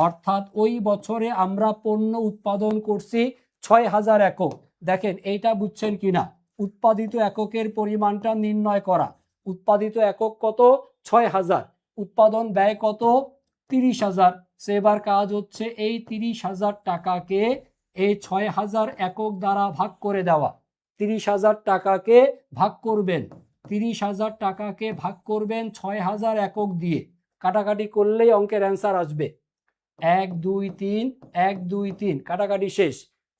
অর্থাৎ ওই বছরে আমরা পণ্য উৎপাদন করছি 6,000 একক। দেখেন এইটা বুঝছেন কিনা? উৎপাদিত এককের পরিমাণটা নির্ণয় করা। উৎপাদিত একক কত? 6,000। উৎপাদন ব্যয় কত? 30,000। সেবার কাজ হচ্ছে এই 30,000 টাকাকে এই 6,000 একক দ্বারা ভাগ করে দেওয়া। 30,000 টাকাকে ভাগ করবেন, 30,000 টাকাকে ভাগ করবেন 6,000 একক দিয়ে। কাটাকাটি করলেই অঙ্কের অ্যান্সার আসবে। 1 2 3 1 2 3 কাটাকাটি শেষ।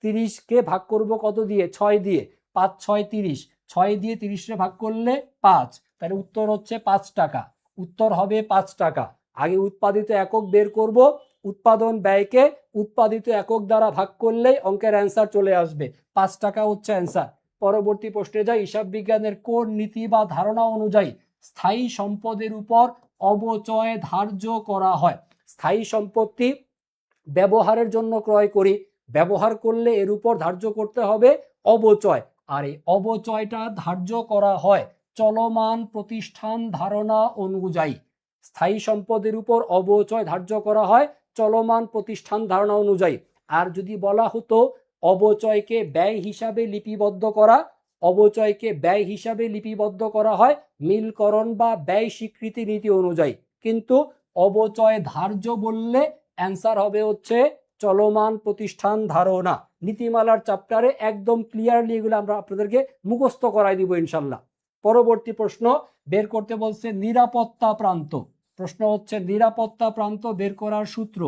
30কে ভাগ করব কত দিয়ে? 6 দিয়ে। 5 6 30, 6 দিয়ে 30কে ভাগ করলে 5, তাহলে উত্তর হচ্ছে 5 টাকা। উত্তর হবে 5 টাকা। আগে উৎপাদিত একক বের করব, উৎপাদন ব্যয়কে উৎপাদিত একক দ্বারা ভাগ করলেই অঙ্কের অ্যান্সার চলে আসবে। 5 টাকা হচ্ছে অ্যান্সার। পরবর্তী প্রশ্নে যাই। হিসাব বিজ্ঞানের কোন নীতি বা ধারণা অনুযায়ী স্থায়ী সম্পদের উপর অবচয় ধার্য করা হয়? স্থায়ী সম্পত্তি ব্যবহারের জন্য ক্রয় করি, ব্যবহার করলে এর উপর ধার্য করতে হবে অবচয়। আর এই অবচয়টা ধার্য করা হয় চলমান প্রতিষ্ঠান ধারণা অনুযায়ী। স্থায়ী সম্পদের উপর অবচয় ধার্য করা হয় চলমান প্রতিষ্ঠান ধারণা অনুযায়ী। আর যদি বলা হতো অবচয়কে ব্যয় হিসাবে লিপিবদ্ধ করা, অবচয়কে ব্যয় হিসাবে লিপিবদ্ধ করা হয় মিলকরণ বা ব্যয় স্বীকৃতি নীতি অনুযায়ী, কিন্তু অবচয় ধার্য বললে অ্যান্সার হবে হচ্ছে চলমান প্রতিষ্ঠান ধারণা। নীতিমালার চ্যাপ্টারে একদম ক্লিয়ারলি এগুলো আমরা আপনাদেরকে মুখস্থ করাই দিব ইনশাল্লাহ। পরবর্তী প্রশ্ন বের করতে বলছে নিরাপত্তা প্রান্ত। প্রশ্ন হচ্ছে নিরাপত্তা প্রান্ত বের করার সূত্র।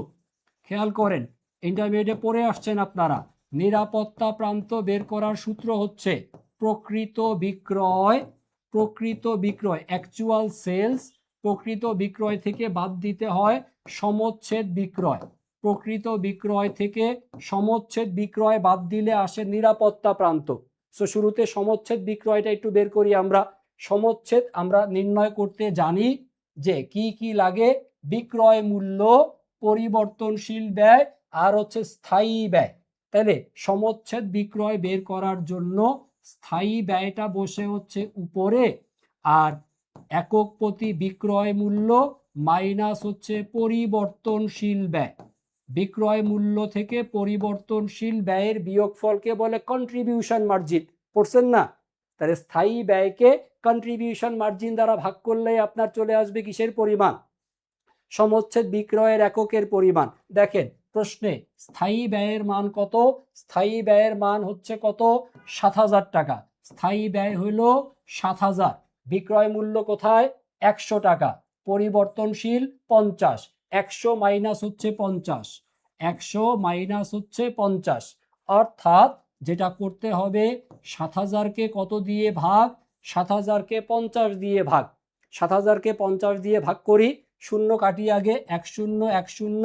খেয়াল করেন, ইন্টারমিডিয়েটে পড়ে আসছেন আপনারা। নিরাপত্তা প্রান্ত বের করার সূত্র হচ্ছে প্রকৃত বিক্রয়, প্রকৃত বিক্রয় অ্যাকচুয়াল সেলস, প্রকৃত বিক্রয় থেকে বাদ দিতে হয় সমচ্ছেদ বিক্রয়, প্রকৃত বিক্রয় থেকে সমচ্ছেদ বিক্রয় বাদ দিলে আসে নিরাপত্তা প্রান্ত। সো শুরুতে সমচ্ছেদ বিক্রয়টা একটু বের করি আমরা। সমচ্ছেদ আমরা নির্ণয় করতে জানি যে কি কি লাগে, বিক্রয় মূল্য, পরিবর্তনশীল ব্যয় আর হচ্ছে স্থায়ী ব্যয়। তাহলে সমচ্ছেদ বিক্রয় বের করার জন্য স্থায়ী ব্যয়টা বসে হচ্ছে উপরে, আর একক প্রতি বিক্রয় মূল্য মাইনাস হচ্ছে পরিবর্তনশীল ব্যয়। বিক্রয় মূল্য থেকে পরিবর্তনশীল ব্যয়ের বিয়োগফলকে বলে কন্ট্রিবিউশন মার্জিন, পড়ছেন না? তাহলে স্থায়ী ব্যয়কে কন্ট্রিবিউশন মার্জিন দ্বারা ভাগ করলে আপনার চলে আসবে কিসের পরিমাণ? সমচ্ছেদ বিক্রয়ের এককের পরিমাণ। দেখেন প্রশ্নে স্থায়ী ব্যয়ের মান কত? স্থায়ী ব্যয়ের মান হচ্ছে কত? ৭০০০ টাকা। স্থায়ী ব্যয় হইল ৭০০০। বিক্রয় মূল্য কোথায়? ১০০ টাকা। পরিবর্তনশীল ৫০। ১০০ মাইনাস হচ্ছে ৫০, ১০০ মাইনাস হচ্ছে ৫০। অর্থাৎ যেটা করতে হবে ৭০০০কে কত দিয়ে ভাগ? ৭০০০কে ৫০ দিয়ে ভাগ। ৭০০০কে ৫০ দিয়ে ভাগ করি, শূন্য কাটি আগে, ১ শূন্য ১ শূন্য,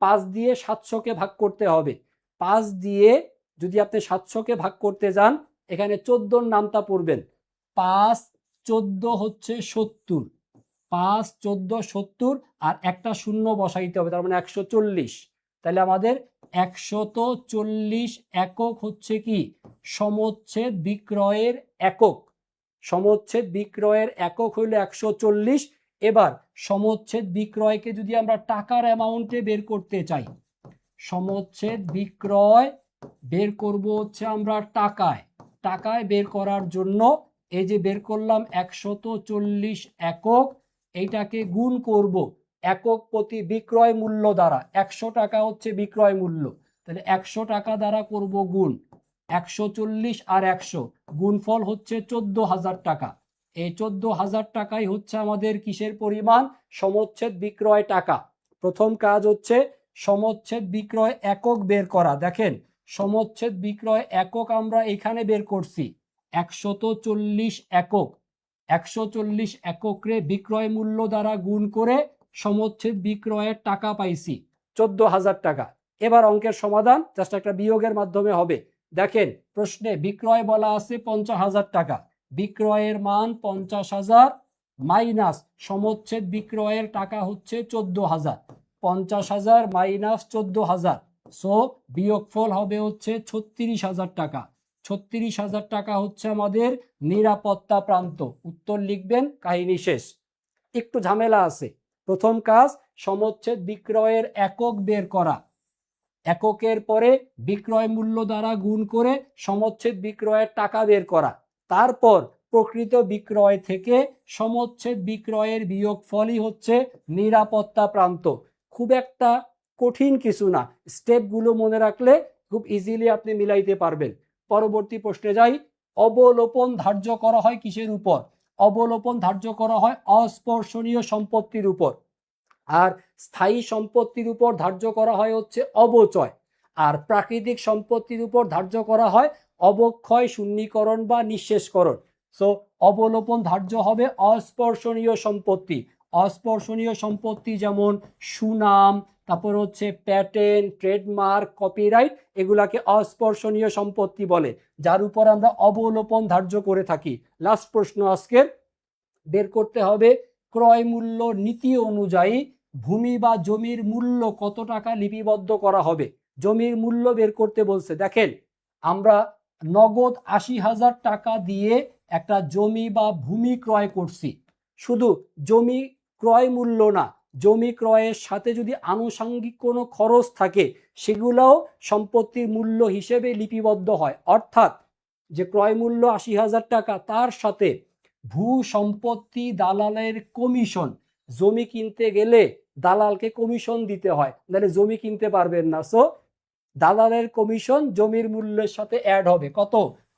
৫ দিয়ে ৭০০কে ভাগ করতে হবে। ৫ দিয়ে যদি আপনি ৭০০কে ভাগ করতে যান, এখানে ১৪র নামটা পড়বেন। ৫ ১৪ হচ্ছে ৭০, ৫ ১৪ ৭০, আর একটা শূন্য বসাইতে হবে, তার মানে ১৪০। তাহলে আমাদের ১৪০ একক হচ্ছে কি? সমচ্ছেদ বিক্রয়ের একক। সমচ্ছেদ বিক্রয়ের একক হইল ১৪০। এবার সমচ্ছেদ বিক্রয়কে যদি আমরা টাকার অ্যামাউন্টে বের করতে চাই, সমচ্ছেদ বিক্রয় বের করব হচ্ছে আমরা টাকায়। টাকায় বের করার জন্য এই যে বের করলাম ১৪০ একক, এইটাকে গুণ করব একক প্রতি বিক্রয় মূল্য দ্বারা। ১০০ টাকা হচ্ছে বিক্রয় মূল্য, তাহলে ১০০ টাকা দ্বারা করব গুণ। ১৪০ আর ১০০ গুণফল হচ্ছে ১৪০০০ টাকা। এই ১৪০০০ টাকাই হচ্ছে আমাদের কিসের পরিমাণ? সমচ্ছেদ বিক্রয় টাকা। প্রথম কাজ হচ্ছে সমচ্ছেদ বিক্রয় একক বের করা। দেখেন সমচ্ছেদ বিক্রয় একক আমরা এখানে বের করছি ১৪০ একক। ১৪০ এককে বিক্রয় মূল্য দ্বারা গুণ করে সমচ্ছেদ বিক্রয়ের টাকা পাইছি ১৪০০০ টাকা। এবার অঙ্কের সমাধান জাস্ট একটা বিয়োগের মাধ্যমে হবে। দেখেন প্রশ্নে বিক্রয় বলা আছে ৫০০০০ টাকা, বিক্রয়ের মান ৫০০০০ মাইনাস সমচ্ছেদ বিক্রয়ের টাকা হচ্ছে ১৪০০০। ৫০০০০ মাইনাস ১৪০০০, সো বিয়োগফল হবে হচ্ছে ৩৬০০০ টাকা। ৩৬০০০ টাকা হচ্ছে আমাদের নিরাপত্তা প্রান্ত। উত্তর লিখবেন, কাহিনী শেষ। একটু ঝামেলা আছে। প্রথম কাজ সমচ্ছেদ বিক্রয়ের একক বের করা, এককের পরে বিক্রয় মূল্য দ্বারা গুণ করে সমচ্ছেদ বিক্রয়ের টাকা বের করা, তারপর প্রকৃত বিক্রয় থেকে সমচ্ছেদ বিক্রয়ের বিয়োগফলই হচ্ছে নিরাপত্তা প্রান্ত। খুব একটা কঠিন কিছু না, স্টেপগুলো মনে রাখলে খুব ইজিলি আপনি মিলাইতে পারবেন। পরবর্তী প্রশ্নে যাই। অবলোপন ধার্য করা হয় কিসের উপর? অবলোপন ধার্য করা হয় অস্পর্শনীয় সম্পত্তির উপর, আর স্থায়ী সম্পত্তির উপর ধার্য করা হয় হচ্ছে অবচয়, আর প্রাকৃতিক সম্পত্তির উপর ধার্য করা হয় অবক্ষয় শূন্যীকরণ বা নিঃশেষকরণ। সো অবলোপন ধার্য হবে অস্পর্শনীয় সম্পত্তি। অস্পর্শনীয় সম্পত্তি যেমন সুনাম, তারপর হচ্ছে প্যাটেন্ট, ট্রেডমার্ক, কপিরাইট, এগুলাকে অস্পর্শনীয় সম্পত্তি বলে, যার উপর আমরা অবলোপন ধার্য করে থাকি। লাস্ট প্রশ্ন আজকের, বের করতে হবে ক্রয় মূল্য নীতি অনুযায়ী ভূমি বা জমির মূল্য কত টাকা লিপিবদ্ধ করা হবে। জমির মূল্য বের করতে বলছে। দেখেন আমরা নগদ ৮০,০০০ টাকা দিয়ে একটা জমি বা ভূমি ক্রয় করছি। শুধু জমি ক্রয় মূল্য না, জমি ক্রয়ের সাথে যদি আনুষঙ্গিক কোনো খরচ থাকে সেগুলোও সম্পত্তির মূল্য হিসেবে লিপিবদ্ধ হয়। অর্থাৎ যে ক্রয় মূল্য ৮০,০০০ টাকা, তার সাথে ভূ সম্পত্তি দালালের কমিশন, জমি কিনতে গেলে দালালকে কমিশন দিতে হয়, নাহলে জমি কিনতে পারবেন না। সো দালালের কমিশন জমির মূল্যের সাথে অ্যাড হবে, কত?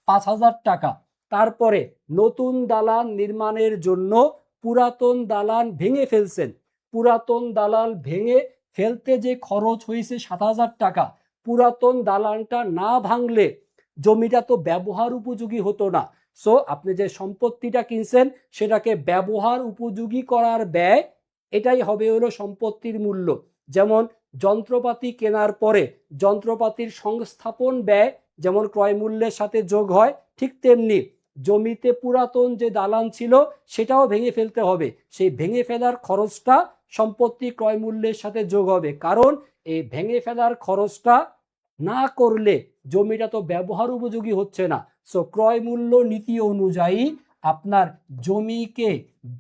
৫,০০০ টাকা। তারপরে নতুন দালান নির্মাণের জন্য পুরাতন দালান ভেঙে ফেলছেন, পুরাতন দালান ভেঙে ফেলতে যে খরচ হয়েছে ৭,০০০ টাকা, পুরাতন দালানটা না ভাঙলে জমিটা তো ব্যবহার উপযোগী হতো না। সো আপনি যে সম্পত্তিটা কিনছেন সেটাকে ব্যবহার উপযোগী করার ব্যয়, এটাই হবে হলো সম্পত্তির মূল্য। যেমন যন্ত্রপাতি কেনার পরে যন্ত্রপাতির সংস্থাপন ব্যয় যেমন ক্রয় মূল্যের সাথে যোগ হয়, ঠিক তেমনি জমিতে পুরাতন যে দালান ছিল সেটাও ভেঙে ফেলতে হবে, সেই ভেঙে ফেলার খরচটা সম্পত্তি ক্রয় মূল্যের সাথে যোগ হবে। কারণ এই ভেঙে ফেলার খরচটা না করলে জমিটা তো ব্যবহার উপযোগী হচ্ছে না। সো ক্রয় মূল্য নীতি অনুযায়ী আপনার জমিকে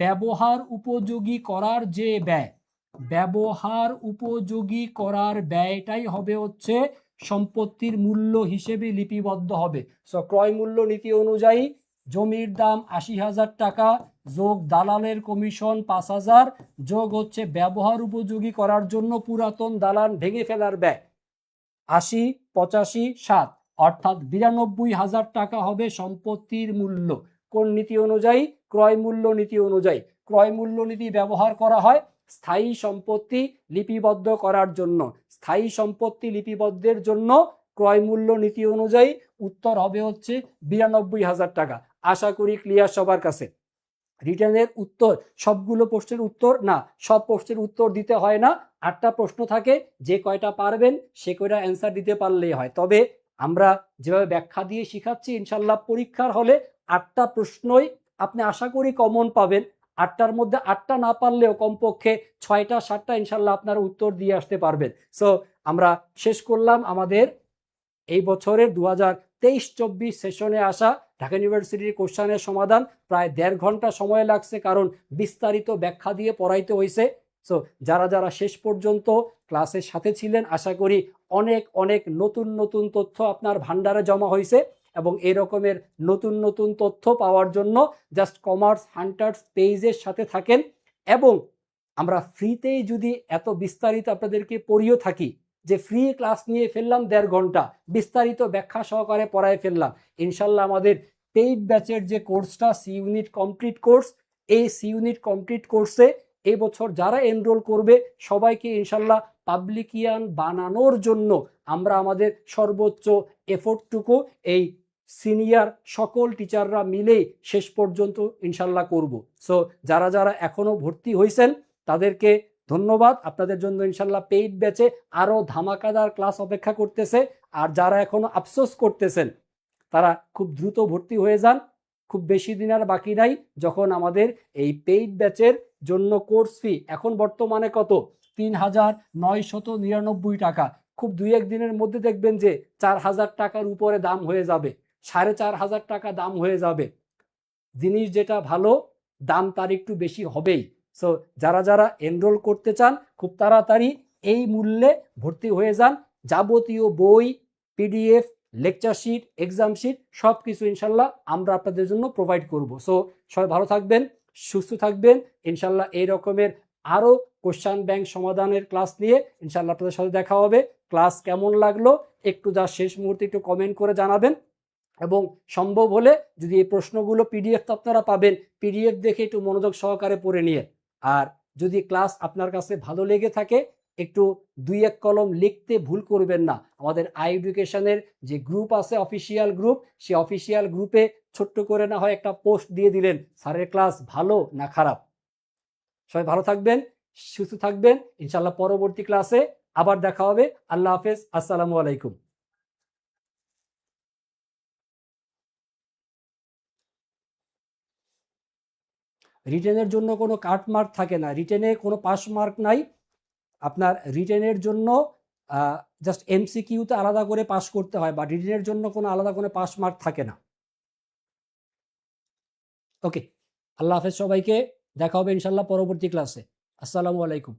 ব্যবহার উপযোগী করার যে ব্যয়, ব্যবহার উপযোগী করার ব্যয়টাই হবে হচ্ছে সম্পত্তির মূল্য হিসেবে লিপিবদ্ধ হবে। সো ক্রয় মূল্য নীতি অনুযায়ী জমির দাম ৮০,০০০ টাকা যোগ দালালের কমিশন ৫,০০০ যোগ হচ্ছে ব্যবহার উপযোগী করার জন্য পুরাতন দালান ভেঙে ফেলার ব্যয় ৮০, ৮৫, ৭ অর্থাৎ ৯২,০০০ টাকা হবে সম্পত্তির মূল্য। কোন নীতি অনুযায়ী? ক্রয় মূল্য নীতি অনুযায়ী। ক্রয় মূল্য নীতি ব্যবহার করা হয় স্থায়ী সম্পত্তি লিপিবদ্ধ করার জন্য। স্থায়ী সম্পত্তি লিপিবদ্ধের জন্য ক্রয় মূল্য নীতি অনুযায়ী উত্তর হবে হচ্ছে ৯২,০০০ টাকা। আশা করি ক্লিয়ার সবার কাছে। রিটেনের উত্তর সবগুলো প্রশ্নের উত্তর না, সব প্রশ্নের উত্তর দিতে হয় না, ৮টা প্রশ্ন থাকে, যে কয়টা পারবেন সে কয়টা অ্যান্সার দিতে পারলেই হয়। তবে আমরা যেভাবে ব্যাখ্যা দিয়ে শিখাচ্ছি ইনশাল্লাহ পরীক্ষার হলে ৮টা প্রশ্নই আপনি আশা করি কমন পাবেন। ৮টার মধ্যে ৮টা না পারলেও কমপক্ষে ৬টা ৭টা ইনশাল্লাহ আপনারা উত্তর দিয়ে আসতে পারবেন। সো আমরা শেষ করলাম আমাদের এই বছরের 2023-24 সেশনে আসা ঢাকা ইউনিভার্সিটির কোশ্চেনের সমাধান। প্রায় ১.৫ ঘন্টা সময় লাগছে, কারণ বিস্তারিত ব্যাখ্যা দিয়ে পড়াইতে হয়েছে। সো যারা যারা শেষ পর্যন্ত ক্লাসের সাথে ছিলেন আশা করি অনেক অনেক নতুন নতুন তথ্য আপনার ভান্ডারে জমা হয়েছে, এবং এই রকমের নতুন নতুন তথ্য পাওয়ার জন্য জাস্ট কমার্স হান্টার্স পেজের সাথে থাকেন। এবং আমরা ফ্রিতেই যদি এত বিস্তারিত আপনাদেরকে পড়িয়ে থাকি, যে ফ্রি ক্লাস নিয়ে ফেললাম ১.৫ ঘন্টা, বিস্তারিত ব্যাখ্যা সহকারে পড়ায় ফেললাম, ইনশাল্লাহ আমাদের পেইড ব্যাচের যে কোর্সটা সি ইউনিট কমপ্লিট কোর্স, এই সি ইউনিট কমপ্লিট কোর্সে এই বছর যারা এনরোল করবে সবাইকে ইনশাল্লাহ পাবলিকিয়ান বানানোর জন্য আমরা আমাদের সর্বোচ্চ এফোর্টটুকু এই সিনিয়র সকল টিচাররা মিলেই শেষ পর্যন্ত ইনশাল্লাহ করব। সো যারা যারা এখনো ভর্তি হয়েছেন তাদেরকে ধন্যবাদ। আপনাদের জন্য ইনশাল্লাহ পেইড ব্যাচে আরো ধামাকাদার ক্লাস অপেক্ষা করতেছে। আর যারা এখনো আফসোস করতেছেন তারা খুব দ্রুত ভর্তি হয়ে যান, খুব বেশি দিন আর বাকি নাই, যখন আমাদের এই পেইড ব্যাচের জন্য কোর্স ফি এখন বর্তমানে কত? ৩,৯৯৯ টাকা। খুব ২-১ দিনের মধ্যে দেখবেন যে ৪,০০০ টাকার উপরে দাম হয়ে যাবে, ৪,৫০০ টাকা দাম হয়ে যাবে। জিনিস যেটা ভালো দাম তার একটু বেশি হবেই। সো যারা যারা এনরোল করতে চান খুব তাড়াতাড়ি এই মূল্যে ভর্তি হয়ে যান। যাবতীয় বই, PDF, lecture sheet, exam sheet সব কিছু ইনশাল্লাহ আমরা আপনাদের জন্য প্রোভাইড করব। সো সবাই ভালো থাকবেন, সুস্থ থাকবেন। ইনশাল্লাহ এই রকমের আরও কোশ্চেন ব্যাংক সমাধানের ক্লাস নিয়ে ইনশাল্লাহ আপনাদের সাথে দেখা হবে। ক্লাস কেমন লাগলো একটু যা শেষ মুহূর্তে একটু কমেন্ট করে জানাবেন, এবং সম্ভব হলে যদি এই প্রশ্নগুলো পিডিএফ তো আপনারা পাবেন, পিডিএফ দেখে একটু মনোযোগ সহকারে পড়ে নিয়ে, আর যদি ক্লাস আপনার কাছে ভালো লেগে থাকে একটু ২-১ কলম লিখতে ভুল করবেন না। আমাদের আই এডুকেশনের যে গ্রুপ আছে অফিসিয়াল গ্রুপ, সেই অফিসিয়াল গ্রুপে ছোট্ট করে না হয় একটা পোস্ট দিয়ে দিলেন, স্যারের ক্লাস ভালো না খারাপ। সবাই ভালো থাকবেন, সুস্থ থাকবেন। ইনশাল্লাহ পরবর্তী ক্লাসে আবার দেখা হবে। আল্লাহ হাফেজ, আসসালামু আলাইকুম। রিটেনের জন্য কোনো কাট মার্ক থাকে না, রিটেনে কোনো পাস মার্ক নাই। আপনার রিটেনের জন্য জাস্ট এমসিকিউতে আলাদা করে পাস করতে হয়, বা রিটেনের জন্য কোনো আলাদা কোনো পাস মার্ক থাকে না। ওকে, আল্লাহ হাফেজ সবাইকে, দেখা হবে ইনশাল্লাহ পরবর্তী ক্লাসে। আসসালামু আলাইকুম।